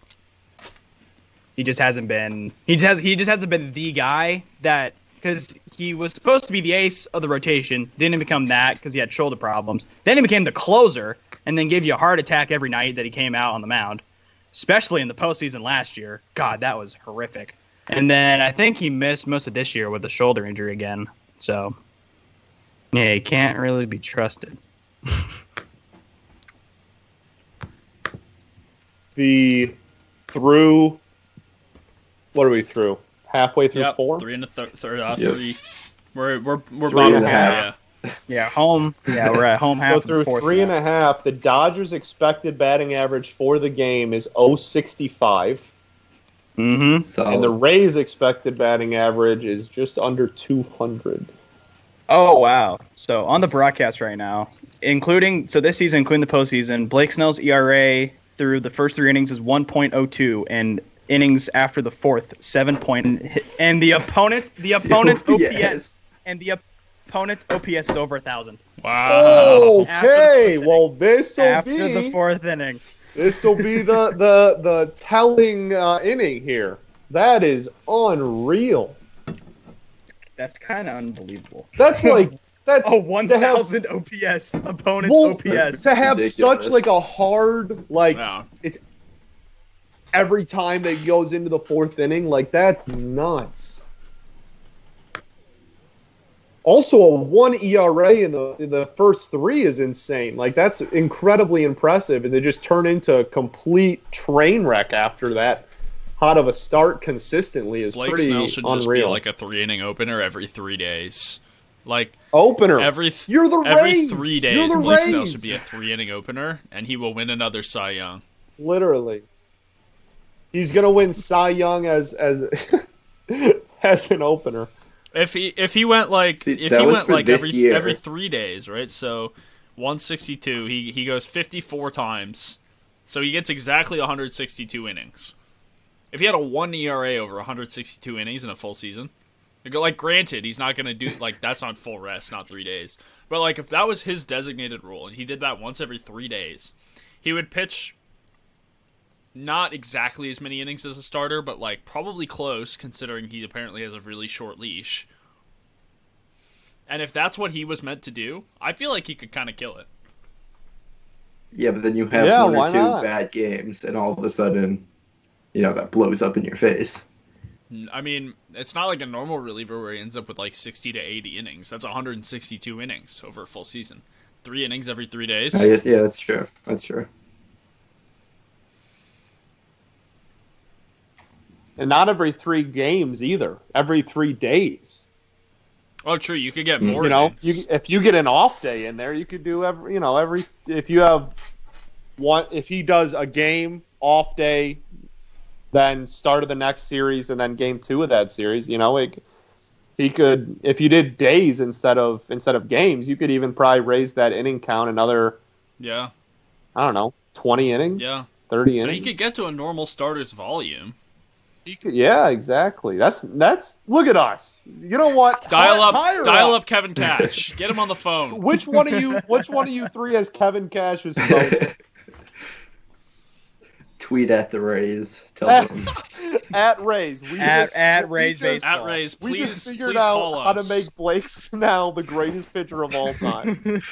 He just hasn't been. He just hasn't been the guy that, because he was supposed to be the ace of the rotation, didn't become that because he had shoulder problems. Then he became the closer, and then gave you a heart attack every night that he came out on the mound, especially in the postseason last year. God, that was horrific. And then I think he missed most of this year with a shoulder injury again. So, yeah, he can't really be trusted. What are we through? Halfway through Yep, 4? 3 and a third. Yep. 3. We're Three bottom and a half. half. Yeah, home. Yeah, we're at home half. So of the through fourth 3.5, the Dodgers' expected batting average for the game is .065, Mm-hmm. So and the Rays' expected batting average is just under 200. Oh wow! So on the broadcast right now, this season, including the postseason, Blake Snell's ERA through the first 3 innings is 1.02, and innings after the fourth 7 and the opponent's OPS Yes. and the opponent's OPS is over 1,000 Okay, After the fourth well this will after the be fourth inning. the telling inning here. That is unreal. That's kind of unbelievable. That's 1,000 OPS opponent's OPS. to have Ridiculous. such like a hard Yeah. it's every time that he goes into the fourth inning, like that's nuts. Also, a 1 ERA in the first 3 is insane. Like that's incredibly impressive, and they just turn into a complete train wreck after that. Hot of a start consistently is Blake pretty Snell should just unreal. be like a 3-inning opener every 3 days. Like Opener. every You're the Rays. 3 You're days, the Blake Snell Rays. should be a 3-inning opener, and he will win another Cy Young. Literally, he's gonna win Cy Young as as an opener. If he went like See, if that he was went for like this year. every 3 days, right? So 162, he goes 54 times, so he gets exactly 162 innings. If he had a 1 ERA over 162 innings in a full season, like granted, he's not gonna do like that's on full rest, not 3 days. But like if that was his designated rule and he did that once every 3 days, he would pitch not exactly as many innings as a starter, but like probably close, considering he apparently has a really short leash. And if that's what he was meant to do, I feel like he could kind of kill it. yeah, but then you have Yeah, one or why two not? bad games, and all of a sudden, that blows up in your face. I mean, it's not like a normal reliever where he ends up with like 60 to 80 innings. That's 162 innings over a full season. 3 innings every 3 days. I guess, yeah, that's true. That's true. And not every 3 games either. Every 3 days. Oh, true. You could get more. You know, innings. if you get an off day in there, you could do every if you have one, if he does a game off day, then start of the next series and then game 2 of that series, he could, if you did days instead of games, you could even probably raise that inning count another, Yeah. I don't know, 20 innings, Yeah. 30 So innings. you could get to a normal starter's volume. Yeah, exactly. That's look at us. You know what? Dial Hire up Kevin Cash. Get him on the phone. Which one of you 3 has Kevin Cash's phone? Tweet at the Rays. Tell them. At Rays. At Rays baseball. At Reyes, We please, just figured please call out how to us. make Blake Snell the greatest pitcher of all time.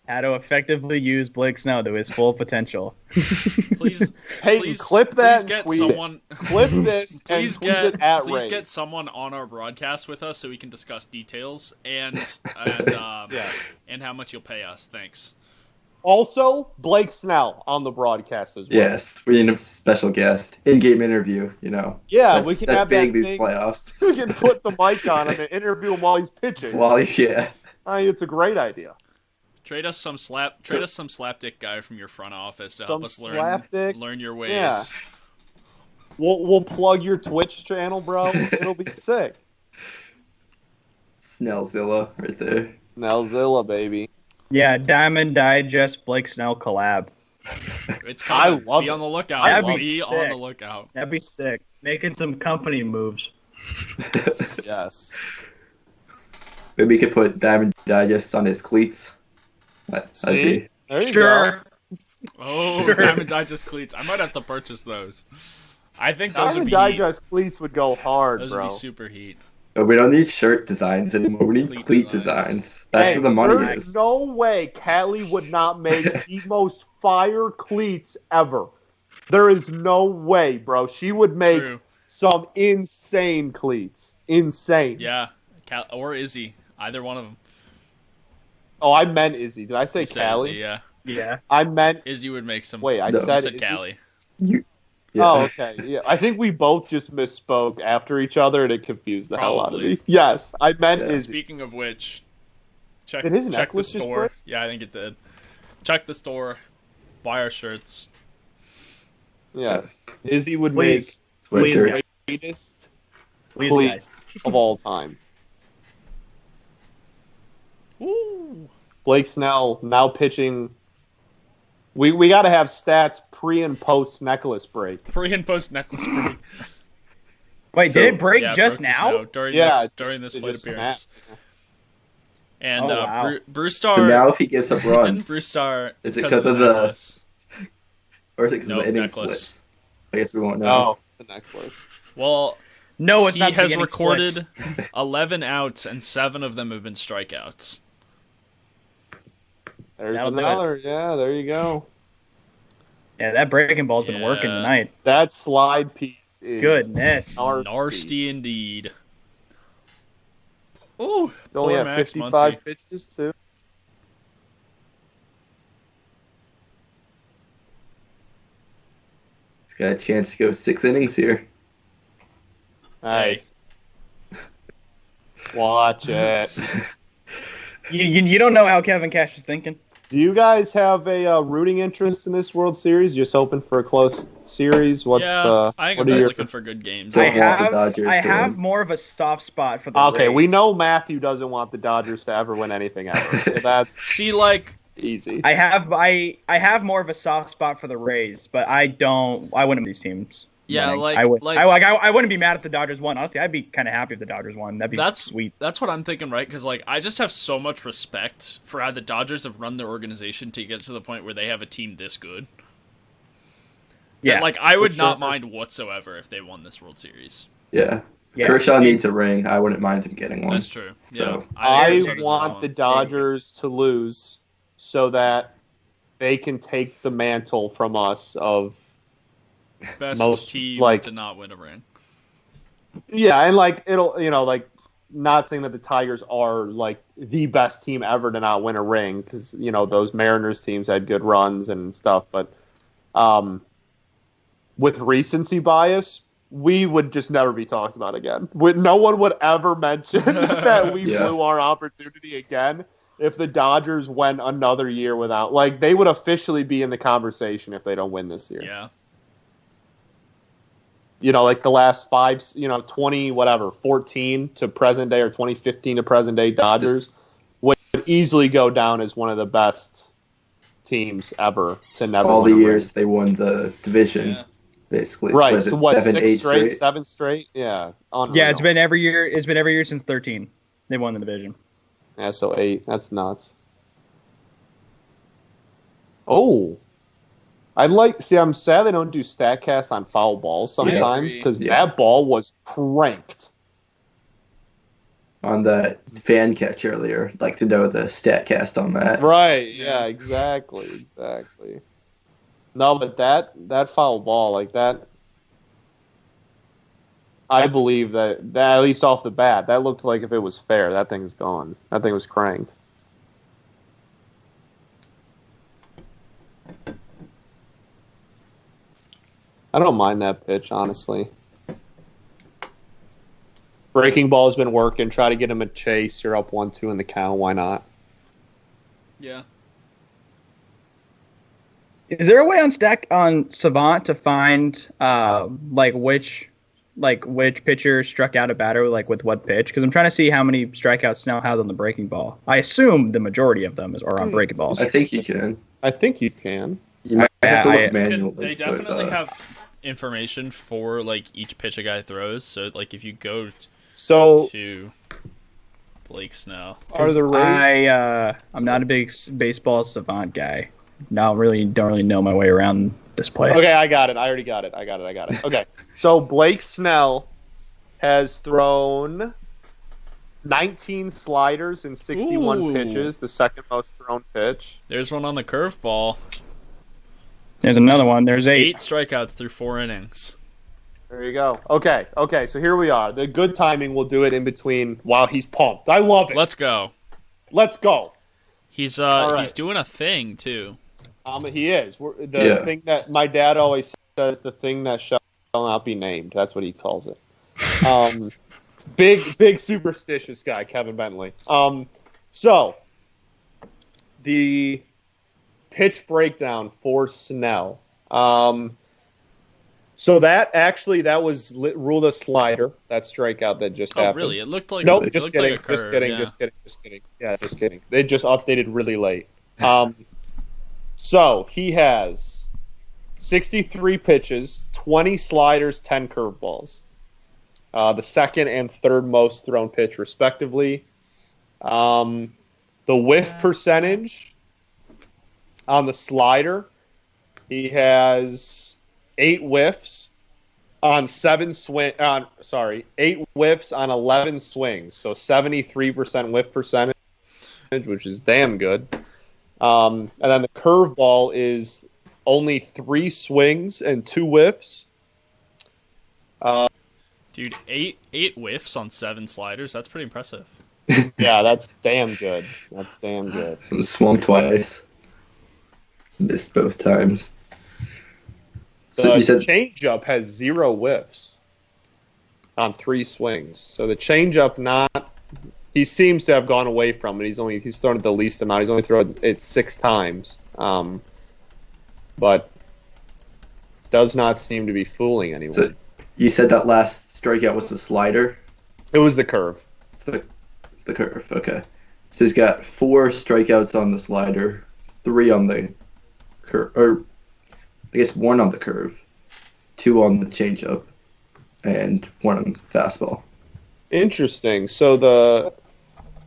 How to effectively use Blake Snell to his full potential. Please, Peyton, please, clip that please and get tweet someone. it. Clip this and Please tweet it at please Rays. get someone on our broadcast with us so we can discuss details and Yeah. and how much you'll pay us. Thanks. Also, Blake Snell on the broadcast as well. Yes, we need a special guest. In-game interview, you know. Yeah, That's, we can that's have big that these thing. playoffs. We can put the mic on him and interview him while he's pitching. Well, yeah. I think it's a great idea. Trade us some slapdick guy from your front office to help us learn your ways. Yeah. We'll plug your Twitch channel, bro. It'll be sick. Snellzilla right there. Snellzilla, baby. Yeah, Diamond Digest Blake Snell collab. It's coming. I love Be on the lookout. That'd be Be sick. on the lookout. That'd be sick. Making some company moves. Yes. Maybe we could put Diamond Digest on his cleats. That'd See? There you Sure. Oh, Sure. Diamond Digest cleats. I might have to purchase those. I think go. those would Diamond be Digest cleats would go hard, those bro. would be super heat. But we don't need shirt designs anymore. We need Cleat cleat designs. designs. That's where the money there's is. no way Callie would not make the most fire cleats ever. There is no way, bro. She would make True. some insane cleats. Insane. Yeah, or Izzy. Either one of them. Oh, I meant Izzy. Did I say You said Callie? Izzy, yeah. Yeah. I meant. Izzy would make some. Wait, I No. You said said Izzy? Callie. You, yeah. Oh, okay. Yeah, I think we both just misspoke after each other, and it confused the hell out of Probably. me. Yes, I meant Yeah. Izzy. Speaking of which, check Did his the necklace just store. break? Yeah, I think it did. Check the store. Buy our shirts. Yes, Izzy would Please. make Please, Sweatshirt. guys. the greatest Please, cleats guys. of all time. Woo! Blake Snell now pitching. We got to have stats pre and post necklace break. Pre and post necklace break. Wait, So- did it break Yeah, it just broke now? during Yeah, this it plate just appearance. snapped. And Oh, wow. Brewstar So now if he gives up didn't runs, Brewstar Is it 'cause 'cause of the the- necklace. or is it because Nope, of the inning necklace. splits? I guess we won't know. Oh, the necklace. Well, No, it's he not. the has beginning recorded splits. 11 outs and 7 of them have been strikeouts. There's That'll do it. another. Yeah, there you go. Yeah, that breaking ball's been working Yeah. tonight. That slide piece is Goodness. Nasty indeed. Ooh, It's only poor at Max 55 Muncy. pitches too. He's got a chance to go 6 innings here. Hey, watch it. You don't know how Kevin Cash is thinking. Do you guys have a rooting interest in this World Series? Just hoping for a close series. What's Yeah, the? I think what I'm are just your- looking for good games. Don't I want the have Dodgers I to have win. more of a soft spot for the Okay, we Rays. know Matthew doesn't want the Dodgers to ever win anything ever, so that's See, like, easy. I have more of a soft spot for the Rays, but I wouldn't these teams. Yeah, winning. like- I would like- I wouldn't be mad if the Dodgers won. Honestly, I'd be kind of happy if the Dodgers won. That'd be that's sweet. That's what I'm thinking, right? Because like I just have so much respect for how the Dodgers have run their organization to get to the point where they have a team this good. Yeah, That, like I would for not sure. mind whatsoever if they won this World Series. Yeah. Yeah. Kershaw needs a ring. I wouldn't mind him getting one. That's true. So- Yeah, I think I Kershaw want deserves the one. Dodgers to lose so that they can take the mantle from us of best most, team like- to not win a ring. yeah, and like it'll like not saying that the Tigers are like the best team ever to not win a ring because those Mariners teams had good runs and stuff, but with recency bias, we would just never be talked about again. No one would ever mention that we Yeah. blew our opportunity again if the Dodgers went another year without. Like, they would officially be in the conversation if they don't win this year. Yeah. Like the last 20, 14 to present day or 2015 to present day Dodgers would easily go down as one of the best teams ever to never All win the a ring. years they won the division, Yeah. basically. Right. Was So it what? 7, 8 6 straight, 7 straight? Yeah. Unreal. Yeah, it's been every year. It's been every year since 13. They won the division. Yeah, so 8. That's nuts. Oh. I'm sad they don't do StatCast on foul balls sometimes agree. because Yeah. that ball was cranked. On that fan catch earlier. I'd like to know the stat cast on that. Right. Yeah, exactly. Exactly. No, but that foul ball, like that, I believe that at least off the bat, that looked like if it was fair, that thing's gone. That thing was cranked. I don't mind that pitch, honestly. Breaking ball has been working. Try to get him a chase. You're up 1-2 in the count. Why not? Yeah. Is there a way on Savant to find which pitcher struck out a batter with what pitch? Because I'm trying to see how many strikeouts Snell has on the breaking ball. I assume the majority of them are on breaking balls. I think you can. You might have to look manually. They definitely have information for each pitch a guy throws. So if you go to Blake Snell, are the Rays? I'm not a big baseball savant guy. Don't really know my way around this place. Okay, I got it. I already got it. Okay, so Blake Snell has thrown 19 sliders in 61 pitches, the second most thrown pitch. There's one on the curveball. There's another one. There's 8 strikeouts through 4 innings. There you go. Okay, so here we are. The good timing will do it in between. Wow, he's pumped. I love it. Let's go. He's He's doing a thing too. He is. The thing that my dad always says, the thing that shall not be named. That's what he calls it. Big superstitious guy, Kevin Bentley. So the pitch breakdown for Snell. So that was ruled a slider. That strikeout that just happened. Oh, really? It looked like nope. It Just looked kidding. like a curve, just kidding. yeah. Just kidding. Yeah, just kidding. They just updated really late. So he has 63 pitches, 20 sliders, 10 curveballs. The second and third most thrown pitch, respectively. The whiff percentage on the slider, he has 8 whiffs on 8 whiffs on 11 swings, so 73% whiff percentage, which is damn good. And then the curveball is only 3 swings and 2 whiffs. Dude, 8 whiffs on 7 sliders. That's pretty impressive. Yeah, that's damn good. Some swung twice. Missed both times. So The changeup has 0 whiffs on 3 swings. So the changeup he seems to have gone away from it. He's thrown it the least amount. He's only thrown it 6 times. But does not seem to be fooling anyone. So you said that last strikeout was the slider? It was the curve. It's the curve, okay. So he's got 4 strikeouts on the slider, 3 on the curve, or I guess 1 on the curve, 2 on the changeup, and 1 on the fastball. Interesting.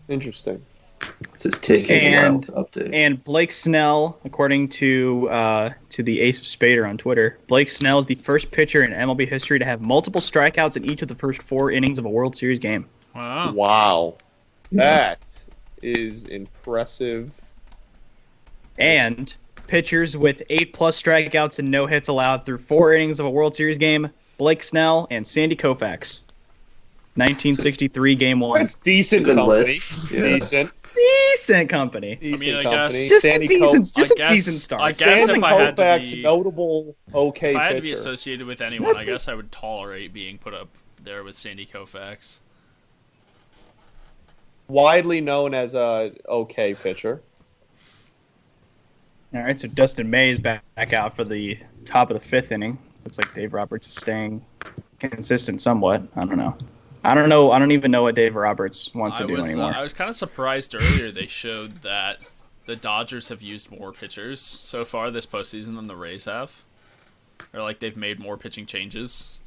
Interesting. It's just taking a while to update. And Blake Snell, according to the Ace of Spader on Twitter, Blake Snell is the first pitcher in MLB history to have multiple strikeouts in each of the first 4 innings of a World Series game. Wow. That is impressive. And pitchers with 8+ strikeouts and no hits allowed through 4 innings of a World Series game, Blake Snell and Sandy Koufax. 1963 Game 1. That's decent Good company. list. Yeah. Decent company. Decent I company. Just Sandy a decent start. I guess Sandy if I had to Koufax, be, notable okay if I had pitcher. to be associated with anyone, I guess I would tolerate being put up there with Sandy Koufax. Widely known as a okay pitcher. All right, so Dustin May is back out for the top of the 5th inning. Looks like Dave Roberts is staying consistent somewhat. I don't know. I don't even know what Dave Roberts wants to do anymore. I was kind of surprised earlier they showed that the Dodgers have used more pitchers so far this postseason than the Rays have. Or they've made more pitching changes.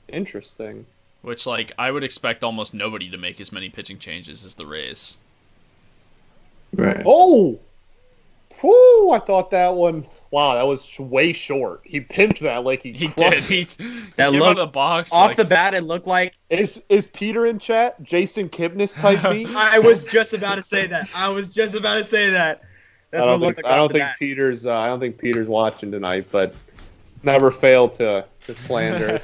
Interesting. Which I would expect almost nobody to make as many pitching changes as the Rays. Right. Oh! Whew, I thought that one... Wow, that was way short. He pimped that like he He crushed did. it. That came looked out of the box off the bat. It looked like Is Peter in chat? Jason Kipnis type me? I was just about to say that. That's what it looked like. I don't think Peter's watching tonight, but never fail to slander.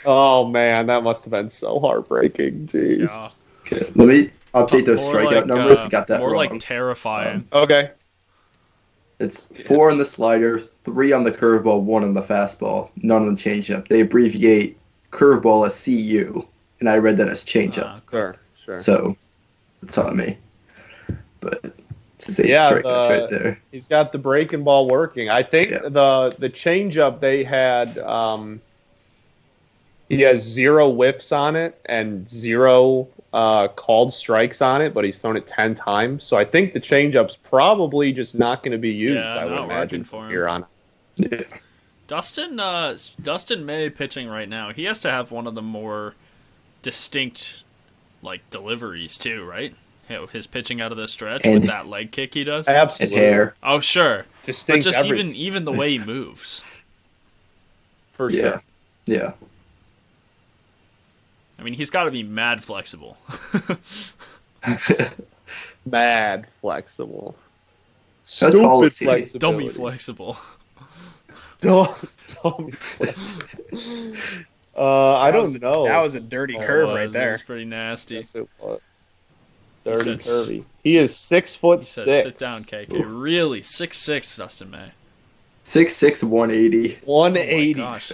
Oh man, that must have been so heartbreaking. Jeez. Yeah. Okay, let me update those More strikeout numbers. You got that more wrong. terrifying. Okay. It's 4 on the slider, 3 on the curveball, 1 on the fastball, none on the changeup. They abbreviate curveball as CU, and I read that as changeup. Sure. So it's on me. But it's Yeah, that's right there. He's got the breaking ball working. I think the changeup they had, he has 0 whiffs on it and 0 called strikes on it, but he's thrown it 10 times. So I think the changeup's probably just not going to be used. I would imagine for him. Here on. Yeah. Dustin May pitching right now. He has to have one of the more distinct deliveries too, right? His pitching out of the stretch with that leg kick he does. Absolutely. And hair. Oh sure, Distinct. But just even the way he moves. For sure. Yeah. I mean, he's got to be mad flexible. Mad flexible. That's all Stupid it's- flexibility. Dummy flexible. Dummy flexible. I don't know. That was a dirty curve right there. It was pretty nasty. Yes, it was. Dirty He said- curvy. He is 6'6". Sit down, KK. Really, 6'6", Dustin May. 6'6", 180. 180. Oh my gosh.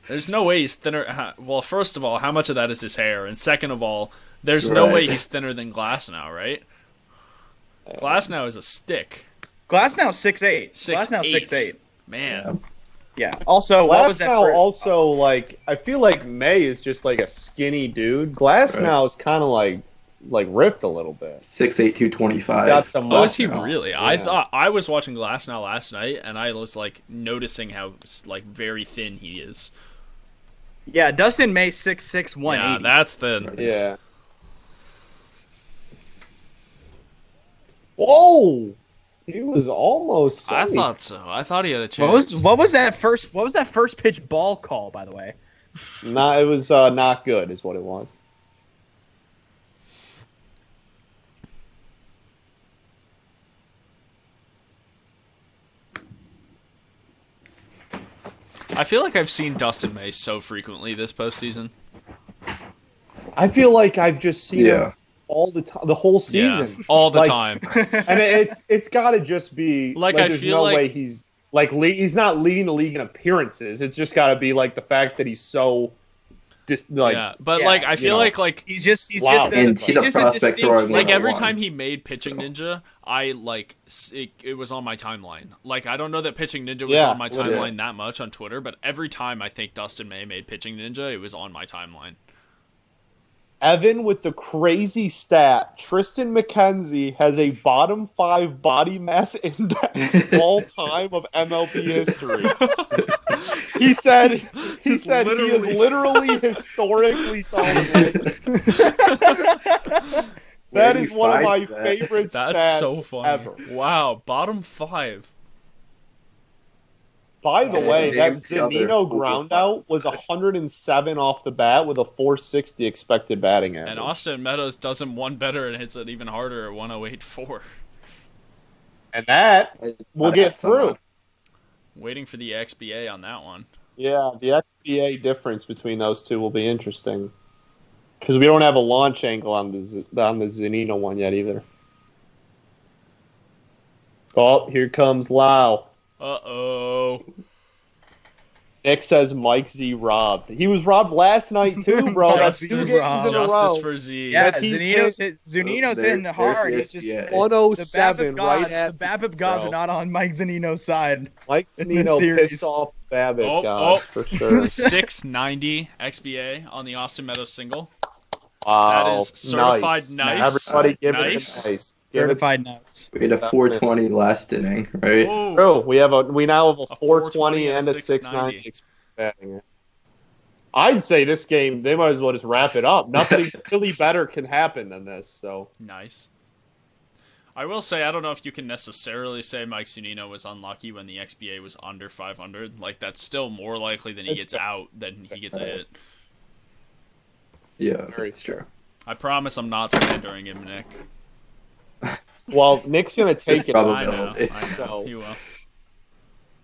There's no way he's thinner. Well, first of all, how much of that is his hair? And second of all, there's no way he's thinner than Glasnow, right? Glasnow is a stick. Glasnow 6'8". 6'8". Glasnow 6'8". Man. Yeah. Also, what was that? Glasnow also, I feel like May is just a skinny dude. Glasnow is kind of like ripped a little bit. 6'8", 225. Got some Oh, is he muscle. really? Yeah. I thought I was watching Glasnow last night, and I was noticing how very thin he is. Yeah, Dustin May 6'6", 180. Yeah, that's thin. Yeah. Whoa! He was almost. I safe. thought so. I thought he had a chance. What was that first pitch ball call, by the way? Nah, it was not good, is what it was. I feel like I've seen Dustin May so frequently this postseason. I feel like I've just seen him Yeah. all the time, the whole season, Yeah, all the time. and it's got to just be Like, I there's feel no like- way he's he's not leading the league in appearances. It's just got to be the fact that he's so Yeah, but I feel like he's just Wow. And he's a just prospect distinct- throwing like every 101. time he made Pitching Ninja, I it was on my timeline. I don't know that Pitching Ninja was Yeah, on my literally. timeline that much on Twitter, but every time I think Dustin May made Pitching Ninja, it was on my timeline. Evan with the crazy stat. Tristan McKenzie has a bottom 5 body mass index all time of MLB history. He said he is literally historically taller than That is one of my favorite That's stats so funny. ever. Wow, bottom 5. By the way, that Names the other Zanino ground out was 107 off the bat with a 460 expected batting average. And Austin Meadows does him one better and hits it even harder at 108.4. And that we'll get through. Waiting for the XBA on that one. Yeah, the XBA difference between those two will be interesting. Because we don't have a launch angle on the Zanino one yet either. Oh, here comes Lau. Uh-oh. Nick says Mike Z robbed. He was robbed last night too, bro. That's 2 games in a row. Justice for Z. Yeah, That he's Zunino's hitting the hard. there's He's the just SBA. 107 right the at BABIP gods bro. are not on Mike Zanino's side. Mike in this Zanino series. pissed off Babbitt, Oh, God, for sure. 690 XBA on the Austin Meadows single. Wow, That is certified nice. Everybody give Nice. it a nice. Give it Certified nuts. We had a 420 last inning, right? Oh, Bro, we now have a 420 420 and a 690. 690 batting. I'd say this game they might as well just wrap it up. Nothing really better can happen than this. So nice. I will say, I don't know if you can necessarily say Mike Zunino was unlucky when the XBA was under 500. That's still more likely than he It's gets out than he gets a hit. Yeah, Very it's true. I promise I'm not slandering him, Nick. well, Nick's gonna take Just it. probably- I know. So- He will.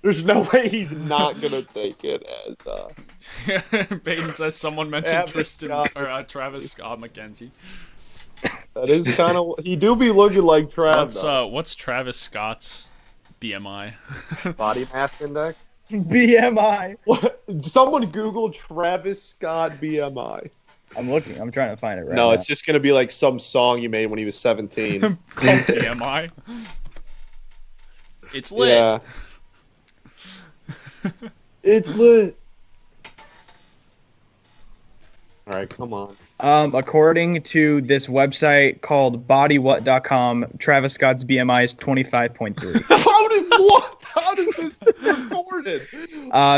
There's no way he's not gonna take it as. Peyton says someone mentioned Travis Tristan Scott. or Travis Scott McKenzie. That is kind of he do be looking like Trav. though. What's Travis Scott's BMI. Body mass index. BMI. What? Someone Google Travis Scott BMI. I'm looking. I'm trying to find it right No, now. it's just gonna be like some song you made when he was 17. Called BMI. It's lit. Yeah. It's lit. All right, come on. According to this website called bodywhat.com, Travis Scott's BMI is 25.3. How does this recorded?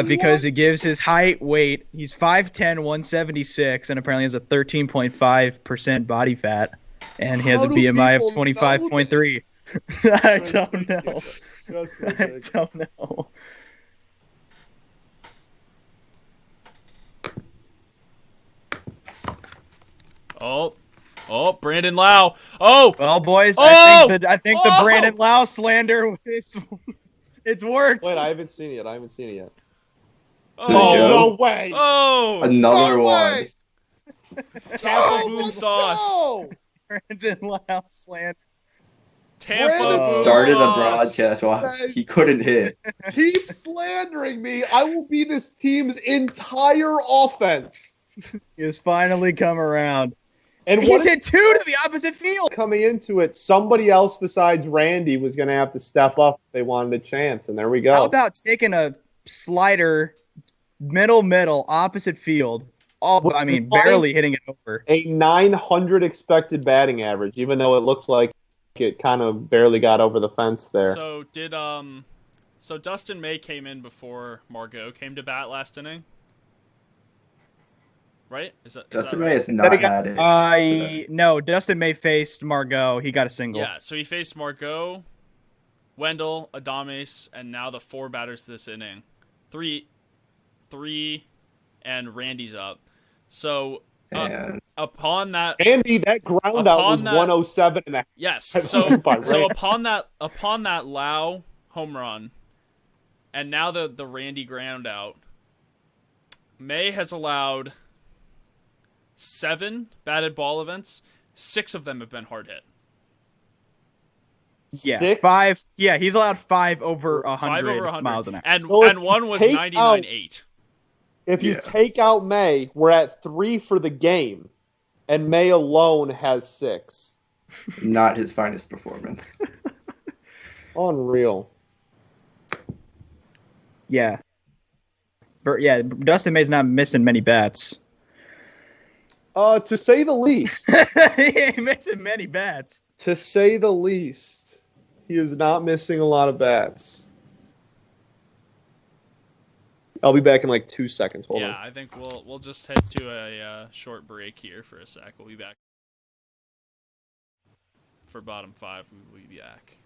Because it gives his height, weight. He's 5'10", 176, and apparently has a 13.5% body fat, and he has How a do BMI of people know 25.3. I don't know. Just for a I second. don't know. Oh, Brandon Lau. Oh, Well, boys, Oh! I think the Oh! Brandon Lau slander is it's worked. Wait, I haven't seen it yet. oh, Joe? No way! oh. Another No one. way! Tampa Oh, boom let's sauce. go! Brandon Lau slander. Tampa Brandon boom Started the sauce. broadcast while Guys. he couldn't hit. Keep slandering me. I will be this team's entire offense. He has finally come around. And He's what hit two to the opposite field. coming into it, somebody else besides Randy was going to have to step up if they wanted a chance, and there we go. How about taking a slider, middle, opposite field? Oh, I mean, barely hitting it over. A 900 expected batting average, even though it looked like it kind of barely got over the fence there. So Dustin May came in before Margot came to bat last inning. Right? Is that Dustin right? Ray has not had it. No, Dustin May faced Margot. He got a single. Yeah, so he faced Margot, Wendell, Adames, and now the 4 batters this inning. Three, and Randy's up. So And upon that, Andy, that ground out was 107 and a half. yes. by So Randy. upon that Lau home run, and now the Randy ground out, May has allowed 7 batted ball events. 6 of them have been hard hit. Yeah, 6? 5. Yeah, he's allowed 5 over 5 100, over 100 miles an hour. and So if you one was take 99.8. If you Yeah. take out May, we're at 3 for the game, and May alone has 6. not his finest performance. Unreal. Yeah. Yeah, Dustin May's not missing many bats. To say the least. He ain't missing many bats. To say the least. He is not missing a lot of bats. I'll be back in like 2 seconds. Hold on. I think we'll just head to a short break here for a sec. We'll be back for bottom 5. We'll be back.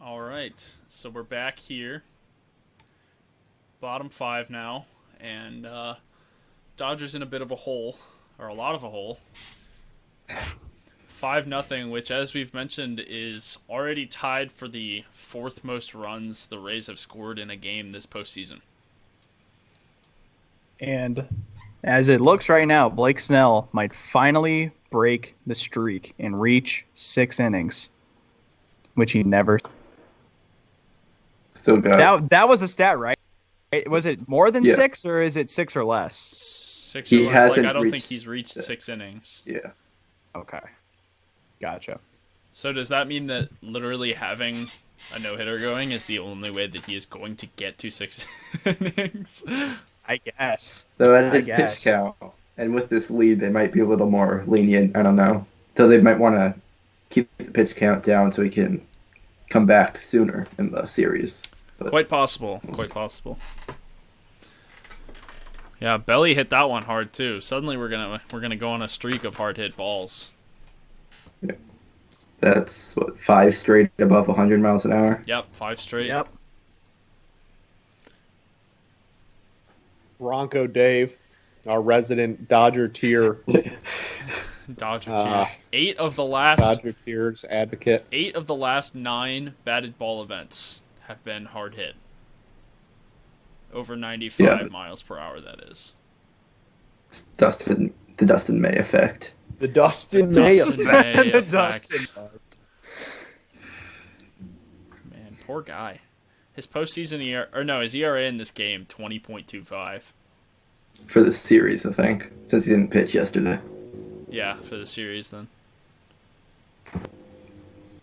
All right, so we're back here. Bottom 5 now, and Dodgers in a bit of a hole, or a lot of a hole. 5-0, which, as we've mentioned, is already tied for the 4th most runs the Rays have scored in a game this postseason. And as it looks right now, Blake Snell might finally break the streak and reach 6 innings, which he never. Still got That was a stat, right? Was it more than Yeah. 6, or is it 6 or less? 6 He or less. hasn't I don't think reached he's reached 6. 6 innings. Yeah. Okay, gotcha. So does that mean that literally having a no-hitter going is the only way that he is going to get to 6 innings? I guess. So at I his guess. pitch count, and with this lead, they might be a little more lenient. I don't know. So they might want to keep the pitch count down so he can come back sooner in the series. But Quite possible. Quite possible. Yeah, Belly hit that one hard too. Suddenly we're gonna go on a streak of hard hit balls. that's what 5 straight above 100 miles an hour. Yep, 5 straight. Yep. Bronco Dave, our resident Dodger tier, Dodger tears. 8 of the last Dodger tiers advocate. 8 of the last 9 batted ball events have been hard hit. Over 95 miles per hour, that is. It's the Dustin May effect. The Dustin May Dustin effect. May The effect. Dustin. Man, poor guy. His postseason his ERA in this game 20.25. For the series, I think, since he didn't pitch yesterday. Yeah, for the series then.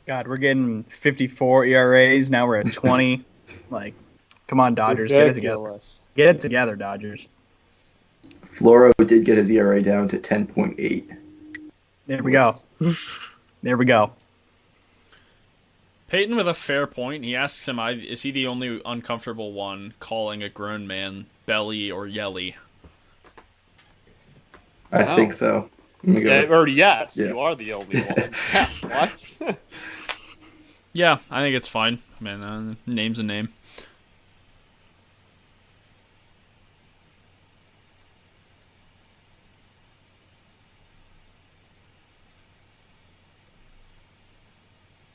God, we're getting 54 ERAs. Now we're at 20. Like, come on, Dodgers. Get it together. Ridiculous. Get it together, Dodgers. Floro did get his ERA down to 10.8. There we go. There we go. Peyton with a fair point. He asks him, is he the only uncomfortable one calling a grown man Belly or Yelly? I Wow. think so. Let me go Yeah, with- or yes, Yeah. you are the only one. Yeah, what? Yeah, I think it's fine. Man, name's a name.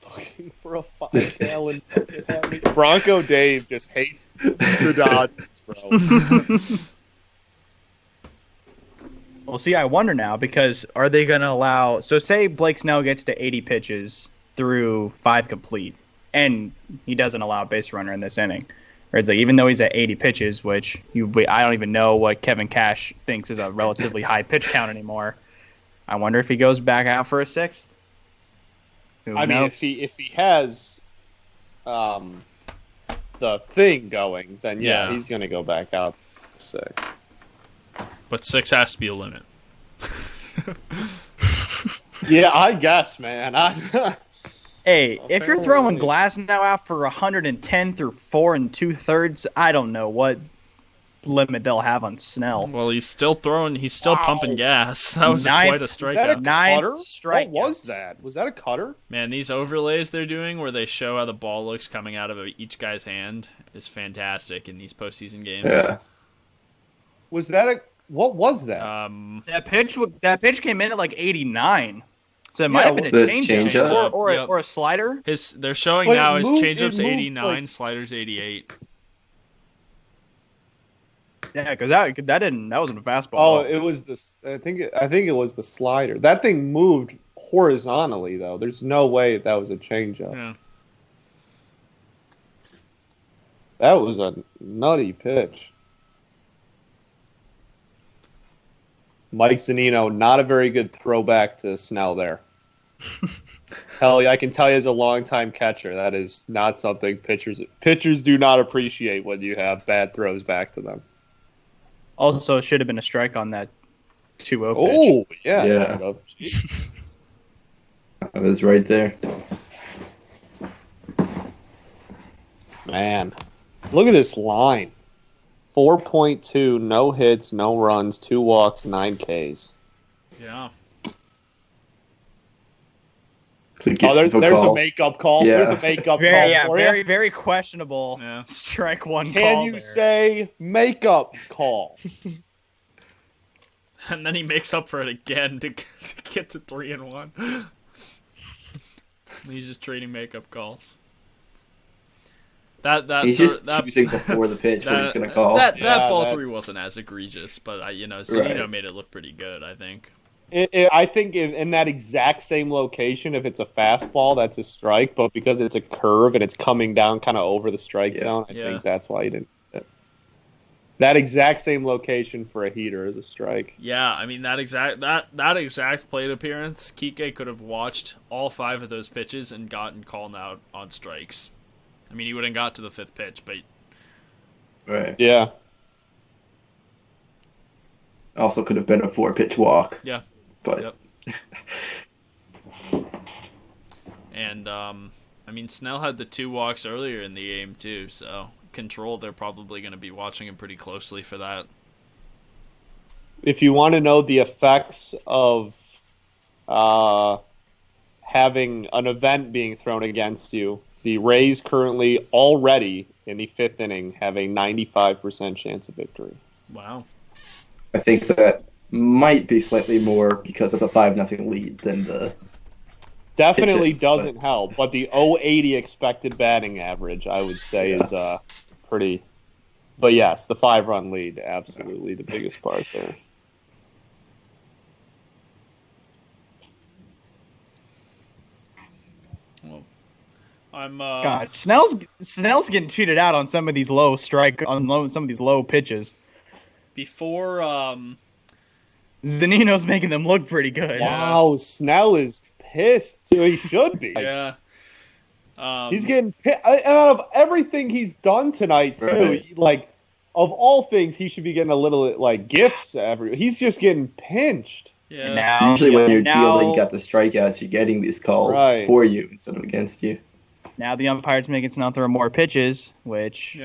Looking for a 5-gallon bucket. Bronco Dave just hates the Dodgers, bro. Well, see, I wonder now, because are they going to allow... So say Blake Snell gets to 80 pitches through 5 complete, and he doesn't allow a base runner in this inning. Or it's like, even though he's at 80 pitches, which I don't even know what Kevin Cash thinks is a relatively high pitch count anymore. I wonder if he goes back out for a 6th. Who I mean, knows? if he has the thing going, then Yeah. he's going to go back out 6. But 6 has to be a limit. Yeah, I guess, man. Hey, if you're throwing Apparently. Glasnow out for 110 through 4 2/3, I don't know what limit they'll have on Snell. Well, he's still pumping gas. That was Ninth- quite a Is that a strikeout. Ninth cutter? strikeout. What was that? Was that a cutter? Man, these overlays they're doing where they show how the ball looks coming out of each guy's hand is fantastic in these postseason games. Yeah. Was that a... What was that? That pitch came in at like 89. So it might Yeah, have been was a it changeup changeup? or Yep. a slider. They're showing But now it his moved- changeup's it moved, 89, like- sliders 88. Yeah, because that wasn't a fastball. Oh, it was this. I think it was the slider. That thing moved horizontally, though. There's no way that was a changeup. Yeah. That was a nutty pitch. Mike Zunino, not a very good throwback to Snell there. Hell, I can tell you as a longtime catcher, that is not something pitchers do not appreciate when you have bad throws back to them. Also, it should have been a strike on that 2-0 pitch. Oh, yeah. Yeah. I was right there. Man, look at this line. 4.2, no hits, no runs, 2 walks, 9 Ks. Yeah. There's a makeup call. Yeah. There's a makeup call for very, you. very questionable. Yeah. Strike one. Can call you there. say makeup call? And then he makes up for it again to get to 3-1. He's just trading makeup calls. He's just choosing before the pitch what he's going to call. That ball three wasn't as egregious, but Zunino made it look pretty good, I think. I think in that exact same location, if it's a fastball, that's a strike. But because it's a curve and it's coming down kind of over the strike zone, I think that's why he didn't. That exact same location for a heater is a strike. Yeah, I mean that exact plate appearance, Kike could have watched all 5 of those pitches and gotten called out on strikes. I mean, he wouldn't got to the 5th pitch, but Right. Yeah. Also could have been a 4-pitch walk. Yeah. But and I mean, Snell had the 2 walks earlier in the game too, so control, they're probably going to be watching him pretty closely for that. If you want to know the effects of having an event being thrown against you, the Rays currently already in the 5th inning have a 95% chance of victory. Wow. I think that might be slightly more because of the 5-0 lead than the Definitely pitching, doesn't help, but the 080 expected batting average, I would say, is pretty. But yes, the 5-run lead, absolutely the biggest part there. Well, I'm God, Snell's getting cheated out on some of these low pitches. before Zunino's making them look pretty good. Wow, Snell is pissed. So he should be. yeah. He's getting pissed. And out of everything he's done tonight, too, like, of all things, he should be getting a little, like, gifts. He's just getting pinched. Yeah. Now, usually when you're now, dealing, got the strikeouts, you're getting these calls for you instead of against you. Now the umpire's making Snell throw more pitches, which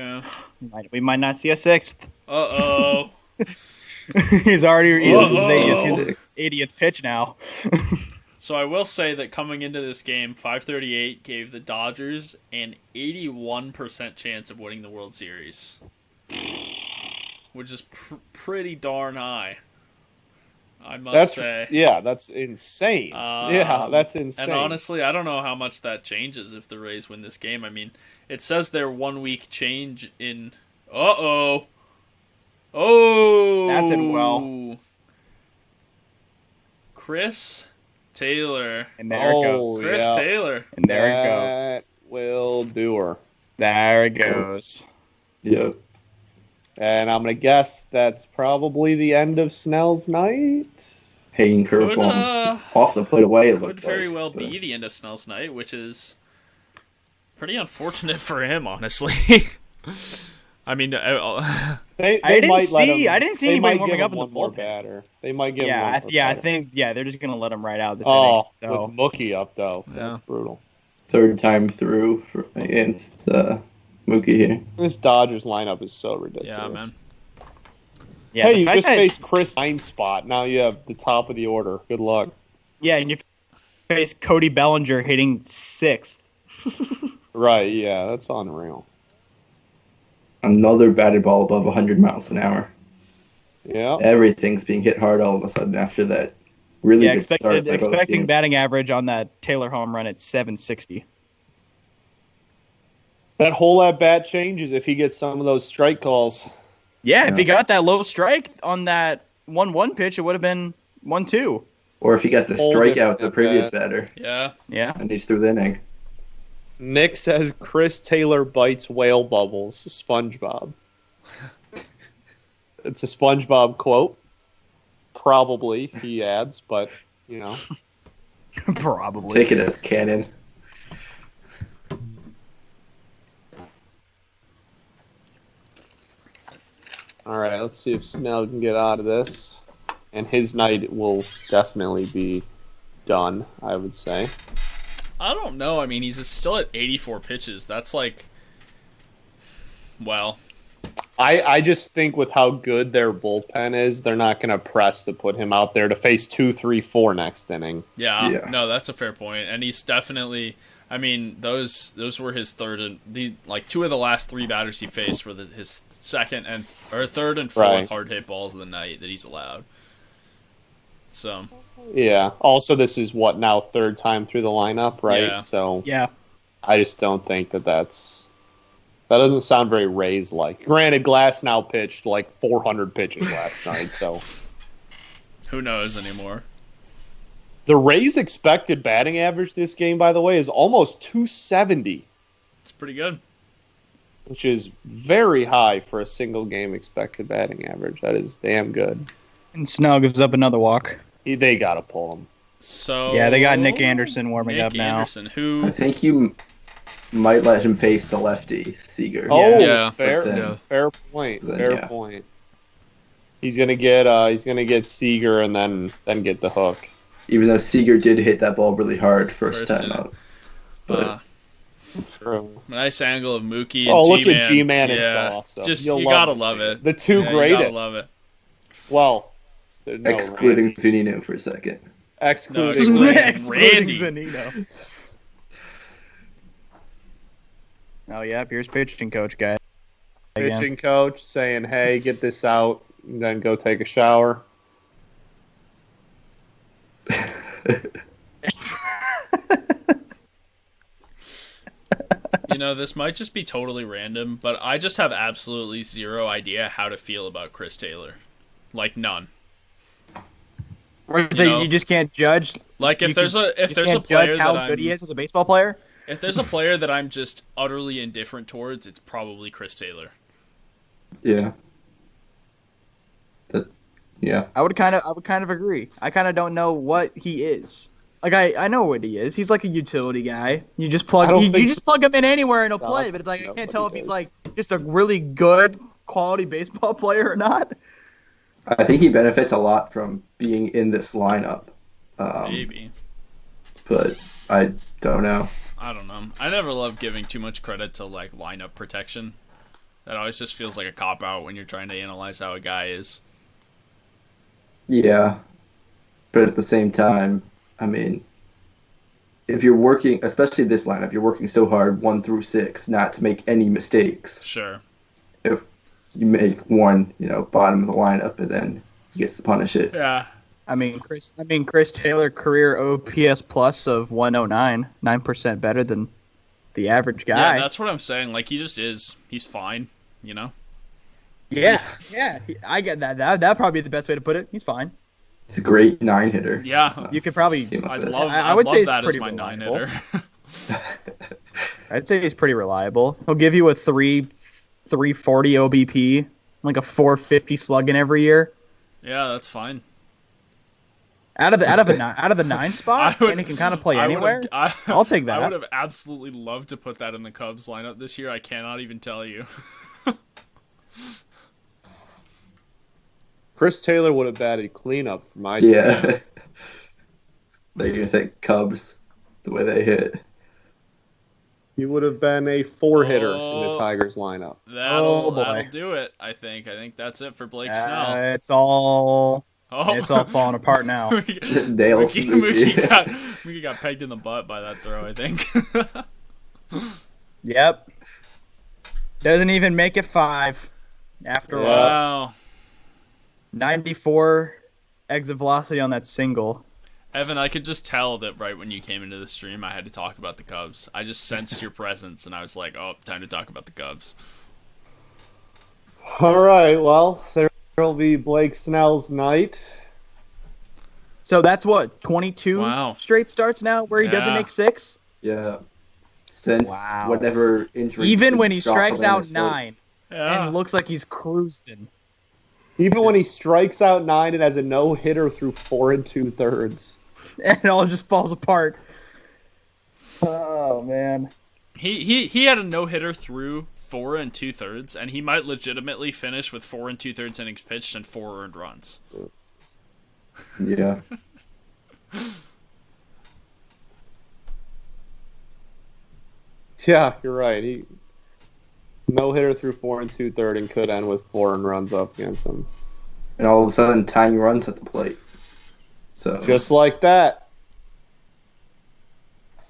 we might not see a 6th. Uh-oh. He's already Whoa. his 80th pitch now. So I will say that coming into this game, 538 gave the Dodgers an 81% chance of winning the World Series, which is pretty darn high, I must say. Yeah, that's insane. That's insane. And honestly, I don't know how much that changes if the Rays win this game. I mean, it says their 1-week change in... Oh! That's in well. Chris Taylor. And there it goes. Chris Taylor. And there it That goes. will do her. There it goes. Yep. And I'm going to guess that's probably the end of Snell's night. Hanging curveball off the plate away. Could very well be the end of Snell's night, which is pretty unfortunate for him, honestly. I mean, I didn't see anybody warming up in the more bullpen. batter. They might give him one more I batter. think they're just gonna let him right out this inning. So. With Mookie up though, that's brutal. 3rd time through against Mookie here. This Dodgers lineup is so ridiculous. yeah, man. Yeah, Hey, you just faced Chris 9 spot. Now you have the top of the order. Good luck. Yeah, and you face Cody Bellinger hitting 6th. Right, yeah, that's unreal. Another batted ball above 100 miles an hour. Yeah. Everything's being hit hard all of a sudden after that really good start. by both expecting teams. batting average on that Taylor home run at 760. That whole at bat changes if he gets some of those strike calls. Yeah, if he got that low strike on that 1-1 pitch, it would have been 1-2. Or if he got the Whole strikeout different the at previous bat. batter Yeah. and he's through the inning. Nick says Chris Taylor bites whale bubbles. SpongeBob. It's a SpongeBob quote. Probably, he adds, but, you know. Probably. Take it as canon. All right, let's see if Snell can get out of this. And his night will definitely be done, I would say. I don't know. I mean, he's still at 84 pitches. That's like, well, I just think with how good their bullpen is, they're not going to press to put him out there to face 2, 3, 4 next inning. Yeah, no, that's a fair point, and he's definitely. I mean, those were his third and two of the last 3 batters he faced were his third and fourth hard hit balls of the night that he's allowed. So. Yeah. Also, this is now 3rd time through the lineup, right? Yeah. So. Yeah. I just don't think that doesn't sound very Rays-like. Granted, Glass now pitched like 400 pitches last night, so. Who knows anymore? The Rays' expected batting average this game, by the way, is almost 270. It's pretty good. Which is very high for a single game expected batting average. That is damn good. And Snell gives up another walk. They got to pull him. So yeah, they got Nick Anderson warming up now. Anderson, who I think you might let him face the lefty, Seager. Oh, Yeah. fair point. Fair point. He's gonna get Seager and then get the hook. Even though Seager did hit that ball really hard first time out. But true. Nice angle of Mookie and look G-Man. at G-Man. Yeah. It's awesome. Just you gotta love it. The two greatest. You gotta love it. Well, excluding Zunino for a second. Excluding Randy. Zanino. Oh yeah, here's pitching coach guy. Pitching coach saying, "Hey, get this out, and then go take a shower." This might just be totally random, but I just have absolutely zero idea how to feel about Chris Taylor. Like none. You just can't judge. Like if there's a player judge how good he is as a baseball player. If there's a player that I'm just utterly indifferent towards, it's probably Chris Taylor. Yeah. Yeah. I would kind of agree. I kind of don't know what he is. Like I know what he is. He's like a utility guy. You just plug him in anywhere and he'll play. But it's like I can't tell if he's like just a really good quality baseball player or not. I think he benefits a lot from being in this lineup. Maybe. But I don't know. I don't know. I never love giving too much credit to like lineup protection. That always just feels like a cop out when you're trying to analyze how a guy is. Yeah. But at the same time, I mean, if you're working, especially this lineup, you're working so hard 1 through 6 not to make any mistakes. Sure. If you make one, bottom of the lineup, and then he gets to punish it. Yeah. I mean, Chris Taylor career OPS plus of 109, 9% better than the average guy. Yeah, that's what I'm saying. Like he just is. He's fine. Yeah. I get that. That'd probably be the best way to put it. He's fine. He's a great 9-hitter. Yeah. You could probably. I would say he's that pretty as my reliable. 9-hitter. I'd say he's pretty reliable. He'll give you a 340 OBP, like a 450 slugging every year. Yeah, that's fine. Out of the 9 spot, and he can kind of play anywhere. I'll take that. I would have absolutely loved to put that in the Cubs lineup this year. I cannot even tell you. Chris Taylor would have batted cleanup for my team. Yeah. They're gonna say Cubs the way they hit. He would have been a 4-hitter in the Tigers lineup. That'll do it. I think that's it for Blake Snell. It's all falling apart now. Mookie got pegged in the butt by that throw, I think. Yep. Doesn't even make it 5 after all. Wow. 94 exit velocity on that single. Evan, I could just tell that right when you came into the stream, I had to talk about the Cubs. I just sensed your presence, and I was like, oh, time to talk about the Cubs. All right, well, there'll be Blake Snell's night. So that's what, 22 straight starts now where he doesn't make 6? Yeah. Since whatever injury. Even when he strikes out 9 and looks like he's cruising. Even when he strikes out 9 and has a no-hitter through 4 2/3. And it all just falls apart. Oh, man. He had a no-hitter through 4 2/3, and he might legitimately finish with 4 2/3 innings pitched and 4 earned runs. Yeah. Yeah, you're right. No hitter through 4 2/3 and could end with 4 runs up against him. And all of a sudden, tying runs at the plate. So Just like that.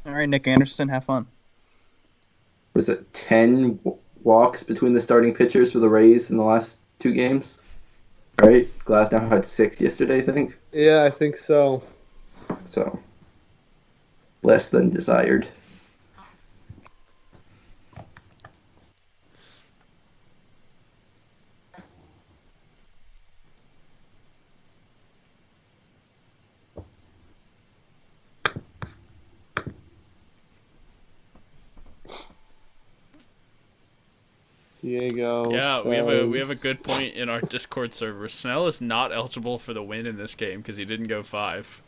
All right, Nick Anderson, have fun. what is it? 10 walks between the starting pitchers for the Rays in the last 2 games. Right? Glasnow had 6 yesterday, I think. Yeah, I think so. So less than desired. Diego. Yeah, says... we have a good point in our Discord server. Snell is not eligible for the win in this game because he didn't go 5.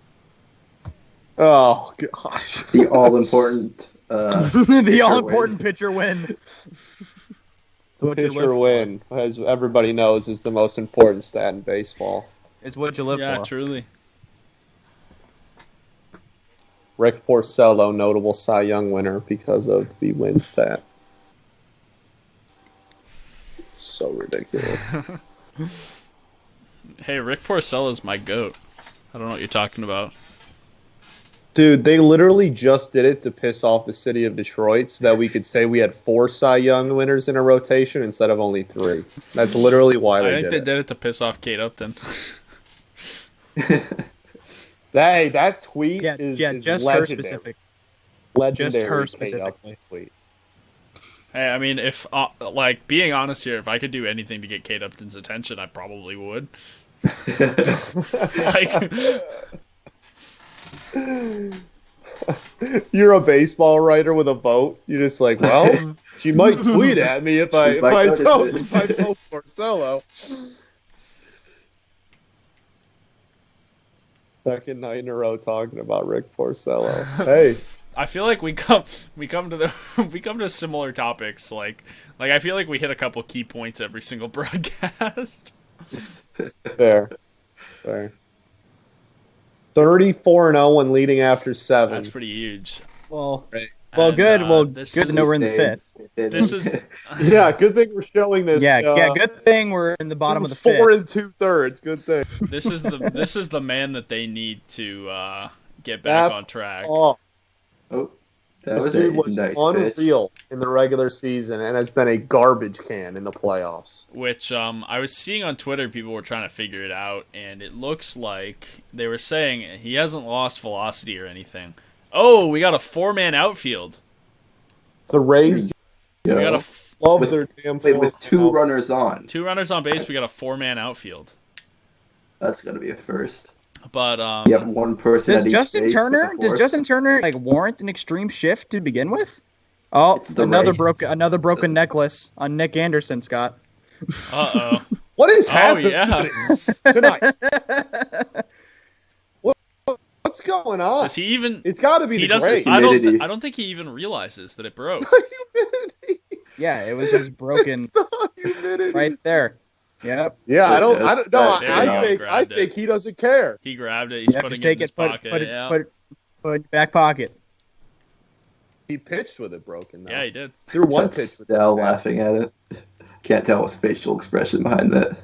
Oh gosh. The all important The all-important pitcher win. Pitcher win, as everybody knows, is the most important stat in baseball. It's what you live Yeah, for. truly. Rick Porcello, notable Cy Young winner because of the win stat. So ridiculous. Hey, Rick Porcello's my goat. I don't know what you're talking about. Dude, they literally just did it to piss off the city of Detroit so that we could say we had 4 Cy Young winners in a rotation instead of only 3. That's literally why I they think did they it. did it to piss off Kate Upton. Hey, that tweet is just legendary. her specific. Legendary. Just her Kate specifically. Upton tweet. Hey, I mean, if like being honest here, if I could do anything to get Kate Upton's attention, I probably would. Like, You're a baseball writer with a vote. You're just like, well, she might tweet at me if I vote Porcello. Second night in a row talking about Rick Porcello. Hey, I feel like we come to similar topics. Like I feel like we hit a couple key points every single broadcast. fair. 34-0 when leading after 7. That's pretty huge. Well, Right. good. Well, this good to know we're in the fifth. This is Yeah, good thing we're showing this. Yeah, good thing we're in the bottom of the 4 fifth. 2/3. Good thing. this is the man that they need to get back on track. Oh, Oh, that this was dude a was nice pitch. unreal in the regular season and has been a garbage can in the playoffs. Which I was seeing on Twitter, people were trying to figure it out, and it looks like they were saying he hasn't lost velocity or anything. Oh, we got a 4-man outfield. The Rays You We got know, a love with- their damn wait, with 2 4-man runners on. 2 runners on base. We got a 4-man outfield. That's gonna be a first. But You have one person. Does at each Justin base with Turner? the Does fourth. Justin Turner like warrant an extreme shift to begin with? Oh, It's the another Rays. broken necklace on Nick Anderson, Scott. uh-oh. What is Oh happening yeah. tonight? What's going on? Does he even? It's got to be He the doesn't. Rays. Humidity. I don't think he even realizes that it broke. Humidity. Yeah, it was just broken It's the humidity. right there. Yep. Yeah, I don't. Yes, No, there I you go. think Grabbed it. he doesn't care. He grabbed it. He's Yeah, putting just it in take his it, put pocket. it, Yeah. put it in your back pocket. He pitched with it broken. Though. Yeah, he did. Threw one That's pitch with Snell it. laughing at it. Can't tell his facial expression behind that.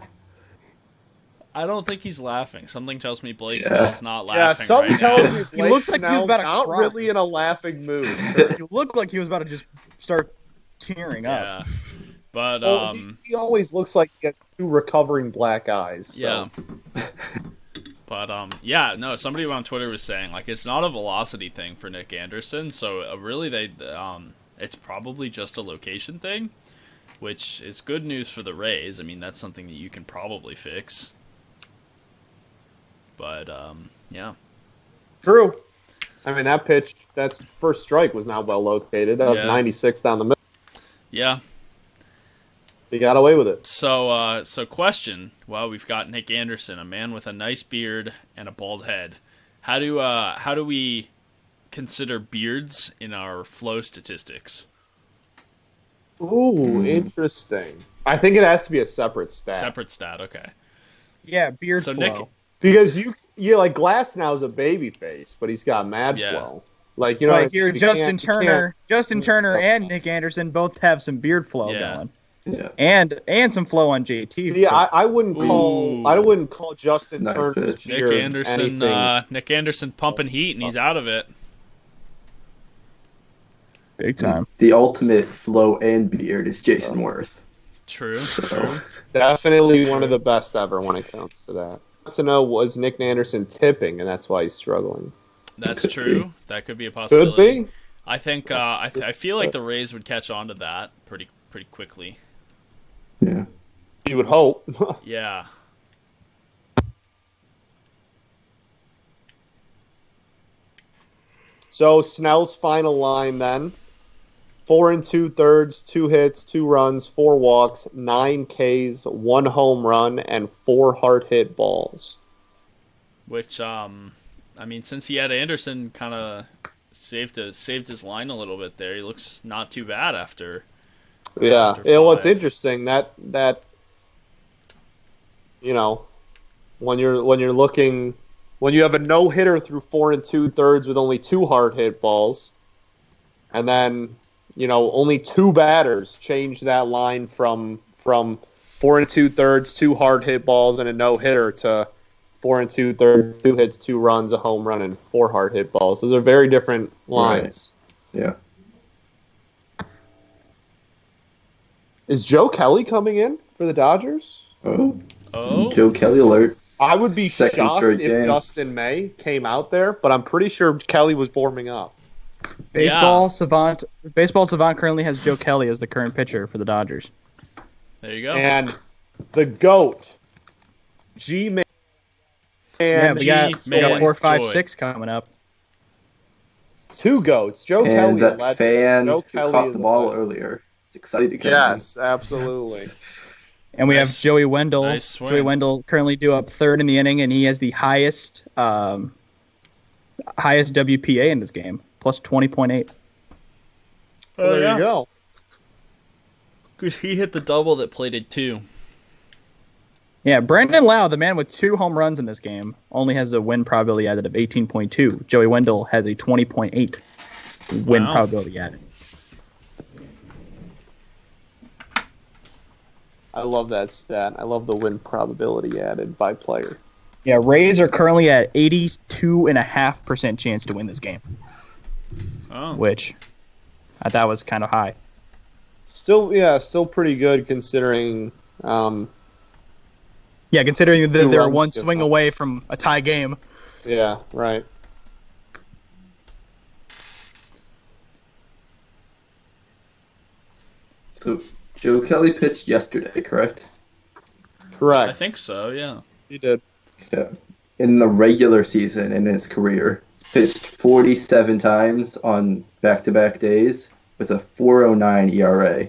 I don't think he's laughing. Something tells me Blake Yeah. Snell's not Yeah, laughing something right tells now. me He Blake looks like he was Snell's about to not cry. really in a laughing mood. He looked like he was about to just start tearing up. Yeah. But Well, he always looks like he has 2 recovering black eyes. So. yeah. But yeah, no. Somebody on Twitter was saying like it's not a velocity thing for Nick Anderson. So really, it's probably just a location thing, which is good news for the Rays. I mean, that's something that you can probably fix. But yeah. True. I mean, that pitch, that's first strike was not well located. That was Yeah. 96 down the middle. Yeah. He got away with it. So question. Well, we've got Nick Anderson, a man with a nice beard and a bald head. How do we consider beards in our flow statistics? Ooh, interesting. I think it has to be a separate stat. Separate stat. Okay. Yeah, beard So flow. Nick, Because you like Glass now is a baby face, but he's got mad Yeah. flow. Like, you know, like you're you Justin can't- Turner, Justin can't Turner stop and Nick Anderson both have some beard flow Yeah. going. and some flow on JT. Yeah, I wouldn't call Justin Nice Turner's pitch. beard anything. Nick Anderson pumping heat, and he's out of it. Big time. The ultimate flow and beard is Jason Worth. True. Definitely one of the best ever when it comes to that. To know was Nick Anderson tipping, and that's why he's struggling. That's true. That could be a possibility. Could be. I think. I feel like the Rays would catch on to that pretty quickly. Yeah. You would hope. Yeah. So Snell's final line then: 4 2/3, 2 hits, 2 runs, 4 walks, 9 Ks, 1 home run, and 4 hard hit balls. Which, I mean, since he had Anderson, kind of saved his line a little bit there. He looks not too bad after. Yeah. After Well, it's 5. interesting that you know, when you're looking, when you have a no hitter through 4 2/3 with only 2 hard hit balls, and then only 2 batters change that line from 4 2/3, 2 hard hit balls, and a no hitter to 4 2/3, 2 hits, 2 runs, a home run, and 4 hard hit balls. Those are very different lines. Right. Yeah. Is Joe Kelly coming in for the Dodgers? Oh. Joe Kelly alert. I would be Second shocked straight if game. Justin May came out there, but I'm pretty sure Kelly was warming up. Baseball Savant currently has Joe Kelly as the current pitcher for the Dodgers. There you go. And the GOAT, G-Man. Yeah, we got G-Man 4, 5, Joy. 6 coming up. 2 GOATs. Joe And Kelly is that legend. fan Joe who Kelly caught is the a ball legend. earlier. It's exciting to come Yes, absolutely. And we have Nice. Joey Wendell. Nice swing. Joey Wendell currently due up 3rd in the inning, and he has the highest WPA in this game, plus 20.8. Well, there you go. Because he hit the double that plated 2. Yeah, Brandon Lau, the man with 2 home runs in this game, only has a win probability added of 18.2. Joey Wendell has a 20.8 win Wow. probability added. I love that stat. I love the win probability added by player. Yeah, Rays are currently at 82.5% chance to win this game, Oh. which I thought was kind of high. Still pretty good considering. Yeah, considering that 2 they're runs one given swing up. away from a tie game. Yeah, right. So Joe Kelly pitched yesterday, correct? Correct. I think so, yeah. he did. Yeah. In the regular season in his career, pitched 47 times on back-to-back days with a 4.09 ERA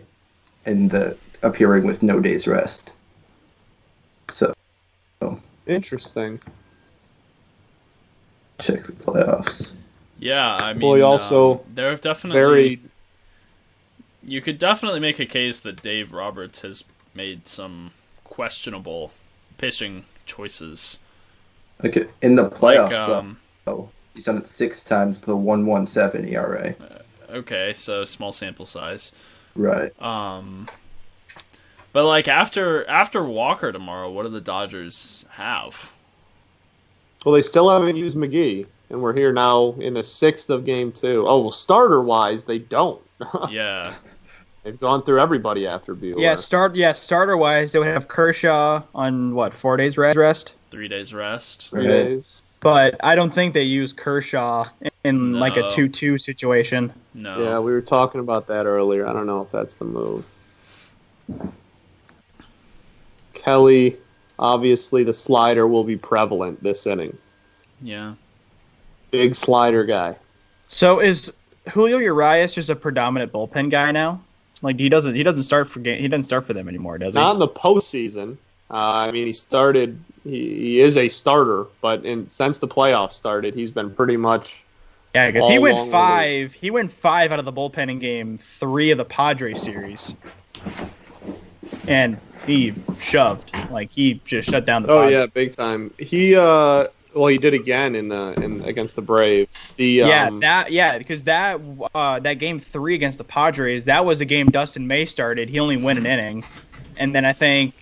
and appearing with no days rest. So Interesting. check the playoffs. Yeah, I mean, Well, he also there have definitely Very. you could definitely make a case that Dave Roberts has made some questionable pitching choices. Okay, in the playoffs Like, though, he's done it 6 times with a 1.17 ERA. okay, so small sample size. Right. But like after Walker tomorrow, what do the Dodgers have? Well, they still haven't used McGee, and we're here now in the 6th of game 2. Oh, well, starter-wise, they don't. Yeah. They've gone through everybody after Buehler. Starter wise, they would have Kershaw on 4 days rest. 3 days rest. 3 days. But I don't think they use Kershaw in like a No. 2-2 situation. No. Yeah, we were talking about that earlier. I don't know if that's the move. Kelly, obviously the slider will be prevalent this inning. Yeah. Big slider guy. So is Julio Urias just a predominant bullpen guy now? Like he doesn't start for them anymore, does he? Not in the postseason. I mean, he started. He is a starter, but since the playoffs started, he's been pretty much. Yeah, because he all went along with 5. He went 5 out of the bullpen in Game 3 of the Padres series, and he shoved. Like he just shut down the. Oh Padres. yeah, big time. He he did again in against the Braves. Because that game 3 against the Padres, that was a game Dustin May started. He only went an inning, and then I think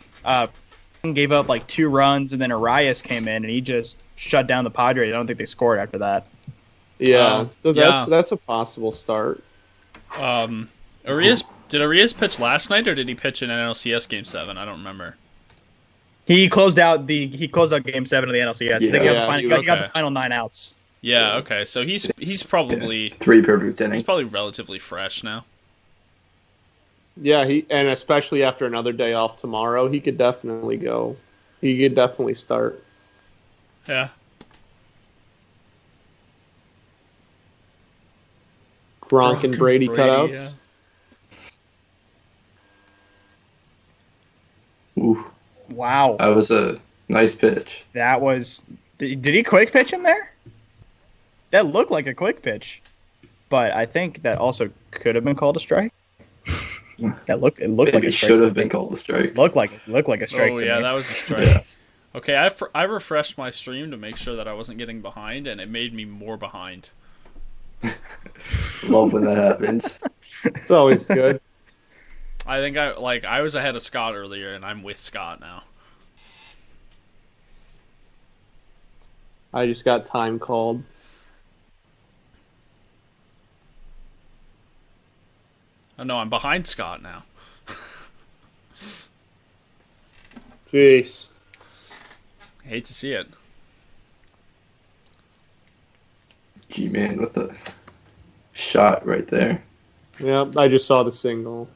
gave up like 2 runs, and then Reyes came in and he just shut down the Padres. I don't think they scored after that. Yeah, so that's a possible start. Did Reyes pitch last night, or did he pitch in NLCS Game 7? I don't remember. He closed out Game 7 of the NLCS. Yeah. I think he got the final 9 outs. Yeah, okay. So he's probably 3 perfect innings. He's probably relatively fresh now. Yeah, and especially after another day off tomorrow, he could definitely go. He could definitely start. Yeah. Gronk and Brady cutouts. Yeah. Ooh. Wow. That was a nice pitch. That was. Did he quick pitch him there? That looked like a quick pitch, but I think that also could have been called a strike. It looked like a strike. Should have been called a strike. Looked like a strike. Oh to yeah, me. that was a strike. Yeah. Okay, I refreshed my stream to make sure that I wasn't getting behind, and it made me more behind. Love when that happens. It's always good. I think I was ahead of Scott earlier, and I'm with Scott now. I just got time called. Oh no, I'm behind Scott now. Jeez. I hate to see it. G-Man with a shot right there. Yeah, I just saw the single.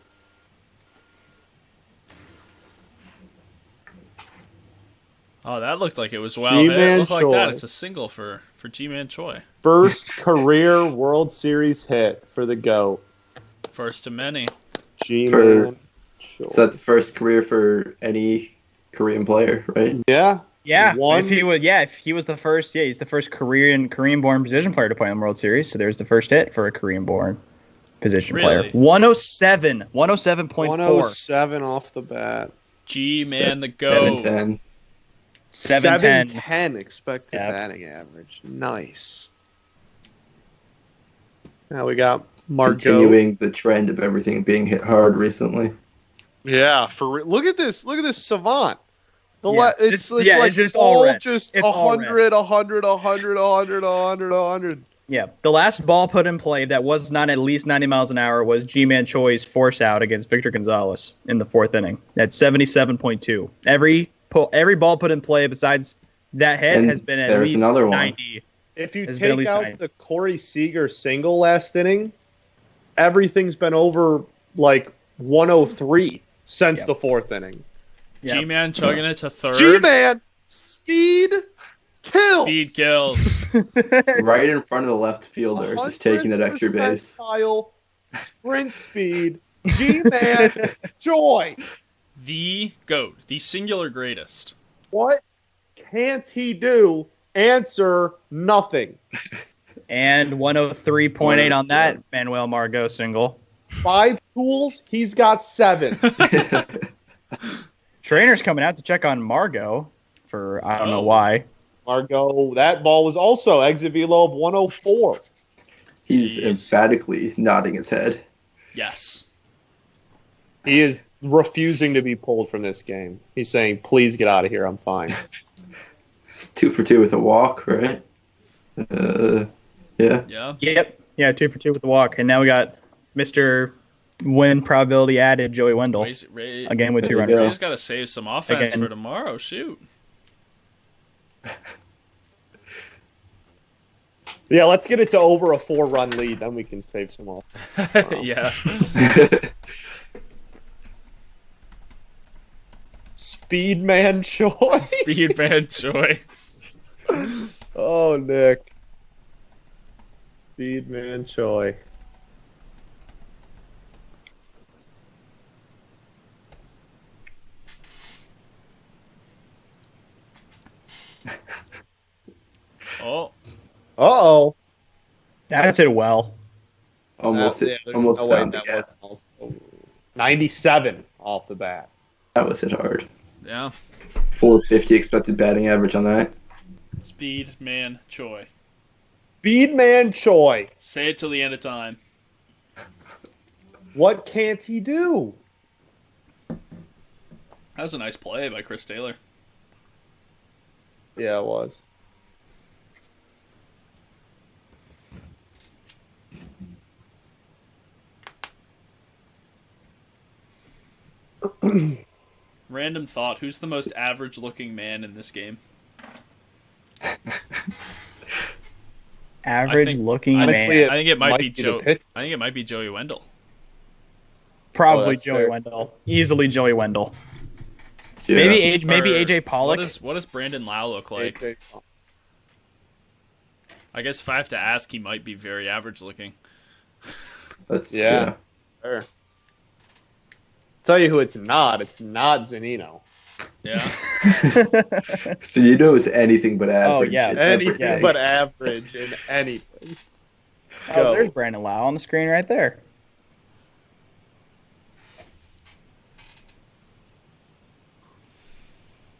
Oh, that looked like it was well hit. It looked like that. It's a single for G-Man Choi. First career World Series hit for the GOAT. First of many. G-Man Choi. Is that the first career for any Korean player, right? Yeah. Yeah. If he was the first, he's the first Korean-born position player to play in the World Series. So there's the first hit for a Korean-born position player. 107.4. 107 off the bat. G-Man the GOAT. 710 expected batting average. Nice. Now we got Margot. Continuing the trend of everything being hit hard recently. Yeah, look at this savant. It's just all red. Just 100, 100, 100, 100, 100, 100. Yeah, the last ball put in play that was not at least 90 miles an hour was G-Man Choi's force out against Victor Gonzalez in the 4th inning at 77.2. Every ball put in play besides that hit has been at least 90. If you take out the Corey Seager single last inning, everything's been over like 103 since the 4th inning. Yep. G-Man chugging it to 3rd. G-Man, speed kills. Speed kills. Right in front of the left fielder, just taking that extra base. Sprint speed, G-Man, joy. The GOAT, the singular greatest. What can't he do? Answer, nothing. And 103.8 on that Manuel Margot single. 5 tools, he's got 7. Trainer's coming out to check on Margot for I don't know why. Margot, that ball was also exit velo of 104. He's emphatically nodding his head. Yes. He is refusing to be pulled from this game. He's saying, please get out of here, I'm fine. 2 for 2 with a walk, right? Yeah. Yep. Yeah, 2 for 2 with the walk. And now we got Mr. Win probability added, Joey Wendell. Again with 2 runners. Reyes got to save some offense for tomorrow. Shoot. Yeah, let's get it to over a 4-run lead. Then we can save some offense. Yeah. Speedman Choi. Speedman Choi. Oh, Nick. Speedman Choi. Oh. Uh-oh. That's it well. Almost found again. 97 off the bat. That was hit hard. Yeah. 450 expected batting average on that. Speed Man Choi. Speedman Choi. Say it till the end of time. What can't he do? That was a nice play by Chris Taylor. Yeah, it was. Random thought. Who's the most average-looking man in this game? Average-looking man. Honestly, I think it might be the Joe. pitch. I think it might be Joey Wendell. Probably that's Joey fair. Wendell. Easily Joey Wendell. Yeah. Maybe Or AJ Pollock. What does Brandon Lau look like? AJ. I guess if I have to ask, he might be very average-looking. That's Yeah. Fair. Tell you who it's not. It's not Zanino. Yeah. So you know it's anything but average. yeah. in Anything everything. but average in anything. Oh, Go. there's Brandon Lau on the screen right there.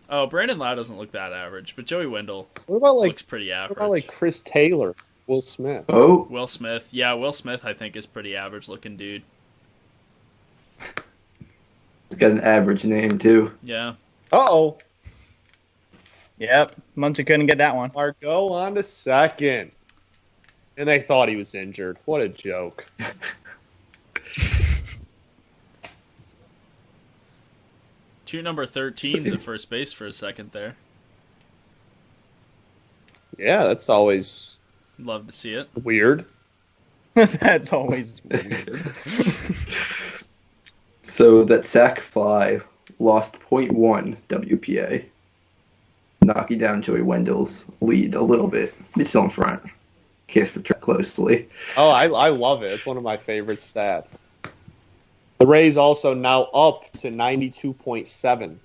Oh, Brandon Lau doesn't look that average, but Joey Wendell What about like looks pretty average. what about like Chris Taylor, Will Smith? Oh, Will Smith? Yeah, Will Smith I think is pretty average-looking dude. it's got an average name too. Yeah. Uh-oh. Yep. Muncie couldn't get that one. Margot on to second. And they thought he was injured. What a joke. Two number 13s at first base for a second there. Yeah, that's always Love to see it. weird. That's always weird. So that sack fly lost 0.1 WPA, knocking down Joey Wendell's lead a little bit. He's still in front. In case we track closely. Oh, I love it. It's one of my favorite stats. The Rays also now up to 92.7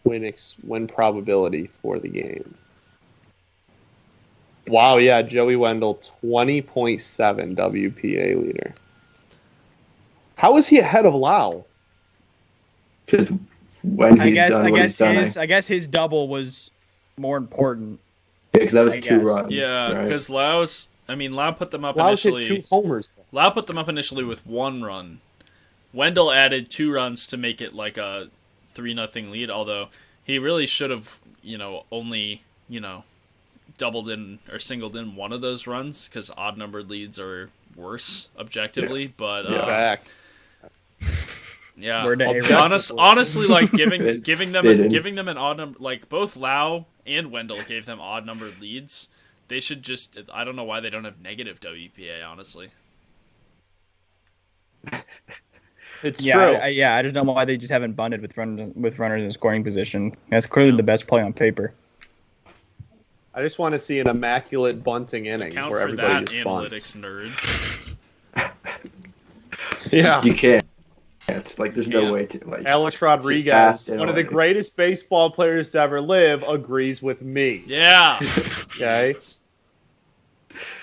win probability for the game. Wow, yeah, Joey Wendell, 20.7 WPA leader. How is he ahead of Lau? Because when he's done what he's done, I guess his double was more important. because that was I 2 guess. runs. Yeah, right? because Lau put them up Lau's hit initially. 2 homers. Lau put them up initially with 1 run. Wendell added 2 runs to make it like a 3-0 lead, although he really should have, only, doubled in or singled in one of those runs because odd numbered leads are worse objectively. But Fact. yeah, Word to A-Rod. honestly, like giving Spittin'. them an odd number, like both Lau and Wendell gave them odd numbered leads. They should just, I don't know why they don't have negative WPA, honestly. It's Yeah, true. I just don't know why they just haven't bunted with runners in scoring position. That's clearly the best play on paper. I just want to see an immaculate bunting inning Count where for everybody that, just bunts. analytics nerds. Yeah. You can't. It's like there's Yeah. no way to like. Alex Rodriguez, fast one of the analytics. greatest baseball players to ever live, agrees with me. Yeah. Okay.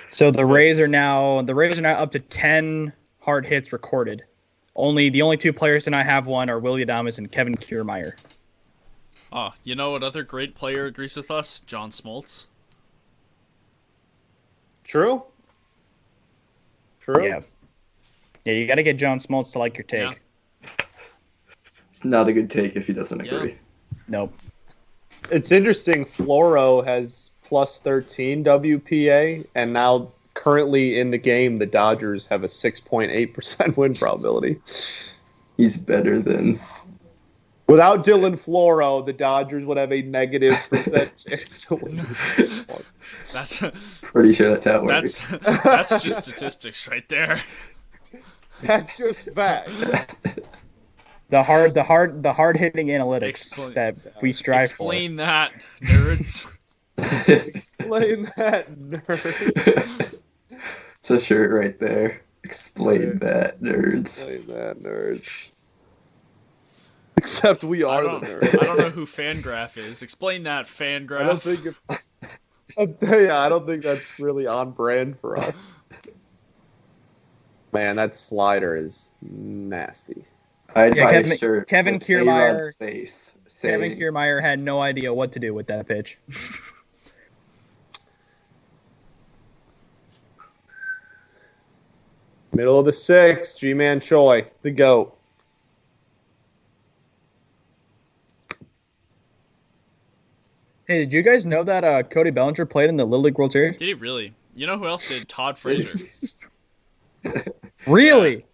So the Rays are now up to 10 hard hits recorded. The only 2 players to not have one are Willie Adames and Kevin Kiermaier. Oh, you know what other great player agrees with us? John Smoltz. True? True? Yeah. Yeah, you got to get John Smoltz to like your take. Yeah. It's not a good take if he doesn't Yeah. agree. Nope. It's interesting. Floro has plus 13 WPA, and now currently in the game, the Dodgers have a 6.8% win probability. He's better than. Without Dylan Floro, the Dodgers would have a negative percent chance to win this baseball. That's Pretty sure that's how it works. that's just statistics right there. That's just fact. The hard hitting analytics Explain- that we strive Explain that, nerds. Explain that, nerd. It's a shirt right there. Explain that, nerds. Explain that, nerds. Except we I are the don't, nerds. I don't know who Fangraph is. Explain that, Fangraph. I don't think. I don't think that's really on brand for us. Man, that slider is nasty. I'd Yeah, buy Kevin- a shirt. Kevin with Kiermaier- A-Rod's face saying, Kevin Kiermaier had no idea what to do with that pitch. Middle of the sixth, G-Man Choi, the GOAT. Hey, did you guys know that Cody Bellinger played in the Little League World Series? Did he really? You know who else did? Todd Frazier. Really?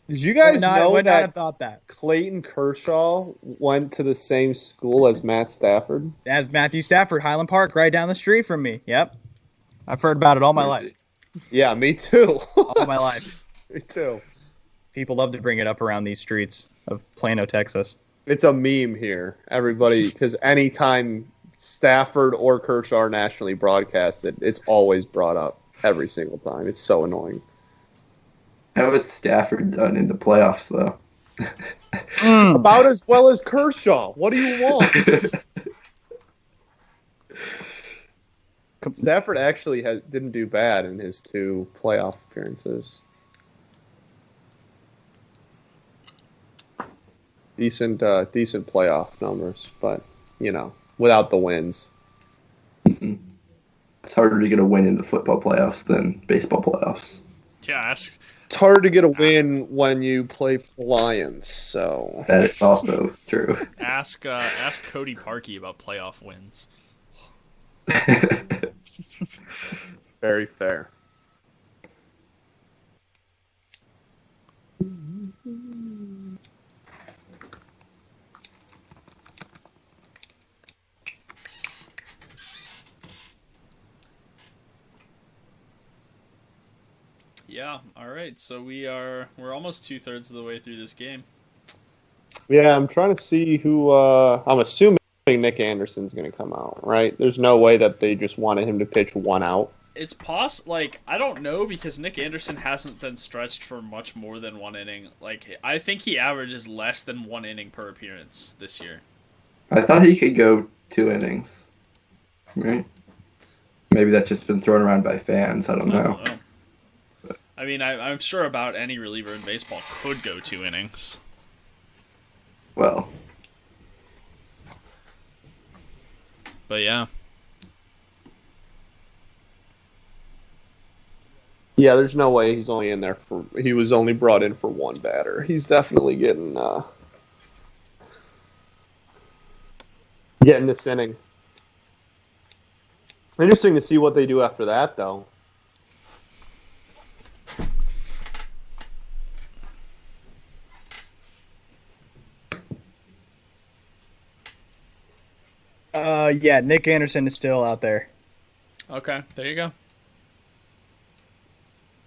Did you guys I know would not have that thought that. Clayton Kershaw went to the same school as Matt Stafford? That's Matthew Stafford, Highland Park, right down the street from me. Yep. I've heard about it all my life. Yeah, me too. All my life. Me too. People love to bring it up around these streets of Plano, Texas. It's a meme here, everybody, because anytime Stafford or Kershaw are nationally broadcasted, it's always brought up every single time. It's so annoying. How was Stafford done in the playoffs, though? About as well as Kershaw. What do you want? Stafford actually didn't do bad in his 2 playoff appearances. Decent playoff numbers, but, without the wins. It's harder to get a win in the football playoffs than baseball playoffs. Yeah, It's hard to get a win when you play Lions, so... That is also true. ask Cody Parkey about playoff wins. Very fair. Yeah, all right. So we're almost 2/3 of the way through this game. Yeah, I'm trying to see who... I'm assuming Nick Anderson's going to come out, right? There's no way that they just wanted him to pitch 1 out. It's I don't know, because Nick Anderson hasn't been stretched for much more than 1 inning. I think he averages less than 1 inning per appearance this year. I thought he could go 2 innings. Right? Maybe that's just been thrown around by fans. I don't know. I mean, I'm sure about any reliever in baseball could go 2 innings. Well. But yeah. Yeah, there's no way he's only in there he was only brought in for 1 batter. He's definitely getting this inning. Interesting to see what they do after that, though. Yeah, Nick Anderson is still out there. Okay, there you go.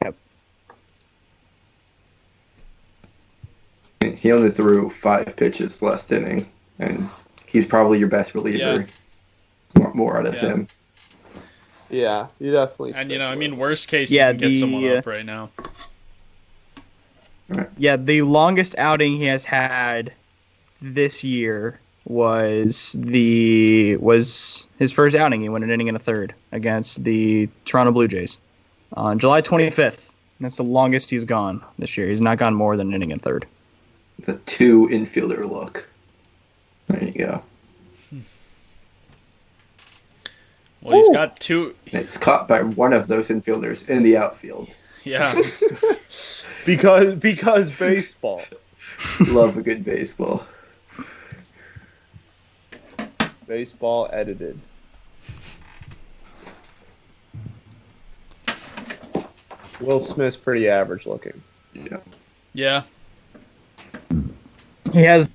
Yep. He only threw 5 pitches last inning, and he's probably your best reliever. Yeah. More out of him. Yeah, you definitely. And worst case, you can get someone up right now. Yeah, the longest outing he has had this year was his first outing. He went an inning and a third against the Toronto Blue Jays on July 25th. That's the longest he's gone this year. He's not gone more than an inning and a third. The 2 infielder look. There you go. Well, he's got 2. It's caught by one of those infielders in the outfield. Yeah. because baseball. Love a good baseball. Baseball edited. Will Smith's pretty average looking. Yeah. Yeah. He has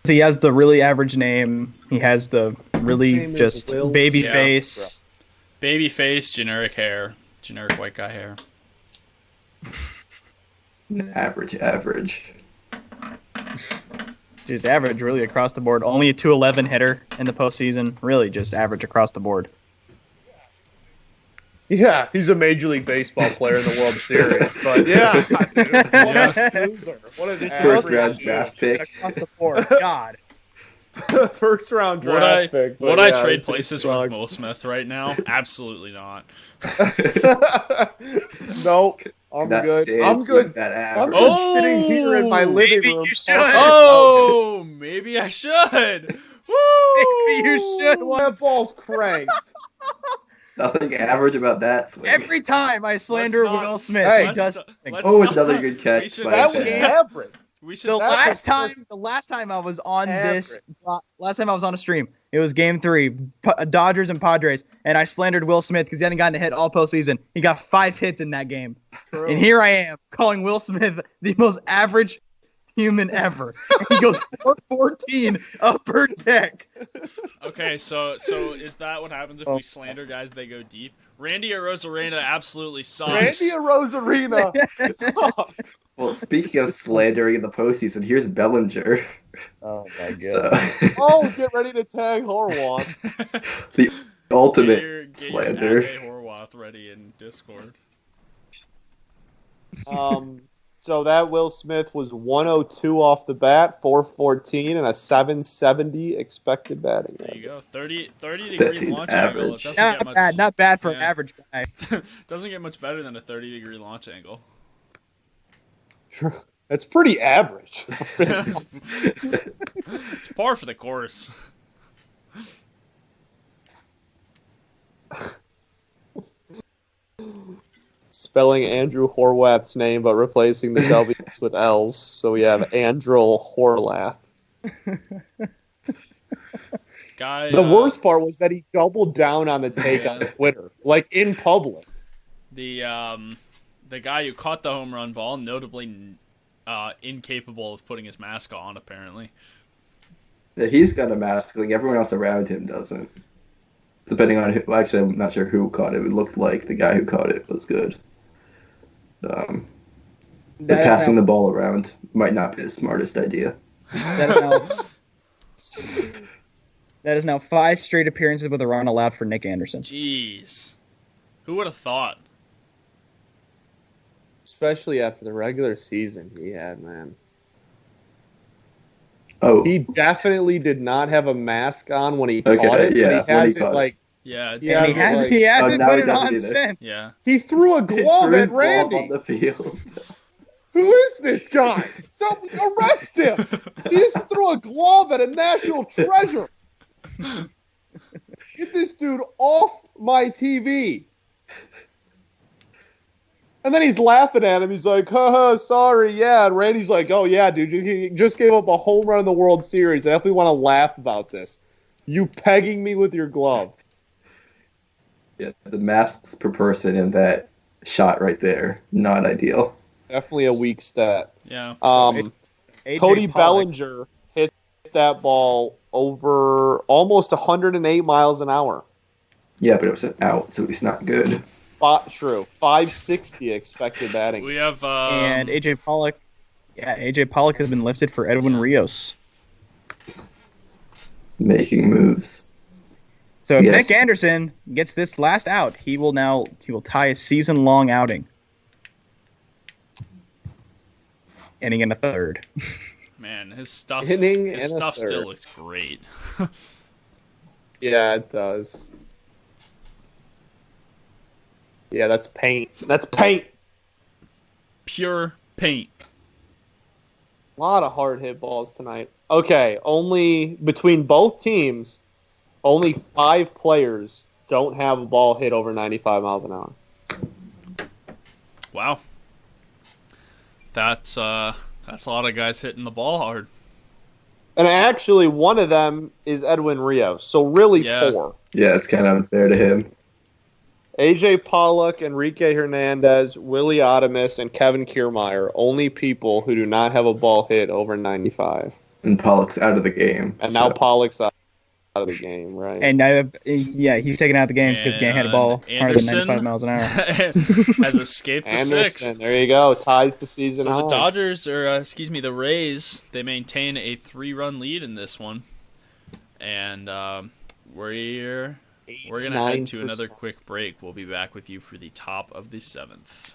the really average name. He has the really just baby face. Baby face, generic hair. Generic white guy hair. Average. Just average really across the board. Only a 211 hitter in the postseason. Really just average across the board. Yeah, he's a Major League Baseball player in the World Series. But yeah, dude, what a loser. What a first round draft pick. Across the board. God. First round draft pick. Would I trade places with Will Smith right now? Absolutely not. Nope. I'm good. I'm good. I'm good sitting here in my living room. You should. Oh, maybe I should. Woo! Maybe you should. That ball's cranked. Nothing average about that swing. Every time I slander Let's not- Will Smith, Hey, he does something. Oh, another good catch We should, by That That was was average. we should The That's last time I was on average. last time I was on a stream, it was Game 3, Dodgers and Padres, and I slandered Will Smith because he hadn't gotten a hit all postseason. He got 5 hits in that game, True. and here I am calling Will Smith the most average human ever. And he goes 414 upper deck. Okay, so is that what happens if we slander guys? They go deep. Randy Arozarena absolutely sucks. Randy Arozarena sucks. Well, speaking of slandering in the postseason, here's Bellinger. Oh my god. So, Oh, get ready to tag Horwath. the ultimate Get slander. your Horwath ready in Discord. So that Will Smith was 102 off the bat, 414, and a 770 expected batting There you average. go. 30 degree Expected launch angle. It average. doesn't get much, Not bad for an yeah. average guy. doesn't get much better than a 30-degree launch angle. That's pretty average. It's par for the course. Spelling Andrew Horwath's name, but replacing the W's with L's. So we have Andrew Horlath. Guy. The worst part was that he doubled down on the take on Twitter, like in public. The guy who caught the home run ball, notably incapable of putting his mask on, apparently. Yeah, he's got a mask. Like everyone else around him doesn't. Depending on who. Well, actually, I'm not sure who caught it. It looked like the guy who caught it was good. But passing the ball around might not be the smartest idea. That is now 5 straight appearances with a run allowed for Nick Anderson. Jeez. Who would have thought? Especially after the regular season he had, man. Oh, He definitely did not have a mask on when he caught Okay, it. yeah, But he when he has it caught it. like Yeah. Yeah, And he like- hasn't now put he it doesn't on either. since. Yeah. he threw a he glove threw his at glove Randy. on the field. Who is this guy? Someone arrest him! He just threw a glove at a national treasure. Get this dude off my TV. And then he's laughing at him. He's like, haha, sorry, yeah. And Randy's like, oh, yeah, dude, you just gave up a home run in the World Series. I definitely want to laugh about this. You pegging me with your glove. Yeah, the masks per person in that shot right there, not ideal. Definitely a weak stat. Yeah. AJ Cody Pollock. Bellinger hit that ball over almost 108 miles an hour. Yeah, but it was an out, so he's not good. True. 560 expected batting. We have And AJ Pollock. Yeah, AJ Pollock has been lifted for Edwin Rios. Making moves. So if Yes. Nick Anderson gets this last out, he will tie a season-long outing. Inning in the third. man, his stuff Inning his and a stuff third. still looks great. Yeah, it does. Yeah, that's paint. That's paint. Pure paint. A lot of hard hit balls tonight. Okay, only between both teams, only 5 players don't have a ball hit over 95 miles an hour. Wow. That's a lot of guys hitting the ball hard. And actually, one of them is Edwin Rios. So really Yeah. 4. Yeah, it's kind of unfair to him. AJ Pollock, Enrique Hernandez, Willie Adames, and Kevin Kiermaier, only people who do not have a ball hit over 95. And Pollock's out of the game. And so- now Pollock's out of the game, right? And he's taken out of the game because he can't hit a ball And harder than Anderson 95 miles an hour. has escaped the Anderson, sixth. there you go, ties the season So the high. Dodgers, or the Rays, they maintain a 3-run lead in this one, and we're gonna head to another 89%. quick break. We'll be back with you for the top of the 7th.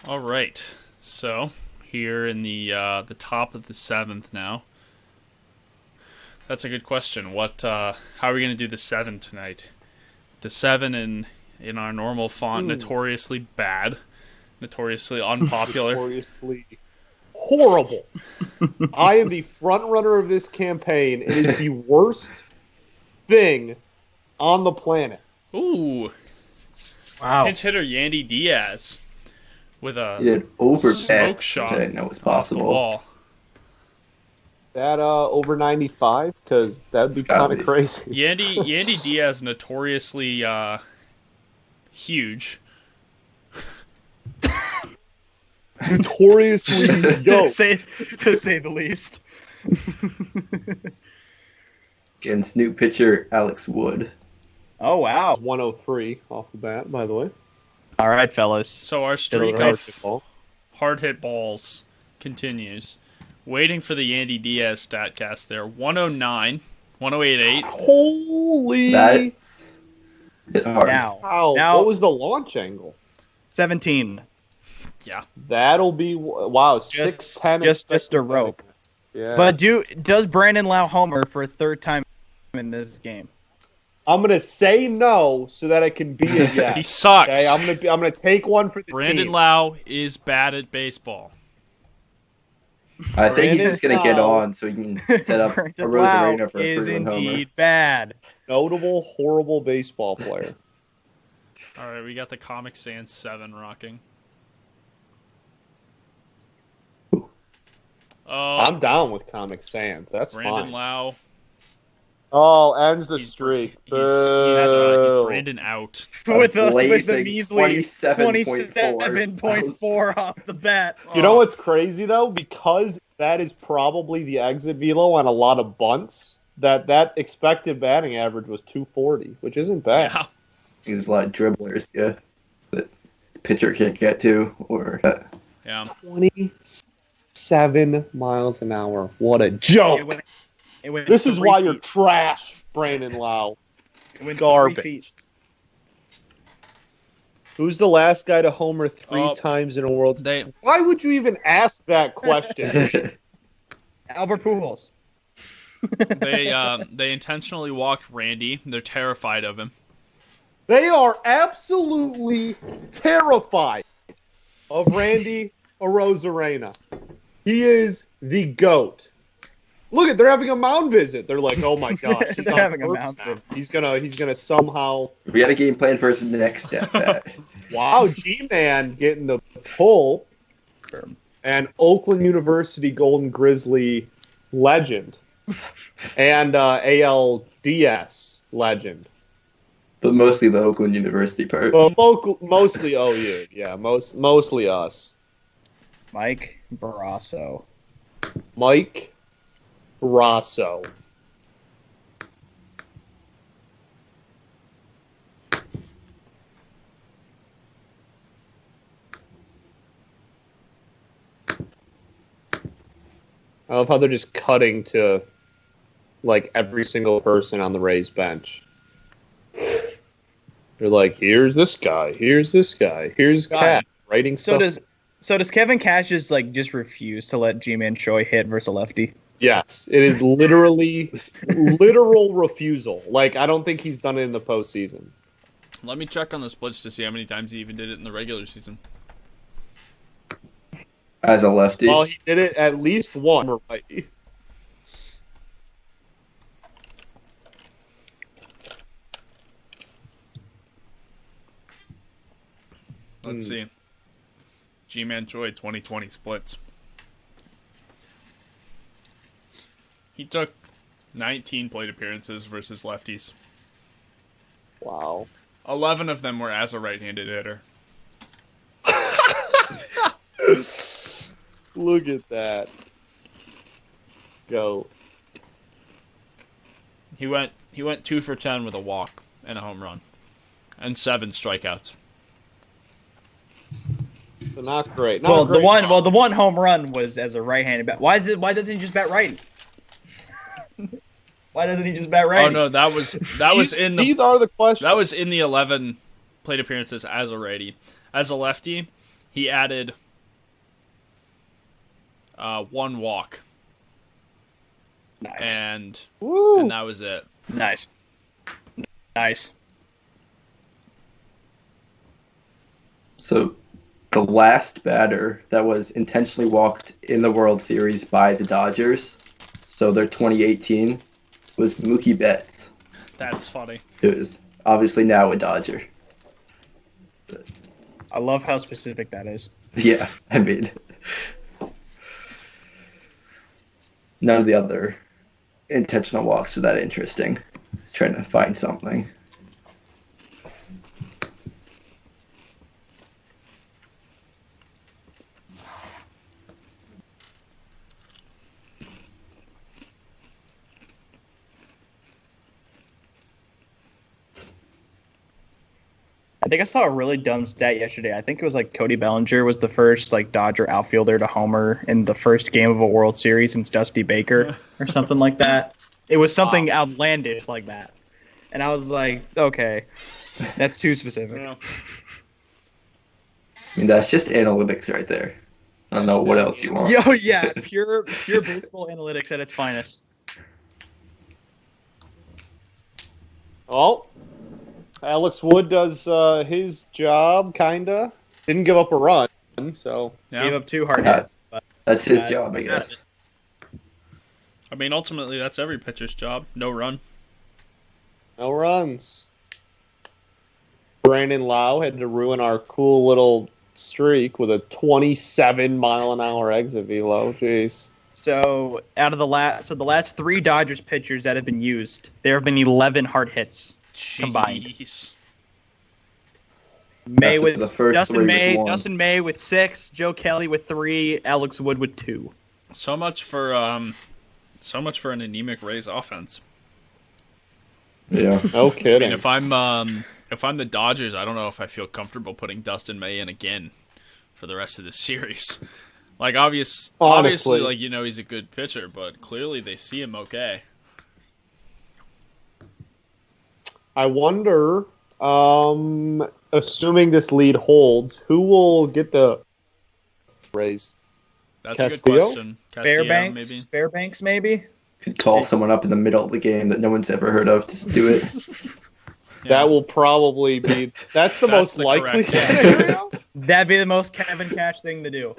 All right. So here in the top of the 7th now. That's a good question. How are we going to do the 7 tonight? The 7 in our normal font, notoriously bad, notoriously unpopular. Notoriously horrible. I am the front runner of this campaign. It is the worst thing on the planet. Ooh. Wow. Pinch hitter Yandy Diaz with a He did over smoke shot I didn't know it was off the possible. wall. That over 95? Because that'd be kind of crazy. Yandy Diaz notoriously huge. Notoriously to say the least. Against new pitcher Alex Wood. Oh wow. 103 off the bat, by the way. All right, fellas. So our streak of hard hit balls continues. Waiting for the Yandy Diaz StatCast there. 109, 108.8. Holy! That's hit hard. Now, what was the launch angle? 17. Yeah. That'll be 6'10". Just a rope. Yeah. But does Brandon Lau homer for a third time in this game? I'm gonna say no so that it can be a yes. He sucks. Okay, I'm gonna take one for the Brandon team. Lau is bad at baseball. I think he's just going to get on so he can set up a Brandon Rosarena Lau for a is 3-run homer. indeed bad. Notable horrible baseball player. All right, we got the Comic Sans 7 rocking. I'm down with Comic Sans. That's Brandon fine. Lau. Oh, ends the streak. He's Brandon out. with the blazing measly 27.4 27.4 off the bat. You know what's crazy though? Because that is probably the exit velo on a lot of bunts. That expected batting average was 240, which isn't bad. Yeah. There's a lot of dribblers, that the pitcher can't get to. Yeah. 27 miles an hour. What a joke! This is why you're trash, Brandon Lau. Garbage. Who's the last guy to homer three times in a World Series? Why would you even ask that question? Albert Pujols. They intentionally walked Randy. They're terrified of him. They are absolutely terrified of Randy Arozarena. He is the GOAT. Look, they're having a mound visit. They're like, oh my gosh, he's they're having a mound visit. He's gonna somehow. We got a game plan for his next step. Wow, G-Man getting the pull, and Oakland University Golden Grizzly legend, and ALDS legend. But mostly the Oakland University part. Well, mostly OU, yeah, mostly us. Mike Barrasso. Mike Barrasso. I love how they're just cutting to like every single person on the Rays bench. They're like, here's this guy, here's this guy, here's Cat writing stuff. So does Kevin Cash just refuse to let G-Man Choi hit versus a lefty? Yes, it is literally literal refusal. Like, I don't think he's done it in the postseason. Let me check on the splits to see how many times he even did it in the regular season. As a lefty? Well, he did it at least one. Right. Let's see. G-Man Choi 2020 splits. He took 19 plate appearances versus lefties. Wow. 11 of them were as a right-handed hitter. Look at that. Go. He went 2 for 10 with a walk and a home run. And 7 strikeouts. So not great. The one home run was as a right-handed bat. Why doesn't he just bat righty? Why doesn't he just bat righty? Oh no, that was in the. These are the questions. That was in the 11 plate appearances as a righty. As a lefty, He added one walk, Nice. and Woo! that was it. Nice. So the last batter that was intentionally walked in the World Series by the Dodgers, so their 2018, was Mookie Betts, That's funny. who is obviously now a Dodger. I love how specific that is. Yeah, I mean, none of the other intentional walks are that interesting. He's trying to find something. I think I saw a really dumb stat yesterday. I think it was like Cody Bellinger was the first like Dodger outfielder to homer in the first game of a World Series since Dusty Baker or something like that. It was something outlandish like that. And I was like, okay, that's too specific. Yeah. I mean, that's just analytics right there. I don't know what else you want. Yo, yeah, pure baseball analytics at its finest. Oh, Alex Wood does his job, kinda. Didn't give up a run, so Yeah. Gave up 2 hard hits. But That's his job, I guess. I mean, ultimately, that's every pitcher's job. No run. no runs. Brandon Lau had to ruin our cool little streak with a 27-mile-an-hour exit velo. Jeez. so out of the last 3 Dodgers pitchers that have been used, there have been 11 hard hits combined. Jeez. May After with the first Dustin 3 May, with 1. Dustin May with 6, Joe Kelly with 3, Alex Wood with 2. So much for an anemic Rays offense. Yeah. No I kidding. mean, if I'm the Dodgers, I don't know if I feel comfortable putting Dustin May in again for the rest of this series. Like obviously, Honestly. like he's a good pitcher, but clearly they see him okay. I wonder, assuming this lead holds, who will get the Rays? That's a Castillo? good question. Castillo, maybe. Fairbanks, maybe. Could call someone up in the middle of the game that no one's ever heard of to do it. Yeah. That will probably be. That's the most the likely correct scenario. That'd be the most Kevin Cash thing to do.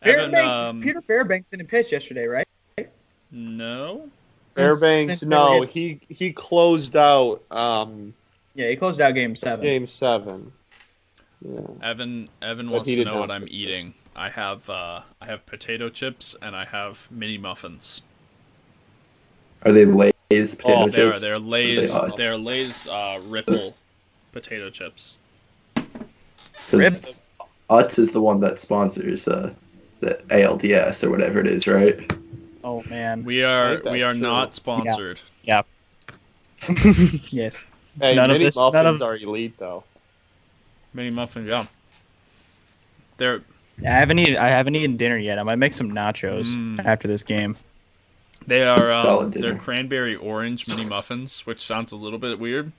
Peter Fairbanks didn't pitch yesterday, right? No. Fairbanks, Since no, never he closed out Yeah, he closed out Game 7. Game 7. Yeah. Evan But wants he to did know not what I'm pitch this. eating. I have potato chips and I have mini muffins. Are they Lay's potato chips? They're Or Lay's. are they They're Lay's Ripple potato chips. Utz? Utz is the one that sponsors the ALDS or whatever it is, right? Oh man. We I are think that's true. not sponsored. Yeah. Yes. Hey, None of mini this- none muffins of- are elite though. Mini muffin, yeah. They're I haven't eaten dinner yet. I might make some nachos after this game. They are Solid they're dinner. cranberry orange mini muffins, which sounds a little bit weird.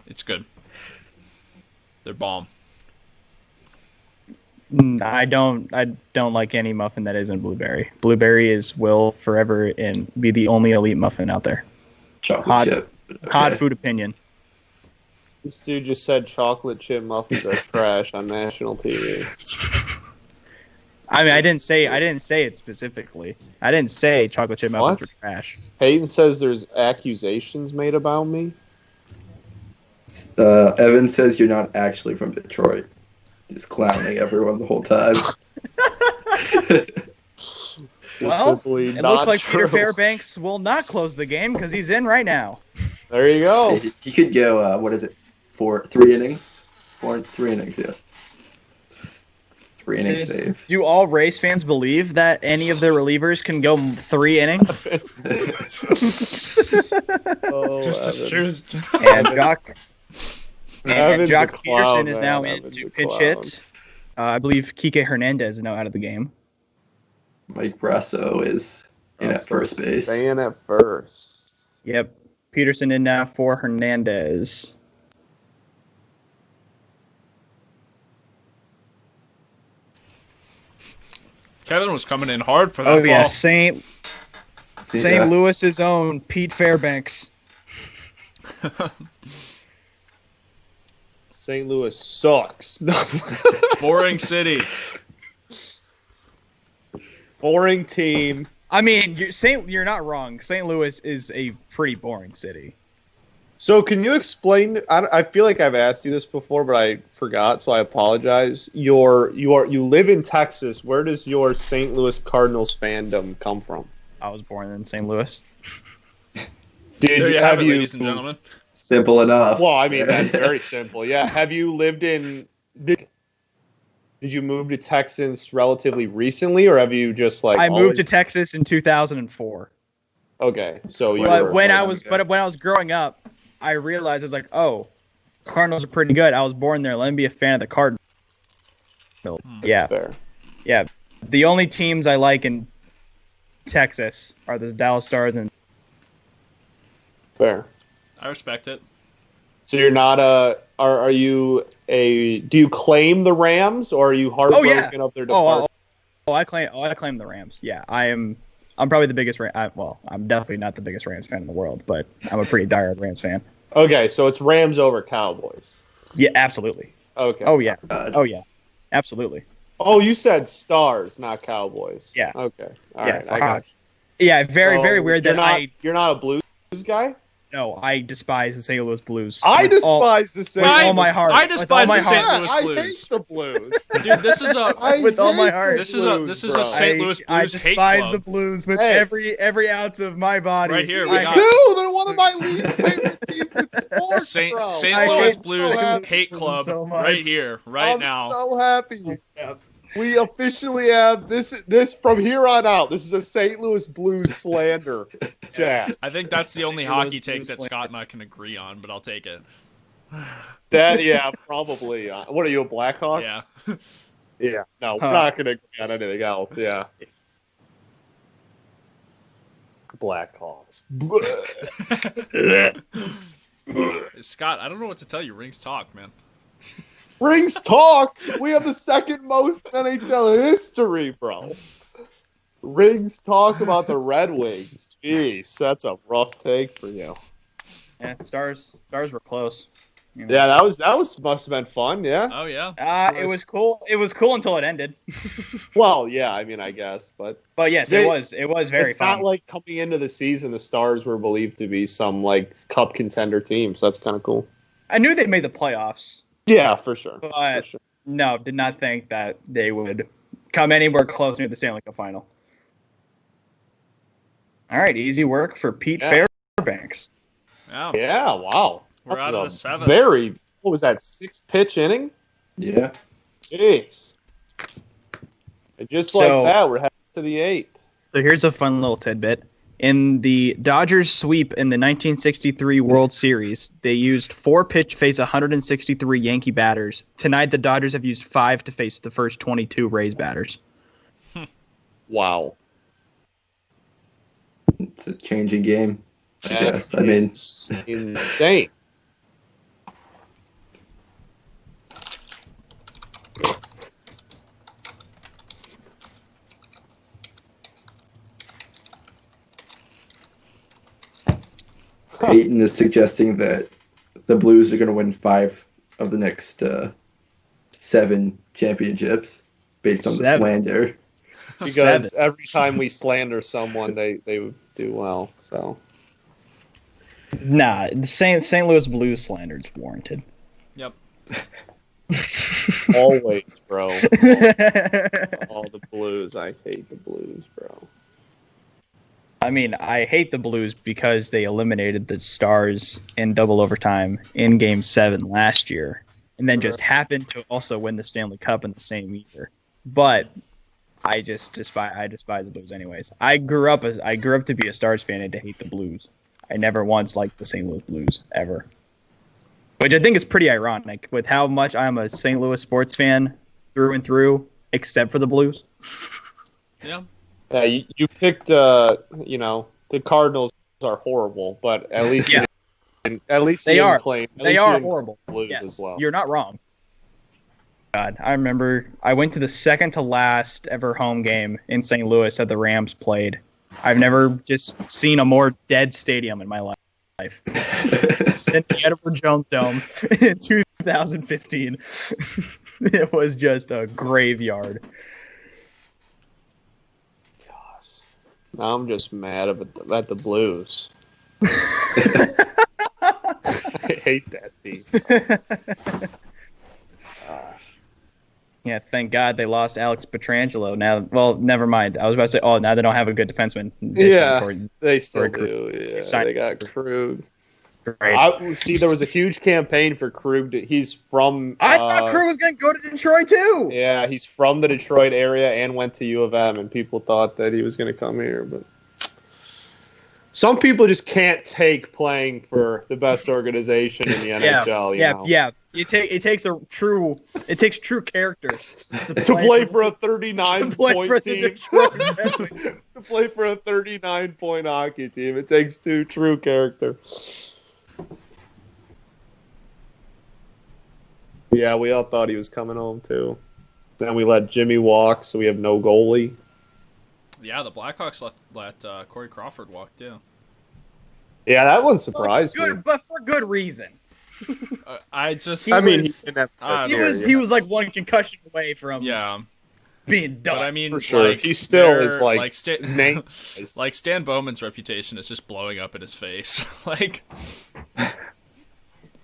It's good. They're bomb. I don't like any muffin that isn't blueberry. Blueberry will forever and be the only elite muffin out there. Chocolate Hot- chip. Okay. Hot food opinion. This dude just said chocolate chip muffins are trash on national TV. I mean, I didn't say it specifically. I didn't say chocolate chip muffins What? are trash. Peyton says there's accusations made about me. Evan says you're not actually from Detroit. Just clowning everyone the whole time. Well, Simply it not looks like true. Peter Fairbanks will not close the game because he's in right now. There you go. He could go, 3 innings? 3 innings, yeah. 3 innings save. Do all Rays fans believe that any of their relievers can go 3 innings? Oh, Just Evan. choose. And Jock Evan's a Jock clown, Peterson is man. now in Evan's to a pinch clown. hit. I believe Kike Hernandez is now out of the game. Mike Brasso is in at first base. Staying at first. Yep. Peterson in now for Hernandez. Kevin was coming in hard for that Oh ball. yeah, St. Louis's own Pete Fairbanks. St. Louis sucks. Boring city. Boring team. I mean, you're not wrong. St. Louis is a pretty boring city. So can you explain? I feel like I've asked you this before, but I forgot, so I apologize. You live in Texas. Where does your St. Louis Cardinals fandom come from? I was born in St. Louis. There you have it, ladies and gentlemen. Simple enough. Well, I mean that's very simple. Yeah. Have you lived in? Did you move to Texas relatively recently, or have you just like? I moved to Texas in 2004. Okay, so you. But when I was growing up, I realized I was like, oh, Cardinals are pretty good. I was born there. Let me be a fan of the Cardinals. Yeah, fair. Yeah. The only teams I like in Texas are the Dallas Stars and. Fair. I respect it. So you're not are you do you claim the Rams, or are you heartbroken of their departure? I claim the Rams. Yeah, I'm probably the biggest I'm definitely not the biggest Rams fan in the world, but I'm a pretty diehard Rams fan. Okay, so it's Rams over Cowboys. Yeah, absolutely. Okay. Oh yeah. Oh yeah. Absolutely. Oh, you said Stars, not Cowboys. Yeah. Okay. All yeah, right. I got you. Yeah, very weird that you're not a Blues guy? No, I despise the St. Louis Blues. I despise the St. With all my heart. I despise the St. Louis I Blues. hate the Blues. Dude, this is a with all my heart. This is a St. Louis Blues hate club. I despise the Blues with every ounce of my body. Right here, Me too. They're one of my least favorite teams in sports. St. bro. Louis Blues so hate club so right here, now. I'm so happy. We officially have this from here on out. This is a St. Louis Blues slander chat. I think that's the only hockey take that Scott and I can agree on, but I'll take it. Probably. What are you, a Blackhawks? Yeah. Yeah. No, we're not going to agree on anything else. Yeah. Blackhawks. Scott, I don't know what to tell you. Rings talk, man. Rings talk. We have the second most NHL history, bro. Rings talk about the Red Wings. Jeez, that's a rough take for you. Yeah, Stars were close. You know. Yeah, that was must have been fun. Yeah. Oh yeah. It was cool. It was cool until it ended. Well, yeah. I mean, I guess, but yes, it was very it's fun. not like coming into the season, the Stars were believed to be some like cup contender team, so that's kind of cool. I knew they made the playoffs. Yeah, for sure. But no, did not think that they would come anywhere close near the Stanley Cup final. All right, easy work for Pete Fairbanks. Wow. Yeah, wow. We're out of the seventh. What was that, 6th pitch inning? Yeah. Jeez. And just like that, we're heading to the 8th. So here's a fun little tidbit. In the Dodgers sweep in the 1963 World Series, they used 4 pitch to face 163 Yankee batters. Tonight, the Dodgers have used 5 to face the first 22 Rays batters. Wow. It's a changing game. That's I mean, insane. Peyton is suggesting that the Blues are going to win 5 of the next 7 championships based on the slander. Because every time we slander someone, they do well. So, nah, the St. Louis Blues slander is warranted. Yep. Always, bro. All the Blues. I hate the Blues, bro. I mean, I hate the Blues because they eliminated the Stars in double overtime in Game 7 last year, and then just happened to also win the Stanley Cup in the same year. But I just despise the Blues anyways. I grew up to be a Stars fan and to hate the Blues. I never once liked the St. Louis Blues ever. Which I think is pretty ironic with how much I'm a St. Louis sports fan through and through, except for the Blues. Yeah. Yeah, you picked, the Cardinals are horrible, but at least they are claim. They are horrible. Blues yes, as well. you're not wrong. God. I remember I went to the second to last ever home game in St. Louis that the Rams played. I've never just seen a more dead stadium in my life. In the Edward Jones Dome in 2015. It was just a graveyard. Now I'm just mad at the Blues. I hate that team. Yeah, thank God they lost Alex Pietrangelo. Now, well, never mind. I was about to say, now they don't have a good defenseman. They still do. Yeah, they got Krug. See, there was a huge campaign for Krug. He's from. I thought Krug was going to go to Detroit too. Yeah, he's from the Detroit area and went to U of M, and people thought that he was going to come here, but some people just can't take playing for the best organization in the NHL. Yeah. It takes true character to play for a 39-point team. To play for a 39-point hockey team, it takes true character. Yeah, we all thought he was coming home too. Then we let Jimmy walk, so we have no goalie. Yeah, the Blackhawks let Corey Crawford walk too. Yeah, that one surprised me. But for good reason. He was like one concussion away from being done. But I mean, for sure, he still is like Stan Bowman's reputation is just blowing up in his face. Like,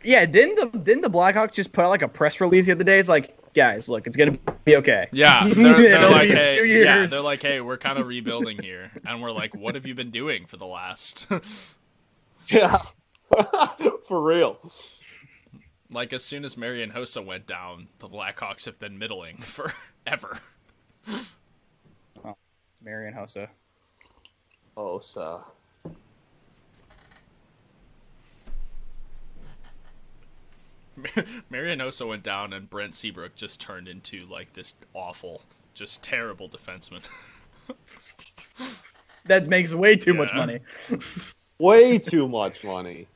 yeah, didn't the Blackhawks just put out like a press release the other day? It's like, guys, look, it's gonna be okay. Yeah, they're like, hey, we're kind of rebuilding here, and we're like, what have you been doing for the last? Yeah, for real. Like, as soon as Marian Hossa went down, the Blackhawks have been middling forever. Oh, Marian Hossa. Marian Hossa went down, and Brent Seabrook just turned into, like, this awful, just terrible defenseman. That makes way too much money. Way too much money.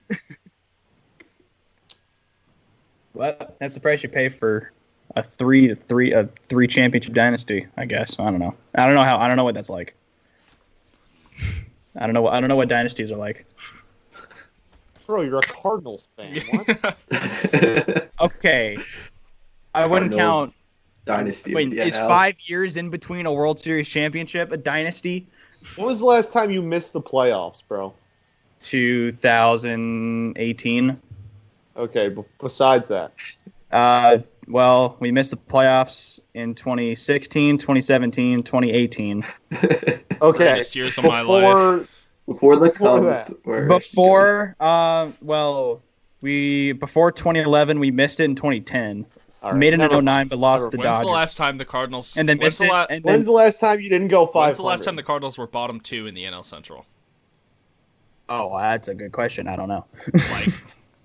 Well, that's the price you pay for a three championship dynasty, I guess. I don't know. I don't know what that's like. I don't know what dynasties are like. Bro, you're a Cardinals fan. What? Okay. I wouldn't count dynasty. Wait, is 5 years in between a World Series championship a dynasty? When was the last time you missed the playoffs, bro? 2018. Okay, besides that. Well, we missed the playoffs in 2016, 2017, 2018 Okay. Greatest years of my life. Before the Cubs were... Before 2011, we missed it in 2010. Right, made it in 2009, but lost the Dodgers. When's the last time the Cardinals... And then missed it. When's the last time you didn't go 500? When's the last time the Cardinals were bottom 2 in the NL Central? Oh, that's a good question. I don't know. Like...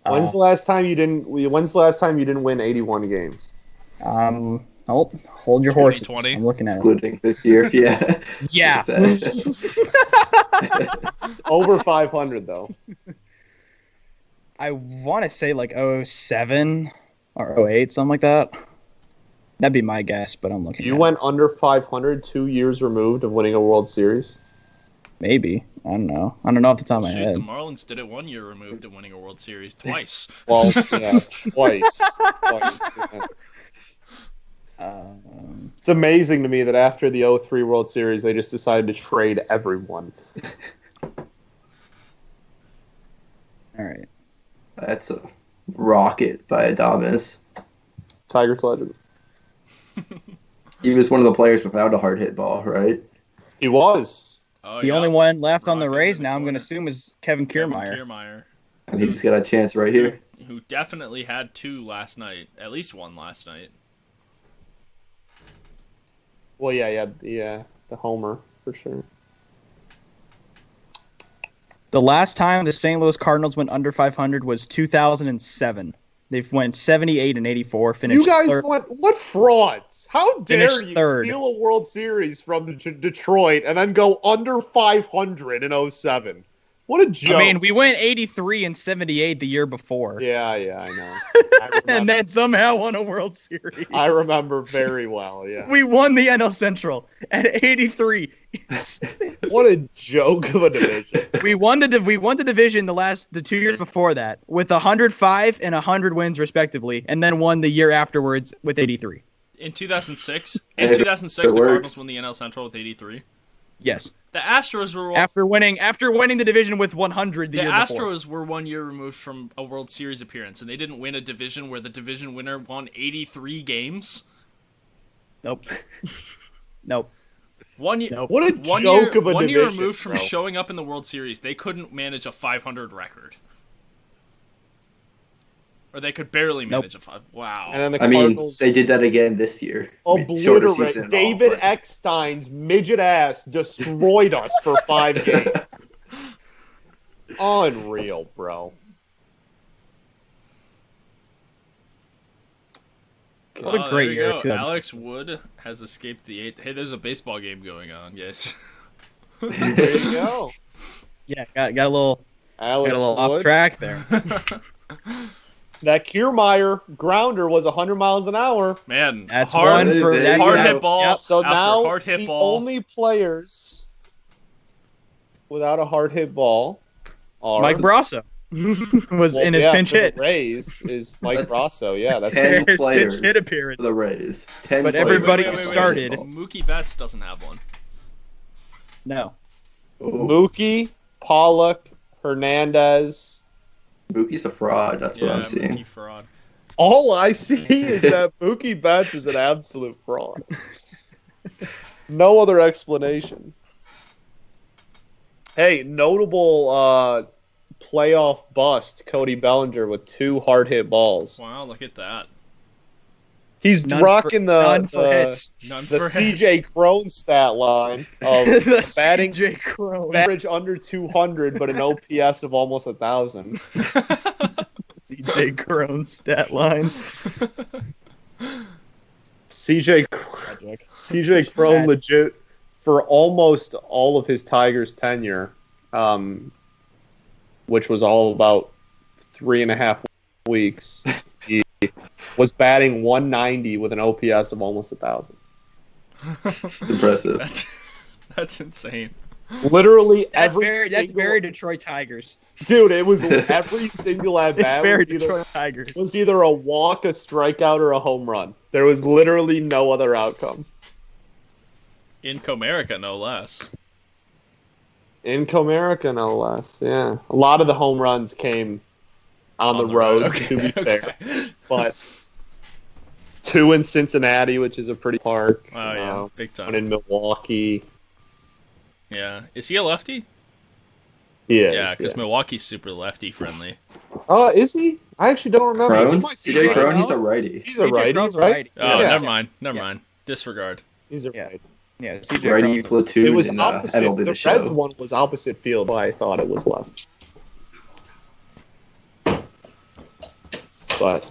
When's the last time you didn't win 81 games? Hold your horses. 2020? I'm looking at it. Including this year, yeah. Yeah. Over 500 though. I want to say like 07 or 08, something like that. That'd be my guess, but I'm looking. You went under 500 2 years removed of winning a World Series? Maybe. I don't know. I don't know off the top of my head. The Marlins did it 1 year removed of winning a World Series twice. Well, yeah, twice. Yeah. It's amazing to me that after the 2003 World Series, they just decided to trade everyone. All right. That's a rocket by Adames. Tigers legend. He was one of the players without a hard hit ball, right? He was. The only one left on the Rays now, I'm going to assume, is Kevin Kiermaier. And he just got a chance right here. Who definitely had 2 last night. At least 1 last night. Well, yeah, the homer, for sure. The last time the St. Louis Cardinals went under 500 was 2007. They've went 78 and 84. Finished you guys third. went what frauds? How dare you third. steal a World Series from Detroit and then go under 500 in 07? What a joke. I mean, we went 83 and 78 the year before. Yeah, I know. And then somehow won a World Series. I remember very well, yeah. We won the NL Central at 83. What a joke of a division. We won the division the 2 years before that with 105 and 100 wins respectively, and then won the year afterwards with 83. In 2006, the Cardinals won the NL Central with 83. Yes. The Astros were after winning the division with 100 the year before. The Astros were 1 year removed from a World Series appearance, and they didn't win a division where the division winner won 83 games. Nope. Nope. What a joke of a division. 1 year removed from showing up in the World Series, they couldn't manage a 500 record. Or they could barely manage a 5. Wow. And then the Cardinals, they did that again this year. Obliterate. David Eckstein's midget ass destroyed us for 5 games. Unreal, bro. What a great year. Alex Wood has escaped the 8th. Hey, there's a baseball game going on, guys. There you go. Yeah, got a little off track there. That Kiermaier grounder was 100 miles an hour. Man, that's hard hit ball. Yep. So now hard hit the ball. only players without a hard hit ball are Mike Brasso was in his pinch hit. The Rays is Mike Brasso. Yeah, that's 10 players pinch hit appearance for the Rays. 10 but players. everybody Wait. started. Mookie Betts doesn't have one. No. Mookie, Pollock, Hernandez. Mookie's a fraud. That's what I'm seeing. Mookie fraud. All I see is that Mookie Betts is an absolute fraud. No other explanation. Hey, notable playoff bust, Cody Bellinger with 2 hard hit balls. Wow, look at that. He's rocking the CJ Crone stat line of batting CJ Crone. average under 200, but an OPS of almost 1,000. CJ Crone stat line. CJ Crone legit for almost all of his Tigers tenure, which was all about 3.5 weeks. He was batting 190 with an OPS of almost 1,000. It's impressive. That's insane. Literally that's very Detroit Tigers. Dude, it was every single at bat. It's very Detroit Tigers. It was either a walk, a strikeout, or a home run. There was literally no other outcome. In Comerica, no less. In Comerica, no less. Yeah, a lot of the home runs came on the road. Okay, to be fair, but 2 in Cincinnati, which is a pretty park. Oh yeah, big time. 1 in Milwaukee. Yeah, is he a lefty? Yeah, because Milwaukee's super lefty friendly. Is he? I actually don't remember. CJ Crone, he's a righty. He's a righty, right? Oh, yeah. Never mind. Disregard. He's a righty. Yeah, righty platoon. It was in, opposite. MLB The Show. Reds one was opposite field, but I thought it was left. But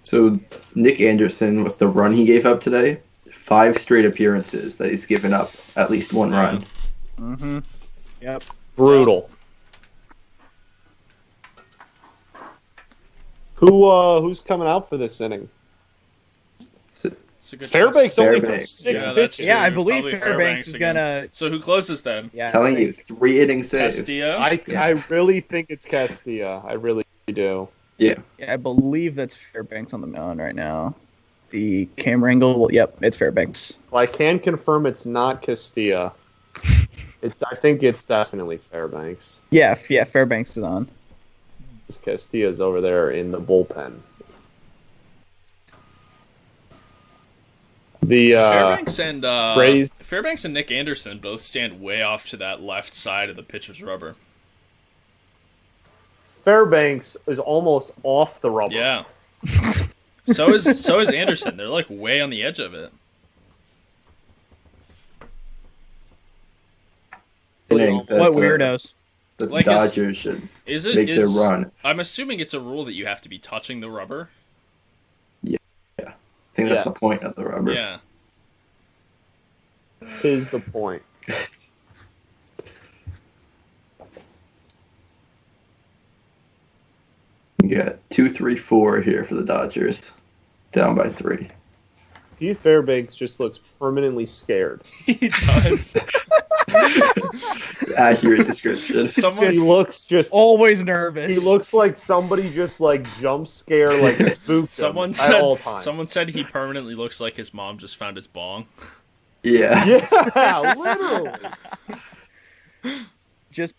so Nick Anderson, with the run he gave up today, 5 straight appearances that he's given up at least 1 run. Mm-hmm. Yep. brutal. Who's coming out for this inning? Fairbanks only threw 6 pitches. Yeah, I believe Fairbanks is gonna. So who closes then? Yeah, Telling you, 3 innings save. Castillo. I really think it's Castilla. I really do. Yeah, I believe that's Fairbanks on the mound right now. The camera angle. Well, yep, it's Fairbanks. Well, I can confirm it's not Castilla. I think it's definitely Fairbanks. Yeah, Fairbanks is on. Castilla's over there in the bullpen. The Fairbanks and Nick Anderson both stand way off to that left side of the pitcher's rubber. Fairbanks is almost off the rubber. Yeah. So is Anderson. They're like way on the edge of it. What weirdos? The Like Dodgers should make their run. I'm assuming it's a rule that you have to be touching the rubber. I think that's the point of the rubber. Yeah. 'Tis the point. You got 2-3-4 here for the Dodgers. Down by 3. Keith Fairbanks just looks permanently scared. He does. Accurate description. Someone He looks just Always nervous. He looks like somebody just like jump scare, like spooked him at all times. Someone said he permanently looks like his mom just found his bong. Yeah. Yeah, literally. just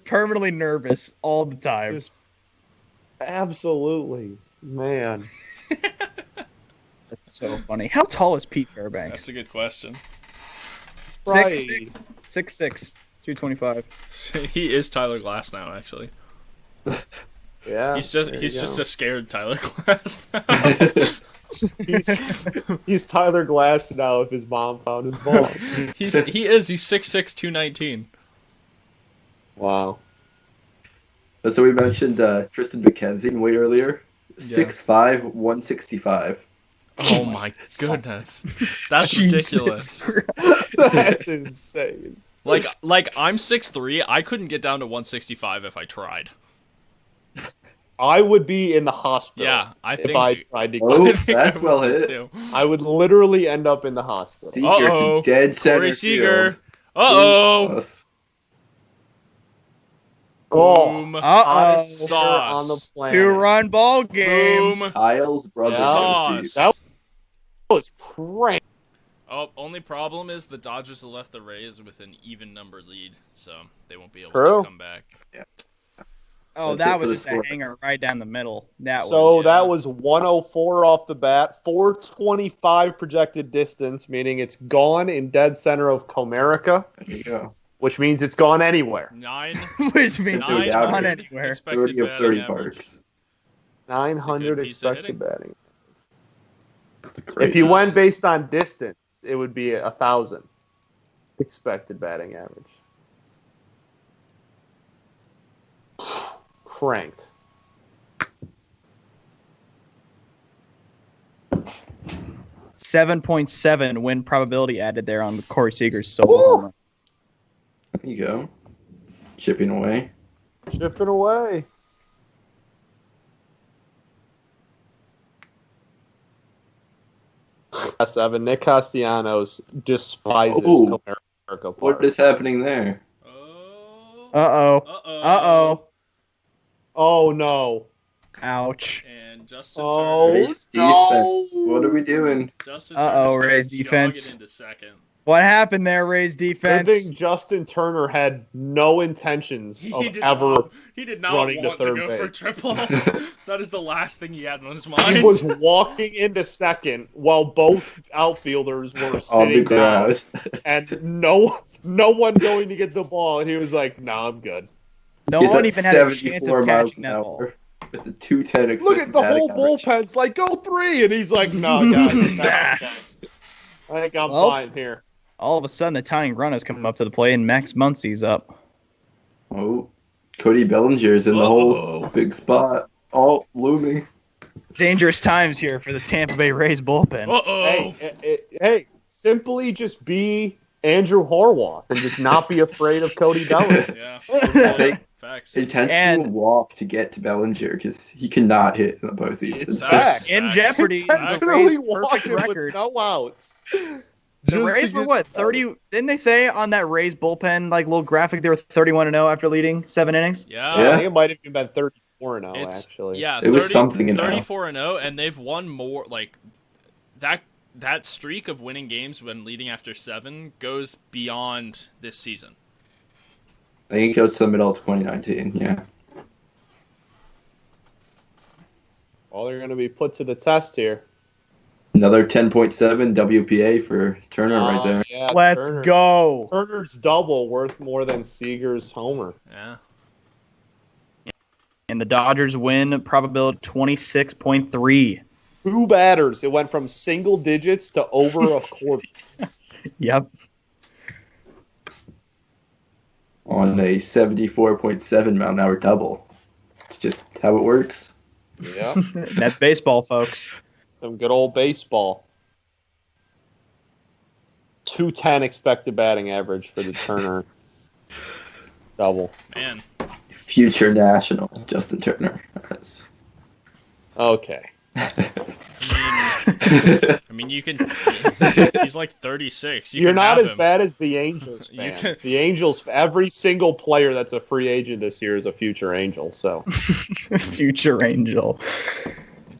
permanently nervous all the time. Just absolutely, man. That's so funny. How tall is Pete Fairbanks? That's a good question. Probably 6'6", 225. He is Tyler Glass now, actually. Yeah. He's just a scared Tyler Glass now. he's Tyler Glass now if his mom found his ball. He's 6'6", 219. Wow. So we mentioned Tristan McKenzie way earlier. 6'5", 165. Oh my goodness. That's ridiculous. That's insane. Like I'm 6'3", I couldn't get down to 165 if I tried. I would be in the hospital. Yeah, I think if I tried to Oh, get that's well hit. too. I would literally end up in the hospital. Seager to dead center Corey Seager. field. Uh-oh. Close. Boom. Hottest hitter Sauce. on the planet. 2-run ball game. Boom. Kyle's brother. Sauce. Steve. That was crank. Oh, only problem is the Dodgers have left the Reyes with an even number lead, so they won't be able True. to come back. Oh, That's that it for was the just a score. hanger right down the middle. That That was 104 off the bat, 425 projected distance, meaning it's gone in dead center of Comerica, There you go. which means it's gone anywhere. 9 which means No it's doubt. not anywhere. expected 30 of batting 30 average. parks. 900 piece of expected hitting. batting. That's a great If you number. went based on distance, it would be 1,000 expected batting average. Cranked. .7 win probability added there on Corey Seager's solo Woo! home run. There you go. Chipping away. Chipping away. S7. Nick Castellanos despises Ooh. Comerica Park. What is happening there? Oh. Uh-oh. Uh-oh. Uh-oh. Oh, no. Ouch. And Justin Oh, Turner. Rays no. defense. What are we doing? Justin Uh-oh, Turner's gonna Rays jog defense. it into second. What happened there, Rays Good defense? thing Justin Turner had no intentions of ever. He did not running to want to third go base. for triple. That is the last thing he had on his mind. He was walking into second while both outfielders were On the sitting down, ground. and no one going to get the ball. And he was like, "Nah, I'm good." No He's one at even had a chance 74 of miles catching an that ball. hour with the 210 expected Look at the batting whole average. bullpen's like, "Go 3," and he's like, "No, guys, nah, I think I'm Well, fine here." All of a sudden, the tying run has come up to the plate, and Max Muncy's up. Oh, Cody Bellinger's in the Uh-oh. whole big spot. All looming. Dangerous times here for the Tampa Bay Rays bullpen. Uh-oh. Hey, simply just be Andrew Horwath and just not be afraid of Cody Bellinger. Yeah. think- Facts. Intentional And- walk to get to Bellinger because he cannot hit in the postseason. It's Facts. In Facts. jeopardy is the Intentionally Rays' perfect walking with record. no outs. The Just Rays to were get what, to 30? Didn't they say on that Rays bullpen like little graphic they were 31-0 after leading 7 innings? Yeah. I think it might have even been 34 now, It's actually. yeah, It was something in 34-0, and they've won more. Like that streak of winning games when leading after 7 goes beyond this season. I think it goes to the middle of 2019. Yeah. Well, they're going to be put to the test here. Another 10.7 WPA for Turner right there. Yeah, Let's Turner. go. Turner's double worth more than Seager's homer. Yeah. And the Dodgers win probability 26.3. 2 batters. It went from single digits to over a quarter. Yep. On a 74.7 mile an hour double. It's just how it works. Yeah, That's baseball, folks. some good old baseball. .210 expected batting average for the Turner double. Man. Future national Justin Turner. That's... Okay. I mean, you can. He's like 36. You're not as him. bad as the Angels fans. The Angels, every single player that's a free agent this year is a future Angel. So, future Angel.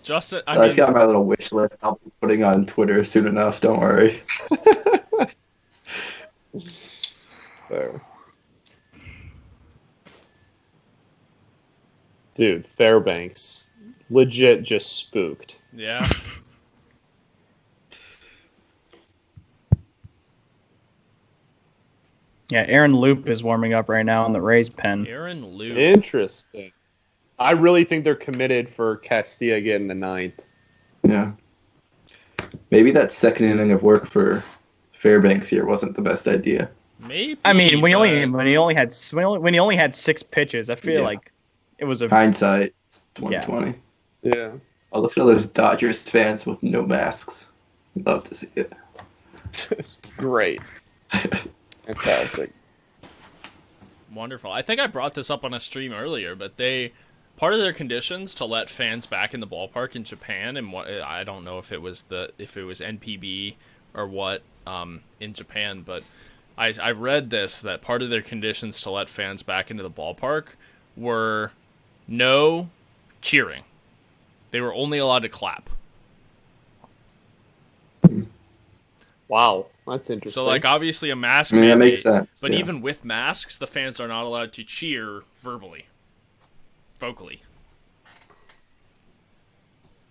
Justin, I've got my little wish list. I'll be putting on Twitter soon enough. Don't worry. Fair. Dude, Fairbanks, legit just spooked. Yeah. Yeah, Aaron Loop is warming up right now in the Rays pen. Aaron Loop. Interesting. I really think they're committed for Castilla getting the 9th. Yeah. Maybe that second inning of work for Fairbanks here wasn't the best idea. Maybe. I mean, when he only had 6 pitches, I feel like it was a hindsight 2020. Yeah. Oh, look at all those Dodgers fans with no masks. Love to see it. Great. Fantastic. Wonderful. I think I brought this up on a stream earlier, but part of their conditions to let fans back in the ballpark in Japan, and I don't know if it was NPB or what in Japan, but I read that part of their conditions to let fans back into the ballpark were no cheering. They were only allowed to clap. Wow, that's interesting. So, like, obviously a mask. I mean, that makes sense. But even with masks, the fans are not allowed to cheer vocally.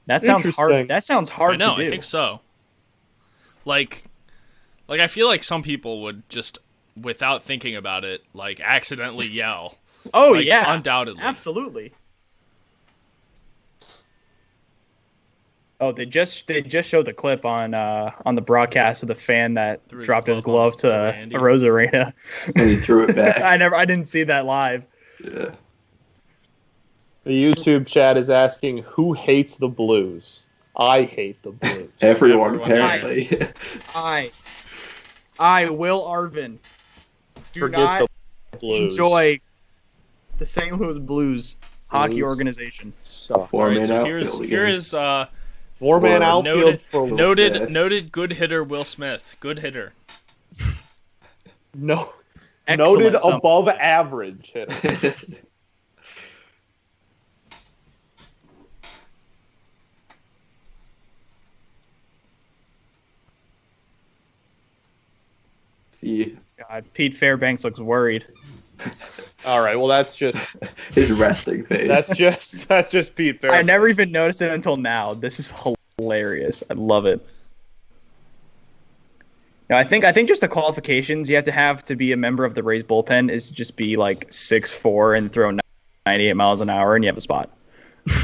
That sounds hard. That sounds hard I know, to do. I think so. Like I feel like some people would just, without thinking about it, like accidentally yell. Oh like, yeah, undoubtedly, absolutely. Oh, they just showed the clip on the broadcast of the fan that dropped his glove to Arozarena. And he threw it back. I didn't see that live. Yeah. The YouTube chat is asking, who hates the Blues? I hate the Blues. Everyone apparently. I Will Arvin. Forget the Blues. Enjoy the St. Louis Blues hockey organization. So, right, so here is four-man outfield for noted good hitter Will Smith. Good hitter. No, Excellent noted above average hitter. See. God, Pete Fairbanks looks worried. All right, well that's just his resting face. That's just Pete Fairbanks. I never even noticed it until now. This is hilarious. I love it. Now, I think just the qualifications you have to be a member of the Rays bullpen is just be like 6'4" and throw 98 miles an hour and you have a spot.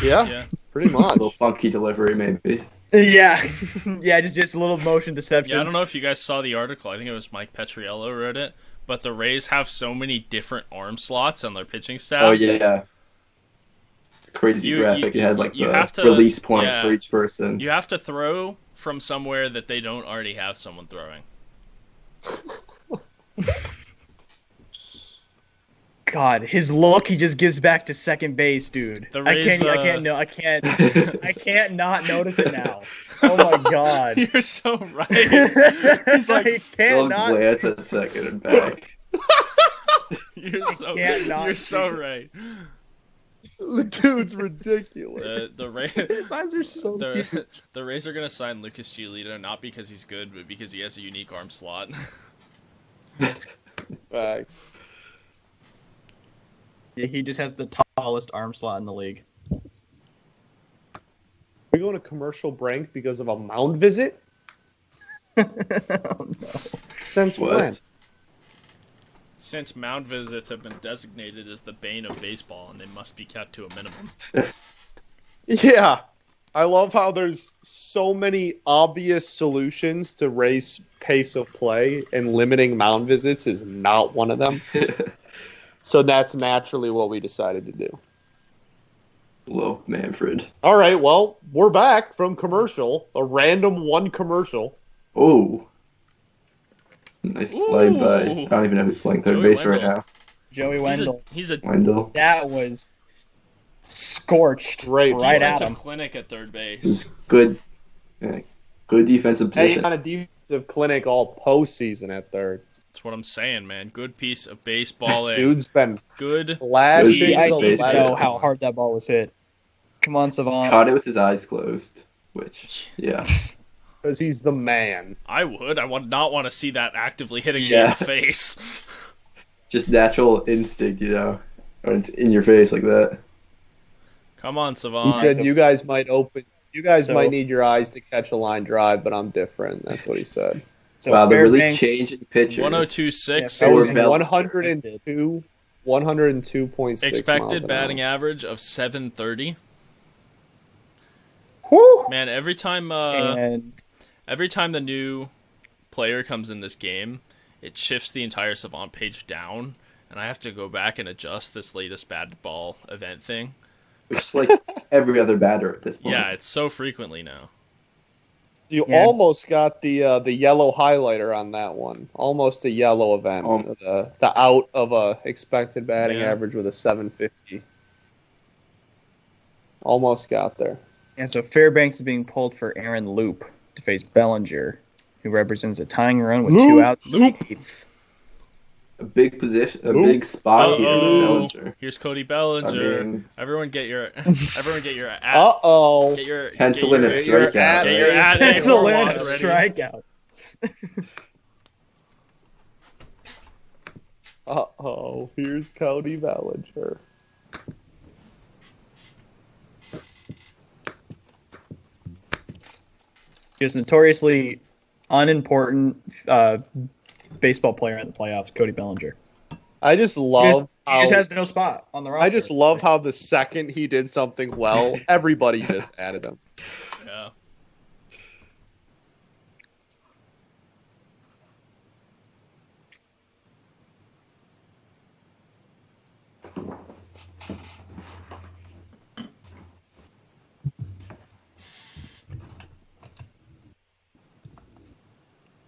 Yeah. Pretty much. A little funky delivery, maybe. Yeah, yeah, just a little motion deception. Yeah, I don't know if you guys saw the article. I think it was Mike Petriello wrote it. But the Rays have so many different arm slots on their pitching staff. Oh, yeah. It's a crazy graphic. It had, like, the release point for each person. You have to throw from somewhere that they don't already have someone throwing. God, his look he just gives back to second base, dude. Rays, I can't not notice it now. Oh my God. You're so right. He's like, I can't not glance at second and back. You're so right. The dude's ridiculous. The Rays signs are so the Rays are gonna sign Lucas Giolito not because he's good, but because he has a unique arm slot. Facts. Yeah, he just has the tallest arm slot in the league. We going to commercial break because of a mound visit? Oh, no. Since what? When? Since mound visits have been designated as the bane of baseball and they must be kept to a minimum. Yeah. I love how there's so many obvious solutions to raise pace of play, and limiting mound visits is not one of them. So that's naturally what we decided to do. Hello, Manfred. All right, well, we're back from commercial. A random one commercial. Oh. Nice play by, I don't even know who's playing third Joey base right Wendell. now. Joey Wendell. He's a Wendell. That was scorched Great right at defensive him. clinic at third base. He's good. Yeah, good defensive Hey, position. on a defensive clinic all postseason at third. That's what I'm saying, man. Good piece of baseballing. Dude's been Good. flashing I Good the didn't know baseball. how hard that ball was hit. Come on, Savant. Caught it with his eyes closed, which, yeah. because he's the man. I would. I would not want to see that actively hitting me in Yeah. the face. Just natural instinct, you know, when it's in your face like that. Come on, He Savant. said so- you guys might open. You guys So- might need your eyes to catch a line drive, but I'm different. That's what he said. So Wow, they're really Fairbanks- changing pitchers. 102.6. That Or was Bellinger. 102.6 Expected miles an batting hour. average of 730. Woo! Man, every time And the new player comes in this game, it shifts the entire Savant page down, and I have to go back and adjust this latest bad ball event thing. It's like every other batter at this point. Yeah, it's so frequently now. You Yeah. almost got the yellow highlighter on that one. Almost a yellow event. The out of a expected batting Yeah. average with a 750. Almost got there. And so Fairbanks is being pulled for Aaron Loop to face Bellinger, who represents a tying run with 2 outs. Loop. A big position, a Ooh. big spot here for Uh-oh. Bellinger. Here's Cody Bellinger. I mean- everyone get your Uh at, oh. get your Pencil in a get your strikeout. at- your, get your at Pencil in a ready. strikeout. Oh. Here's Cody Bellinger. Just notoriously unimportant baseball player in the playoffs, Cody Bellinger. I just He love how just has no spot on the roster. I just love how the second he did something well, everybody just added him. Yeah.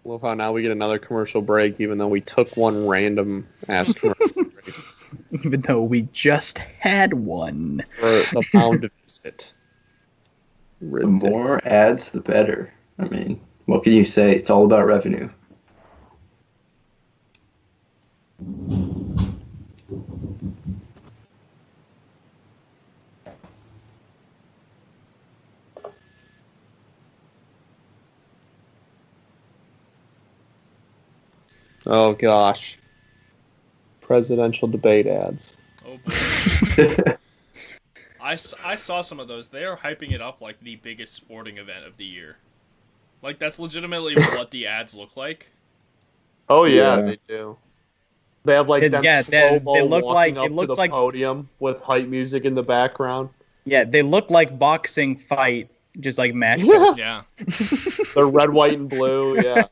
Love how now we get another commercial break, even though we took one random ass commercial break even though we just had one. for the pound visit. The more ads, the better. I mean, what can you say? It's all about revenue. Oh gosh. Presidential debate ads. Oh boy. I saw some of those. They are hyping it up like the biggest sporting event of the year. Like, that's legitimately what the ads look like. Oh yeah, Yeah. they do. They have like them Yeah, they slow-mo look walking like- up it to looks the like- podium with hype music in the background. Yeah, they look like boxing fight, just like match. Yeah. The red, white, and blue. Yeah.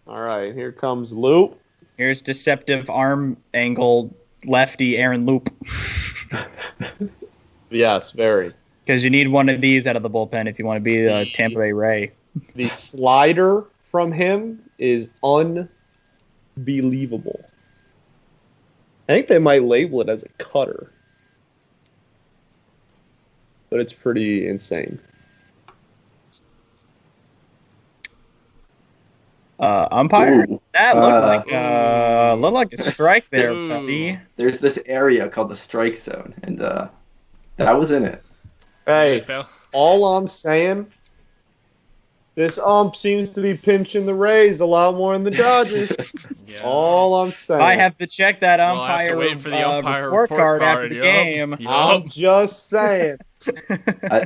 All right, here comes Loop. Here's deceptive arm angle lefty Aaron Loop. Yes, very. Because you need one of these out of the bullpen if you want to be the Tampa Bay Ray. The slider from him is unbelievable. I think they might label it as a cutter, but it's pretty insane. Umpire? Ooh. That looked like a strike there, Ooh. buddy. There's this area called the strike zone, and that was in it. Hey, Bell. all I'm saying, this ump seems to be pinching the Rays a lot more than the Dodgers. Yeah. All I'm saying. I have to check that We'll have to umpire, wait for the umpire report card after the yup. game. Yup. I'm just saying.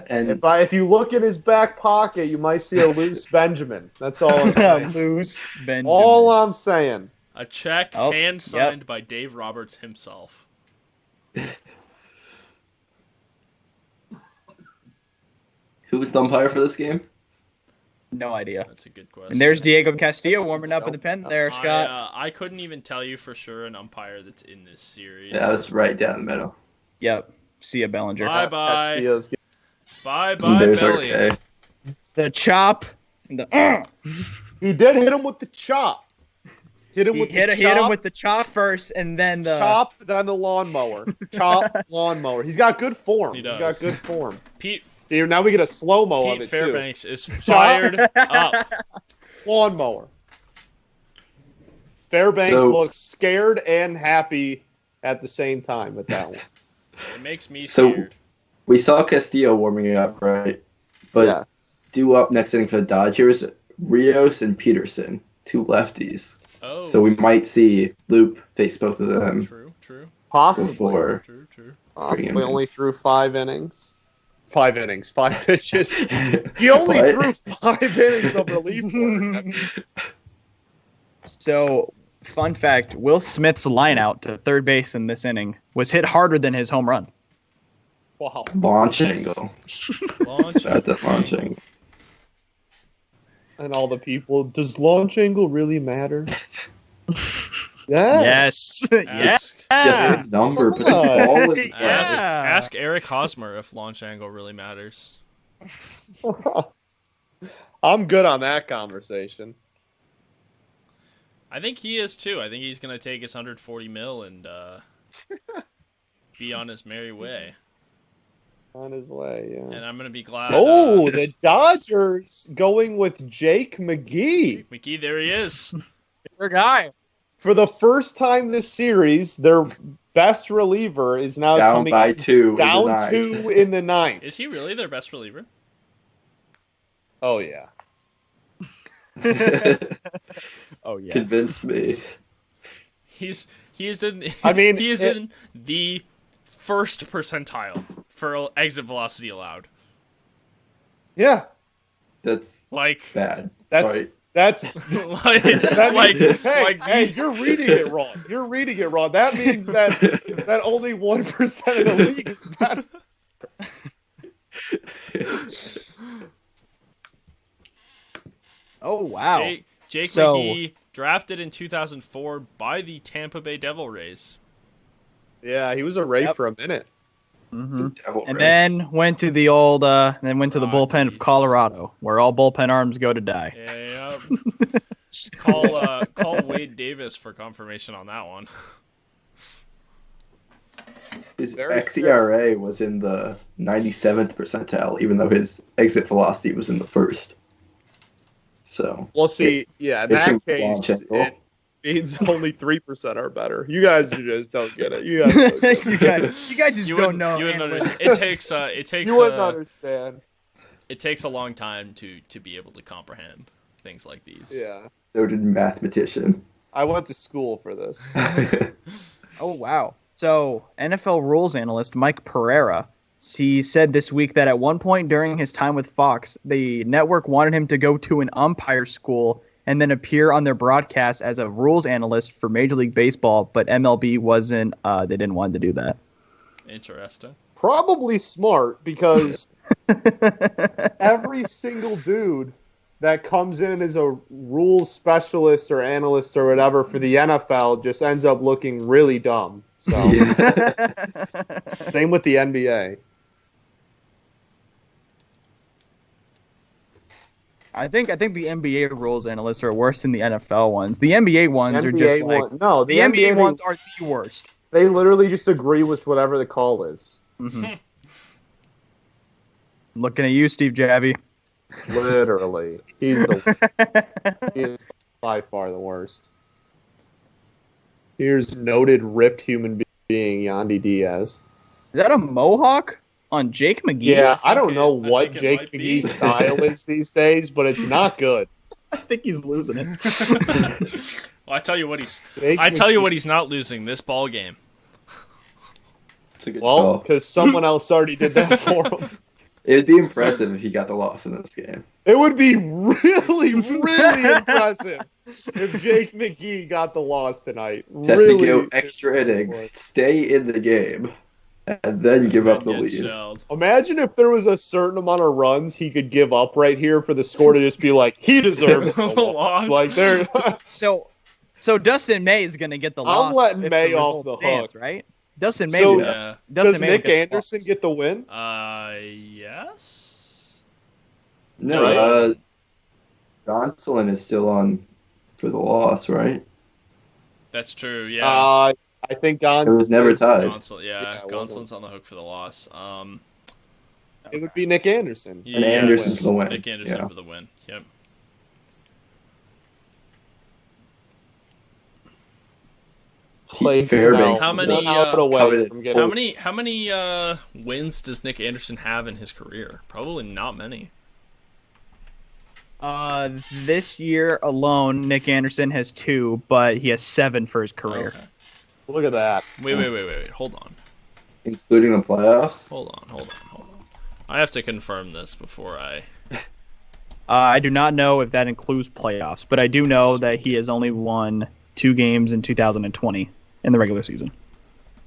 And If you look in his back pocket, you might see a loose Benjamin. That's all I'm saying. Loose Benjamin. All I'm saying. A check Oh, hand signed by Dave Roberts himself. who was the umpire for this game? No idea. That's a good question. And there's Diego Castillo warming up in the pen there, Scott. I couldn't even tell you for sure an umpire that's in this series. Yeah, that was right down the middle. Yep. See ya, Bellinger. Bye bye. Castillo's Bye bye, There's Belly. okay. The chop. And the He did hit him with the chop. Hit him with the chop first, and then the chop, then the lawnmower. Chop, lawnmower. He's got good form. He's got good form. Pete. See, now we get a slow-mo of Pete it, Fairbanks too. is fired up. Lawnmower. Fairbanks looks scared and happy at the same time with that one. It makes me scared. We saw Castillo warming up, right? But due up next inning for the Dodgers, Reyes and Peterson, 2 lefties. Oh. So we might see Loop face both of them. True. Possibly. True. Possibly only threw 5 innings. 5 innings, 5 pitches. He only threw 5 innings of relief work. So, fun fact, Will Smith's line out to third base in this inning was hit harder than his home run. Wow. Launch angle. At the launch angle. And all the people, does launch angle really matter? Yeah. Yes. Ask, just a number, but the ball is ask Eric Hosmer if launch angle really matters. I'm good on that conversation. I think he is too. I think he's going to take his $140 million and be on his merry way. On his way, yeah. And I'm going to be glad. Oh, the Dodgers going with Jake McGee. McGee, there he is. Your guy. For the first time this series, their best reliever is now down coming by 2. Down 2 in the 9th. Is he really their best reliever? Oh, yeah. Oh, yeah. Convinced me. He is in. I mean, he is in the first percentile for exit velocity allowed. Yeah. That's like bad. That's hey, you're reading it wrong. You're reading it wrong. That means that only 1% of the league is better. Oh, wow. Jake McGee, drafted in 2004 by the Tampa Bay Devil Rays. Yeah, he was a Ray for a minute. Mm-hmm. And then went to the bullpen of Colorado, where all bullpen arms go to die. Yeah. Call Wade Davis for confirmation on that one. His xERA was in the 97th percentile, even though his exit velocity was in the first. So we'll see. In that case, it means only 3% are better. You guys just don't get it. You guys just don't know. You wouldn't understand. It takes. You wouldn't understand. It takes a long time to be able to comprehend things like these. Yeah. So did mathematician. I went to school for this. Oh wow. So NFL rules analyst Mike Pereira, he said this week that at one point during his time with Fox, the network wanted him to go to an umpire school and then appear on their broadcast as a rules analyst for Major League Baseball, but MLB wasn't, they didn't want to do that. Interesting. Probably smart, because every single dude that comes in as a rules specialist or analyst or whatever for the NFL just ends up looking really dumb. So, same with the NBA. I think the NBA rules analysts are worse than the NFL ones. The NBA ones are just like no. The NBA ones are the worst. They literally just agree with whatever the call is. Mm-hmm. Looking at you, Steve Javy. Literally, he is by far the worst. Here's noted ripped human being Yandy Diaz. Is that a mohawk on Jake McGee? Yeah, I don't know what Jake McGee's style is these days, but it's not good. I think he's losing it. Well, I tell you what he's not losing this ball game. Well, because someone else already did that for him. It'd be impressive if he got the loss in this game. It would be really, really impressive if Jake McGee got the loss tonight. Has really to go extra innings, stay in the game, and then give up the lead. Shelled. Imagine if there was a certain amount of runs he could give up right here for the score to just be like, he deserves the loss. Like there. So Dustin May is going to get the loss. I'm letting May off the hook, right? Dustin May. So, does Nick Anderson get the win? Yes. No. Gonzalon is still on for the loss, right? That's true. Yeah. I think It was never tied. Yeah, it Gonzalon's on the hook for the loss. It would be Nick Anderson. And Anderson for the win. Nick Anderson Yeah. for the win. Yep. Play Fairbanks. Snell. How many, One out away coveted- from getting- How many wins does Nick Anderson have in his career? Probably not many. This year alone, Nick Anderson has 2, but he has 7 for his career. Okay. Look at that. Wait. Hold on. Including the playoffs? Hold on. I have to confirm this before I. I do not know if that includes playoffs, but I do know that he has only won 2 games in 2020 in the regular season.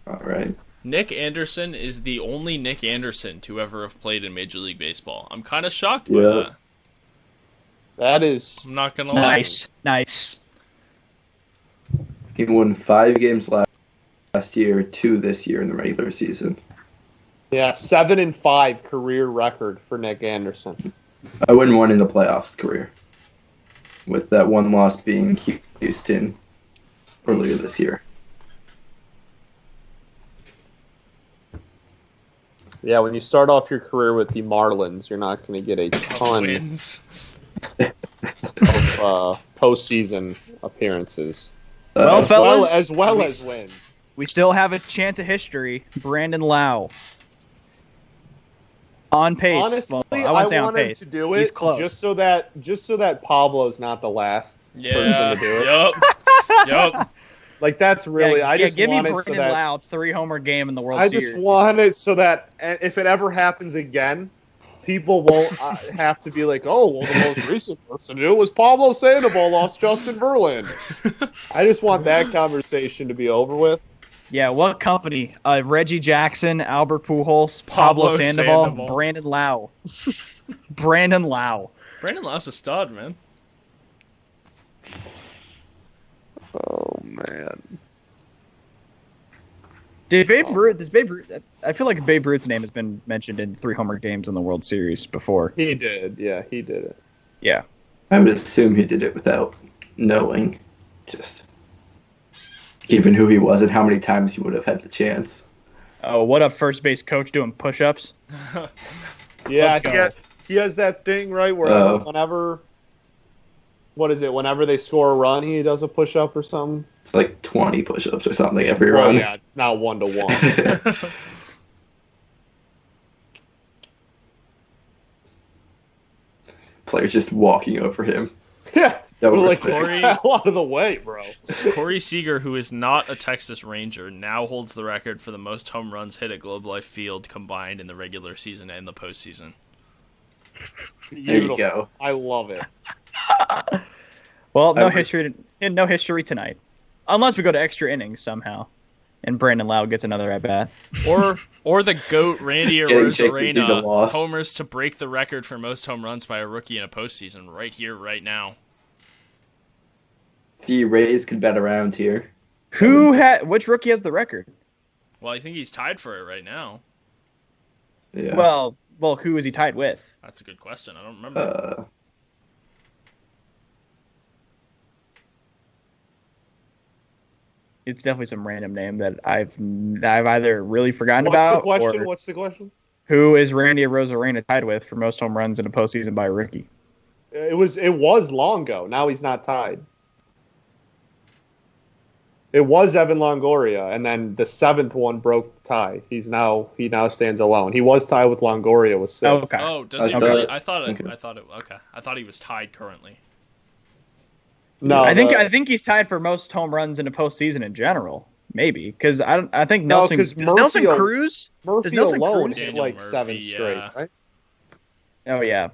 All right. Nick Anderson is the only Nick Anderson to ever have played in Major League Baseball. I'm kind of shocked by Yeah. that. That is I'm not gonna lie. Nice. He won 5 games last year, 2 this year in the regular season. 7-5 career record for Nick Anderson. I wouldn't won in the playoffs career, with that one loss being Houston earlier this year. Yeah, when you start off your career with the Marlins, you're not going to get a ton Wins. of postseason appearances, Well, fellas, as wins. we still have a chance at history. Brandon Lau. On pace. Honestly, Well, I wouldn't say on want him pace. to do it He's close. just so that Pablo's not the last Yeah. person to do it. Yup. Like that's really I just give me want it Brandon so that Lau 3-homer game in the World I Series. just want it so that if it ever happens again, people won't have to be like, oh, well, the most recent person to do it was Pablo Sandoval lost Justin Verlander. I just want that conversation to be over with. Yeah, what company? Reggie Jackson, Albert Pujols, Pablo Sandoval, Brandon Lau. Brandon Lau. Brandon Lau's a stud, man. Oh man. Does Babe Ruth, I feel like Babe Ruth's name has been mentioned in 3-homer games in the World Series before. He did. Yeah, he did it. Yeah. I would assume he did it without knowing, just given who he was and how many times he would have had the chance. Oh, what up, first base coach doing push-ups? Yeah, Let's go. he has that thing, right, where whenever they score a run, he does a push-up or something. It's like 20 push-ups or something every Well, run. yeah, it's not 1-to-1. Players just walking over him. Yeah. No But, like, respect. get the hell out of the way, bro. Corey Seager, who is not a Texas Ranger, now holds the record for the most home runs hit at Globe Life Field combined in the regular season and the postseason. There you go. I love it. Well, no I wish- history tonight. Unless we go to extra innings somehow. And Brandon Lau gets another at-bat. Or the GOAT Randy Getting checked into the Arozarena loss. homers to break the record for most home runs by a rookie in a postseason right here, right now. The Reyes could bet around here. Which rookie has the record? Well, I think he's tied for it right now. Yeah. Well, who is he tied with? That's a good question. I don't remember. It's definitely some random name that I've either really forgotten about. What's the question? Who is Randy Arozarena tied with for most home runs in a postseason by a rookie? It was Longo. Now he's not tied. It was Evan Longoria, and then the 7th one broke the tie. He now stands alone. He was tied with Longoria with 6. Oh, okay. Oh, does he Okay. really? I thought Okay. I thought he was tied currently. No, I think he's tied for most home runs in a postseason in general. Maybe because I think Nelson 'cause does Nelson Murphy- Cruz. Murphy Does Nelson alone Cruz- hit Daniel like Murphy, 7 straight, yeah. right? Oh yeah,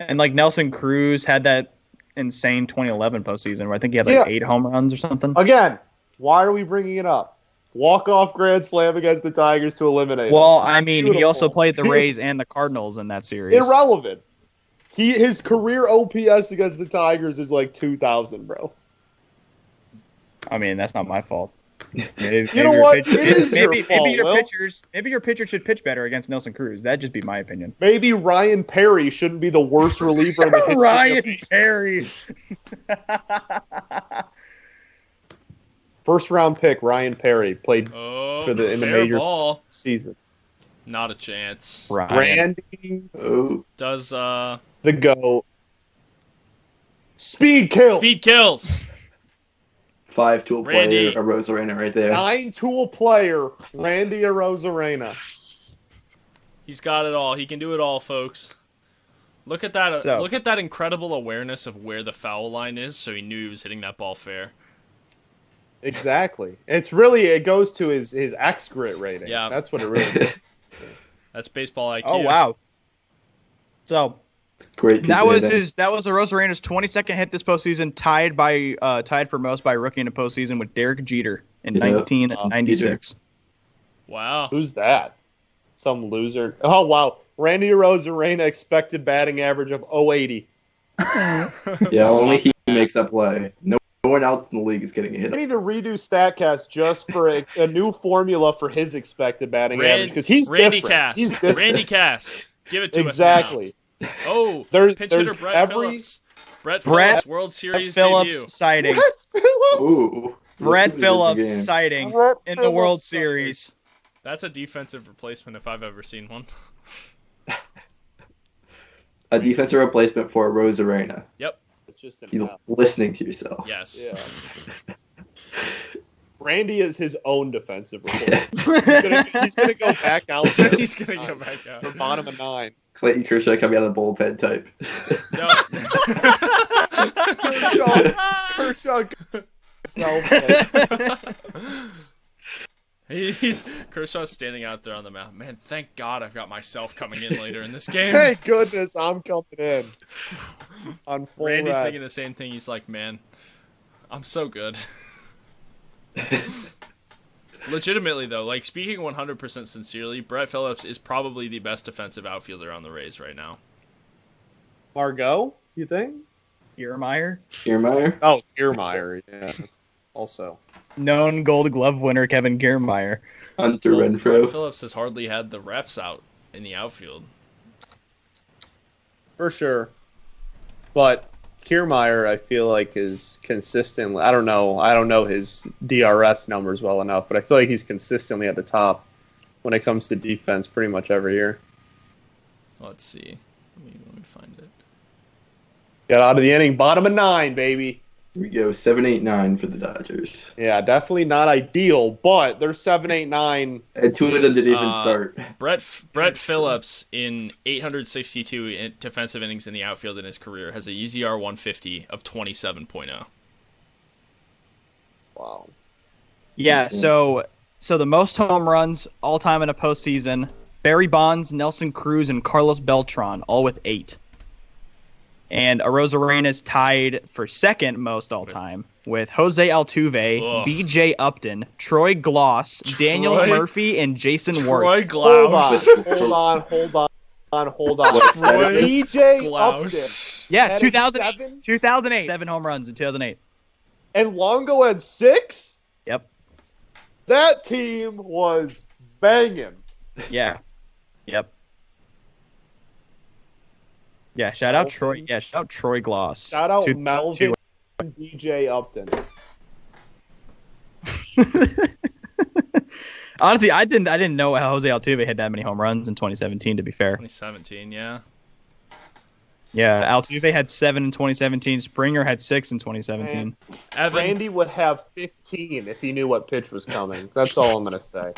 and like Nelson Cruz had that insane 2011 postseason where I think he had like 8 home runs or something. Again, why are we bringing it up? Walk-off grand slam against the Tigers to eliminate Well, them. I mean, he Beautiful. also played the Rays and the Cardinals in that series. Irrelevant. His career OPS against the Tigers is like 2,000, bro. I mean, that's not my fault. Maybe You know your what? It is your fault, Will. Maybe your pitcher should pitch better against Nelson Cruz. That'd just be my opinion. Maybe Ryan Perry shouldn't be the worst reliever in the history Ryan of baseball. Perry. First round pick Ryan Perry played Oh, in the fair major ball. season. Not a chance. Ryan. Randy, Does the GOAT. Speed kills. speed kills? 5-tool Randy. player, Arozarena right there. 9-tool player Randy Arozarena. He's got it all. He can do it all, folks. Look at that. So- Look at that incredible awareness of where the foul line is, so he knew he was hitting that ball fair. Exactly. It goes to his X grit rating. Yeah. That's what it really is. That's baseball IQ. Oh wow. So Great. piece that of was hitting. Arozarena's 22nd hit this postseason, tied for most by rookie in a postseason with Derek Jeter in Yeah. 1996. Wow. Who's that? Some loser. Oh, wow. Randy Arozarena expected batting average of 080. Yeah, only he makes that play. No one else in the league is getting a I hit. need to redo StatCast just for a new formula for his expected batting average because he's Randy different. Cast. He's different. Randy Cast. Give it to Exactly. us now. Oh, There's pitch hitter Brett every- Phillips. Brett Brett Phillips, World Series Phillips debut. sighting. Brett Phillips. Ooh. Brett This is a good Phillips game. sighting Brett in the World Phillips Series. That's a defensive replacement if I've ever seen one. A defensive replacement for Arozarena. Yep. It's just an You're F. listening to yourself. Yes. Yeah. Randy is his own defensive replacement. He's gonna go back out there He's gonna go back out. for bottom of 9. Clayton Kershaw coming out of the bullpen type. No. Kershaw. He's Kershaw's standing out there on the mound. Man, thank God I've got myself coming in later in this game. Thank goodness I'm coming in on full Randy's rest. thinking the same thing. He's like, man, I'm so good. Legitimately, though, like speaking 100% sincerely, Brett Phillips is probably the best defensive outfielder on the Rays right now. Margot, you think? Kiermaier, Kiermaier? Oh, Kiermaier, yeah. Also. known Gold Glove winner Kevin Kiermaier. Hunter Brett Renfroe? Phillips has hardly had the reps out in the outfield. For sure. But Kiermaier, I feel like, is consistently. I don't know his DRS numbers well enough, but I feel like he's consistently at the top when it comes to defense pretty much every year. Let's see. Let me find it. Got out of the inning, bottom of 9, baby. Here we go, 7-8-9 for the Dodgers. Yeah, definitely not ideal, but they're 7-8-9. And 2 of them didn't even start. Brett Phillips in 862 defensive innings in the outfield in his career has a UZR 150 of 27.0. Wow. Yeah, so the most home runs all time in a postseason: Barry Bonds, Nelson Cruz, and Carlos Beltran, all with 8. And Arozarena is tied for second most all time with Jose Altuve, Ugh. B.J. Upton, Troy Gloss, Daniel Troy- Murphy, and Jason Ward. Troy Hold Glaus. on. Troy DJ Upton Glaus. Yeah, had 2008. 7, 7 home runs in 2008. and Longo had 6? Yep. That team was banging. Yeah. Yep. Yeah, shout out Troy. Yeah, shout out Troy Gloss. Shout out Two- Melvin and DJ Upton. Honestly, I didn't know how Jose Altuve had that many home runs in 2017. To be fair, 2017, yeah. yeah, Altuve had 7 in 2017. Springer had 6 in 2017. Evan, Randy would have 15 if he knew what pitch was coming. That's all I'm gonna say.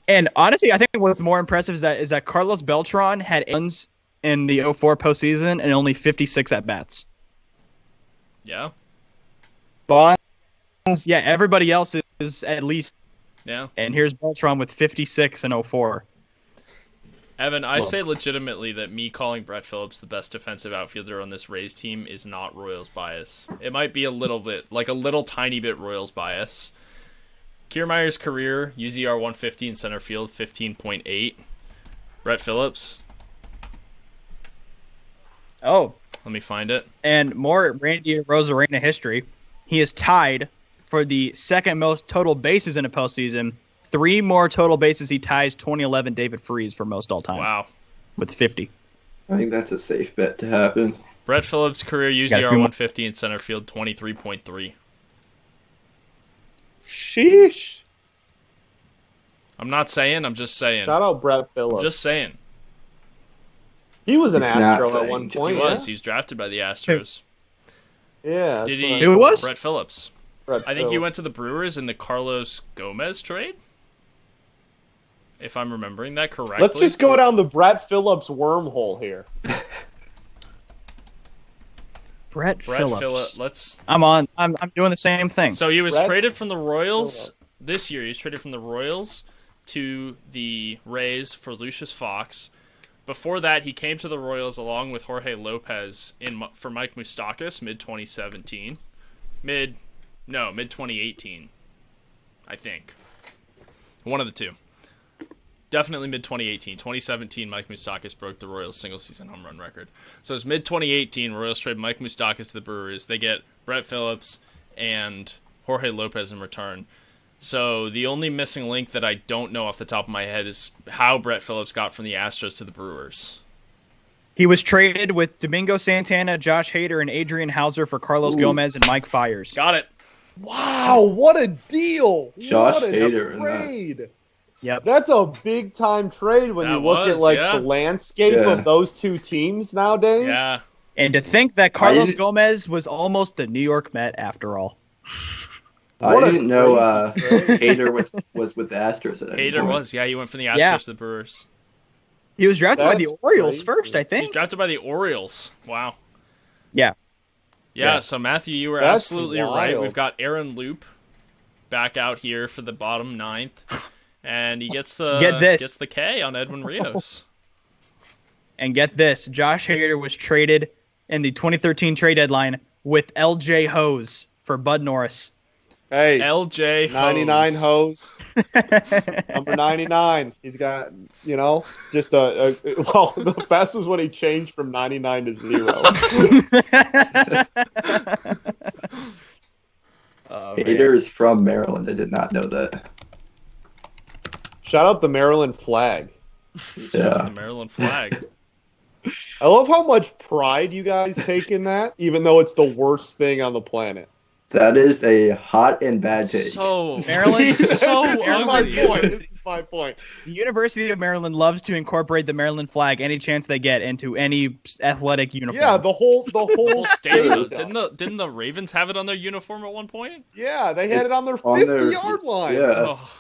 And honestly, I think what's more impressive is that Carlos Beltran had runs in the 04 postseason and only 56 at bats. yeah, Bonds, yeah, everybody else is at least. yeah. And here's Beltran with 56 in 04. Evan, I say legitimately that me calling Brett Phillips the best defensive outfielder on this Rays team is not Royals bias. It might be a little bit, like a little tiny bit Royals bias. Kiermaier's career, UZR 150 in center field, 15.8. Brett Phillips, Oh, let me find it. and more Randy Arozarena history. He is tied for the second most total bases in a postseason. 3 more total bases. He ties 2011 David Freese for most all time. Wow. With 50. I think that's a safe bet to happen. Brett Phillips' career UZR 150 in center field, 23.3. Sheesh. I'm not saying, I'm just saying. Shout out Brett Phillips. I'm just saying. He was an He's not Astro at saying, one just point. He Yeah. was. He was drafted by the Astros. Yeah. Did that's he? what Who was? Brett Phillips. Brett I think he Phillips. went to the Brewers in the Carlos Gomez trade. If I'm remembering that correctly. Let's just go down the Brett Phillips wormhole here. Brett Phillips. Let's. I'm doing the same thing. So he was Brett traded from the Royals Phillips. this year. He was traded from the Royals to the Rays for Lucius Fox. Before that, he came to the Royals along with Jorge Lopez for Mike Moustakas mid 2017, mid 2018, I think. One of the two. Definitely mid 2018. 2017, Mike Moustakas broke the Royals single season home run record. So it's mid 2018. Royals trade Mike Moustakas to the Brewers. They get Brett Phillips and Jorge Lopez in return. So the only missing link that I don't know off the top of my head is how Brett Phillips got from the Astros to the Brewers. He was traded with Domingo Santana, Josh Hader, and Adrian Hauser for Carlos Gomez and Mike Fiers. Got it. Wow, what a deal! Josh what a Hader in that. trade! Yep. That's a big time trade when That you look at was, yeah. the landscape Yeah. of those two teams nowadays. Yeah. And to think that Carlos I- Gomez was almost the New York Met after all. What I a didn't know crazy trade. Hader was with the Astros at any Hader point. was. Yeah, he went from the Astros Yeah. to the Brewers. He was drafted by the That's Orioles crazy. first, I He was think. drafted by the Orioles. Wow. Yeah. Yeah, so Matthew, you were That's absolutely right. wild. We've got Aaron Loop back out here for the bottom ninth. And he gets the gets the K on Edwin Rios. And get this, Josh Hader was traded in the 2013 trade deadline with LJ Hose for Bud Norris. Hey, LJ 99 Hose. hose. Number 99. He's got, just a well, the best was when he changed from 99 to 0. Hader is from Maryland. I did not know that. Shout out the Maryland flag. The Yeah. Maryland flag. I love how much pride you guys take in that, even though it's the worst thing on the planet. That is a hot and bad take. So Maryland- so This is my ugly. point. This is my point. The University of Maryland loves to incorporate the Maryland flag any chance they get into any athletic uniform. Yeah, the whole Whole state does. does. Didn't the Ravens have it on their uniform at one point? Yeah, they had It's it on their on 50-yard line. Yeah. Oh,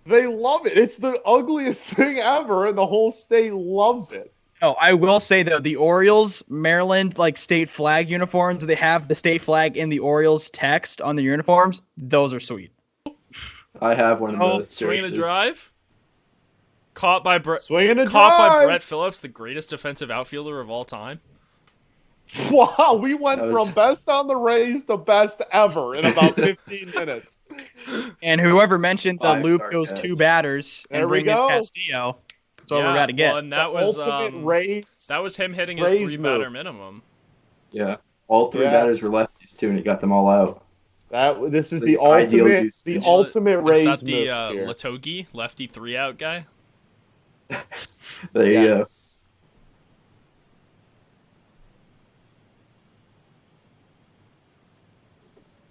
They love it. It's the ugliest thing ever, and the whole state loves it. No, I will say though, the Orioles Maryland state flag uniforms, they have the state flag in the Orioles text on the uniforms. Those are sweet. I have one of oh, those. swing and a jerseys. drive. Caught by Brett. Swinging a Caught by drive. Brett Phillips, the greatest defensive outfielder of all time. Wow, we went That was- from best on the Rays to best ever in about 15 minutes. And whoever mentioned the Five-star loop goes catch. 2 batters There and we bring in go. Castillo. That's what Yeah, we're about to get. well, and that The was ultimate Rays. that was him hitting his Rays 3-batter move. minimum. Yeah. All three Yeah. batters were lefties too, and he got them all out. This is The the ideal ultimate, usage. the ultimate Rays Is that the move here. Latogi lefty 3-out guy? There you go. Yes.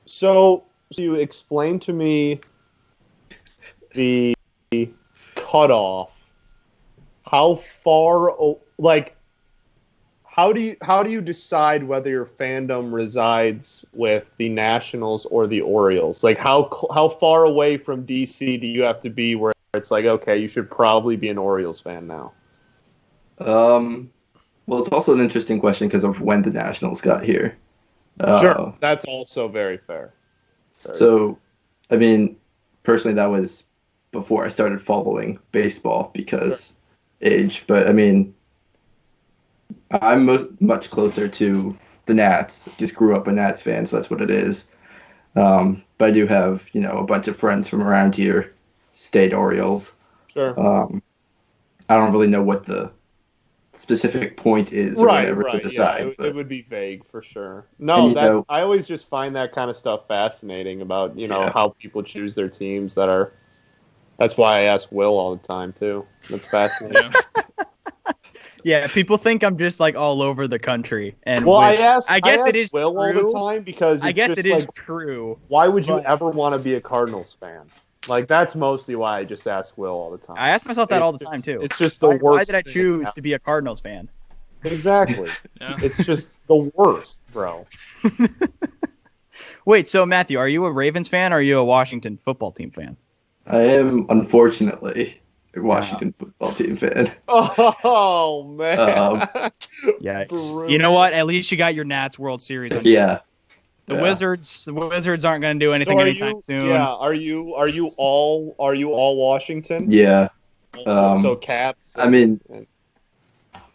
So you explain to me the cutoff. How far, how do you decide whether your fandom resides with the Nationals or the Orioles? Like how far away from DC do you have to be where it's like, okay, you should probably be an Orioles fan now? Well, it's also an interesting question because of when the Nationals got here. Sure, that's also very fair. So, I mean, personally, that was before I started following baseball because age. But I mean, I'm much closer to the Nats. Just grew up a Nats fan, so that's what it is. But I do have, a bunch of friends from around here, state Orioles. Sure. I don't really know what the specific point is or whatever to decide. Yeah, but, it would be vague for sure. No, I always just find that kind of stuff fascinating about how people choose their teams That's why I ask Will all the time too. That's fascinating. Yeah, people think I'm just like all over the country, and I guess it is Will true. all the time because I guess just it is true. Why would you ever want to be a Cardinals fan? Like that's mostly why I just ask Will all the time. I ask myself that all the time too. It's just the worst. Why did I choose to be a Cardinals fan? Exactly. Yeah. It's just the worst, bro. Wait, so Matthew, are you a Ravens fan or are you a Washington football team fan? I am, unfortunately, a Washington football team fan. Oh, man. Yeah. Brutal. You know what? At least you got your Nats World Series. Yeah. The Wizards aren't going to do anything anytime soon. Yeah. Are you all Washington? Yeah. So Caps. I mean,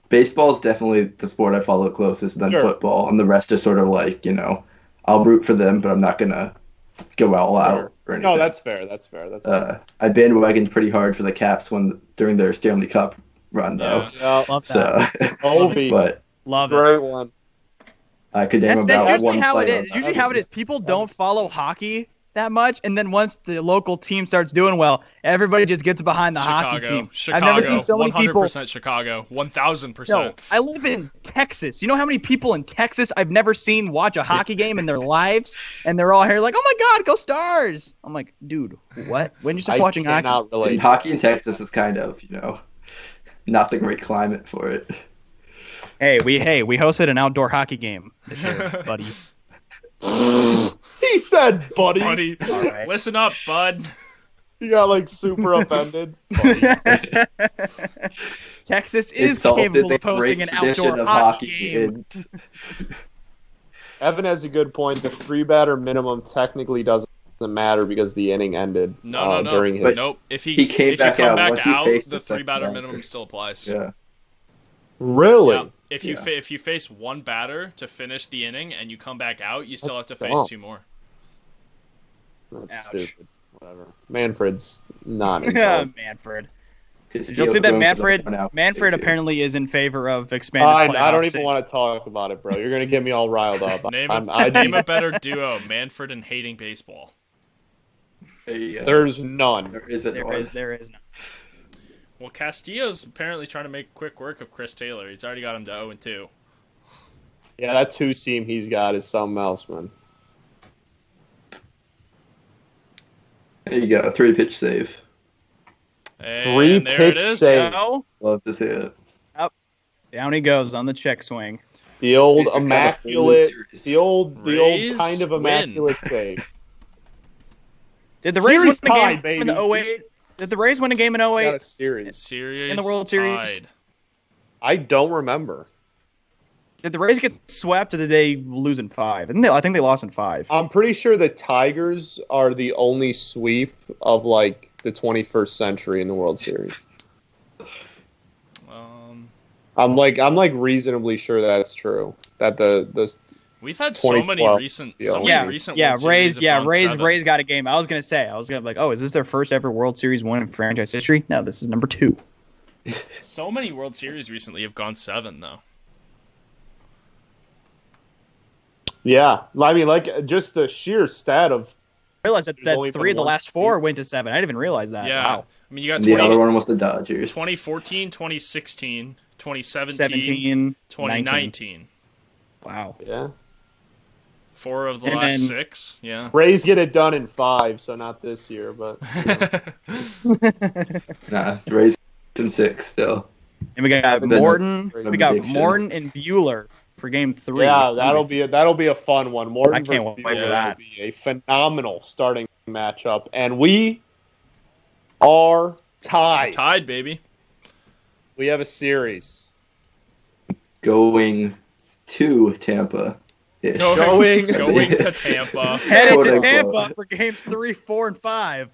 baseball is definitely the sport I follow closest, then football, and the rest is sort of like, I'll root for them, but I'm not going to go all out or anything. No, that's fair. That's fair. I bandwagoned pretty hard for the Caps during their Stanley Cup run, though. Yeah. Love that. Ovi. But Love it. Great one. I could name about usually one how it player. is. Usually how it is. People don't follow hockey that much, and then once the local team starts doing well, everybody just gets behind the hockey team. Chicago. I've never seen so many people. 100% Chicago. 1,000%. No, I live in Texas. You know how many people in Texas I've never seen watch a hockey game in their lives, and they're all here like, "Oh my God, go Stars!" I'm like, dude, what? When you start watching hockey? And hockey in Texas is kind of, not the great climate for it. Hey, we hosted an outdoor hockey game this year, buddy. He said, buddy. Buddy, right. Listen up, bud. He got super offended. Texas is capable of hosting an outdoor hockey game. Evan has a good point. The 3-batter minimum technically doesn't matter because the inning ended. No. During his... Nope. If he came back out, the the 3-batter minimum still applies. Yeah. Really? Yeah. If you face one batter to finish the inning and you come back out, you still have to face two more. That's stupid. Whatever. Manfred's not involved. Manfred. Did you see that Manfred apparently is in favor of expanded playoffs? I don't even want to talk about it, bro. You're going to get me all riled up. Name a better duo, Manfred and hating baseball. There's none. There is none. Well, Castillo's apparently trying to make quick work of Chris Taylor. He's already got him to 0-2. Yeah, that 2-seam he's got is something else, man. There you go, 3-pitch save. And 3-pitch save. Love to see it. Up. Down he goes on the check swing. The old immaculate, the old kind of immaculate win. save. Did the Rays win the game in the 08? Did the Rays win a game in 08? Got a series in the World Series. I don't remember. Did the Rays get swept or did they lose in 5? I think they lost in 5. I'm pretty sure the Tigers are the only sweep of the 21st century in the World Series. I'm reasonably sure that's true. That the we've had so many recent World Rays Series Rays got a game. I was gonna be like, oh, is this their first ever World Series win in franchise history? No, this is number 2. So many World Series recently have gone 7 though. Yeah, I mean, just the sheer stat of. I realized that 3 of the last 4 went to 7. I didn't even realize that. Yeah, wow. I mean, you got the other one was the Dodgers. 2014, 2016, 2017, 2019. Wow. Yeah. 4 of the last 6. Yeah. Rays get it done in 5, so not this year, but. Nah, Rays in 6 still. And we got Morton. We got Morton and Bueller for Game 3. Yeah, that'll be a fun one. Morton I can't versus wait for that. Will be a phenomenal starting matchup, and we are tied. Tied, baby. We have a series going to Tampa. Going to Tampa. Headed to Tampa for Games 3, 4, and 5.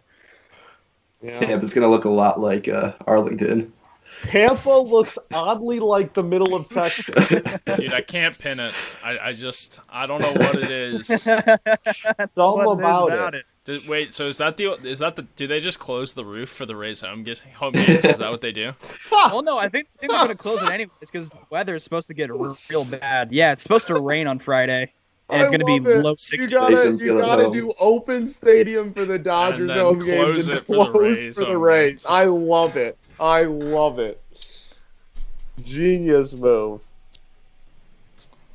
Yeah. Tampa's gonna look a lot like Arlington. Tampa looks oddly like the middle of Texas. Dude, I can't pin it. I don't know what it is. Something about it. Wait, so is that the? Do they just close the roof for the Rays home games? Is that what they do? Well, no, I think they're going to close it anyways because the weather is supposed to get real bad. Yeah, it's supposed to rain on Friday, and it's going to be low 60s. You gotta do open stadium for the Dodgers home games and close for the Rays. I love it. I love it. Genius move.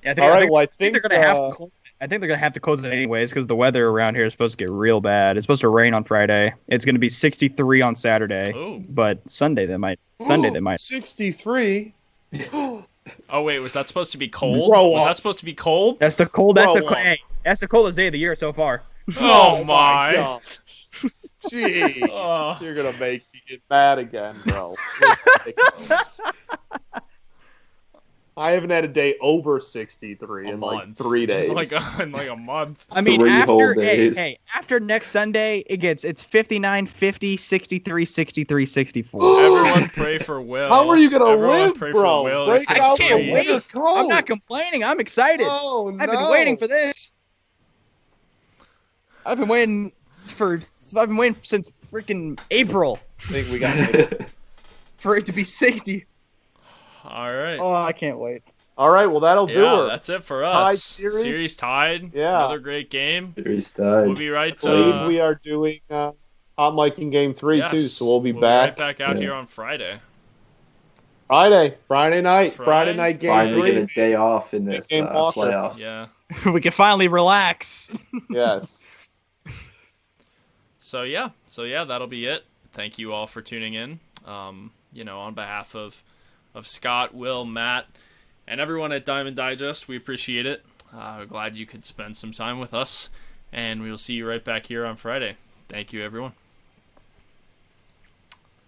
Yeah, I think they're going to have to close it. I think they're going to have to close it anyways because the weather around here is supposed to get real bad. It's supposed to rain on Friday. It's going to be 63 on Saturday. Ooh. But Sunday they might. 63? Oh, wait, was that supposed to be cold? Bro, was that supposed to be cold? That's the cold. That's the coldest day of the year so far. Oh, my. God. Jeez. Oh. You're going to make me get mad again, bro. I haven't had a day over 63 in like 3 days. In like a month. I mean, 3 whole days. after next Sunday, it's 59, 50, 63, 63, 64. Everyone pray for Will. How are you going to live, pray bro? For Will. Break I out can't the wait. winter coat. I'm not complaining. I'm excited. Oh, no. I've been waiting for this. I've been waiting since freaking April. I think we got it. For it to be 60. All right. Oh, I can't wait. All right, well, that'll do it. That's it for us. Tied series tied. Yeah. Another great game. Series tied. We'll be right. I believe we are doing HotMic in Game 3, too, so we'll be back. Right back out here on Friday. Friday night Game Finally 3. get a day off in this playoffs. Yeah. We can finally relax. Yes. So yeah, that'll be it. Thank you all for tuning in. On behalf of Scott, Will, Matt, and everyone at Diamond Digest, we appreciate it. We're glad you could spend some time with us, and we will see you right back here on Friday. Thank you, everyone.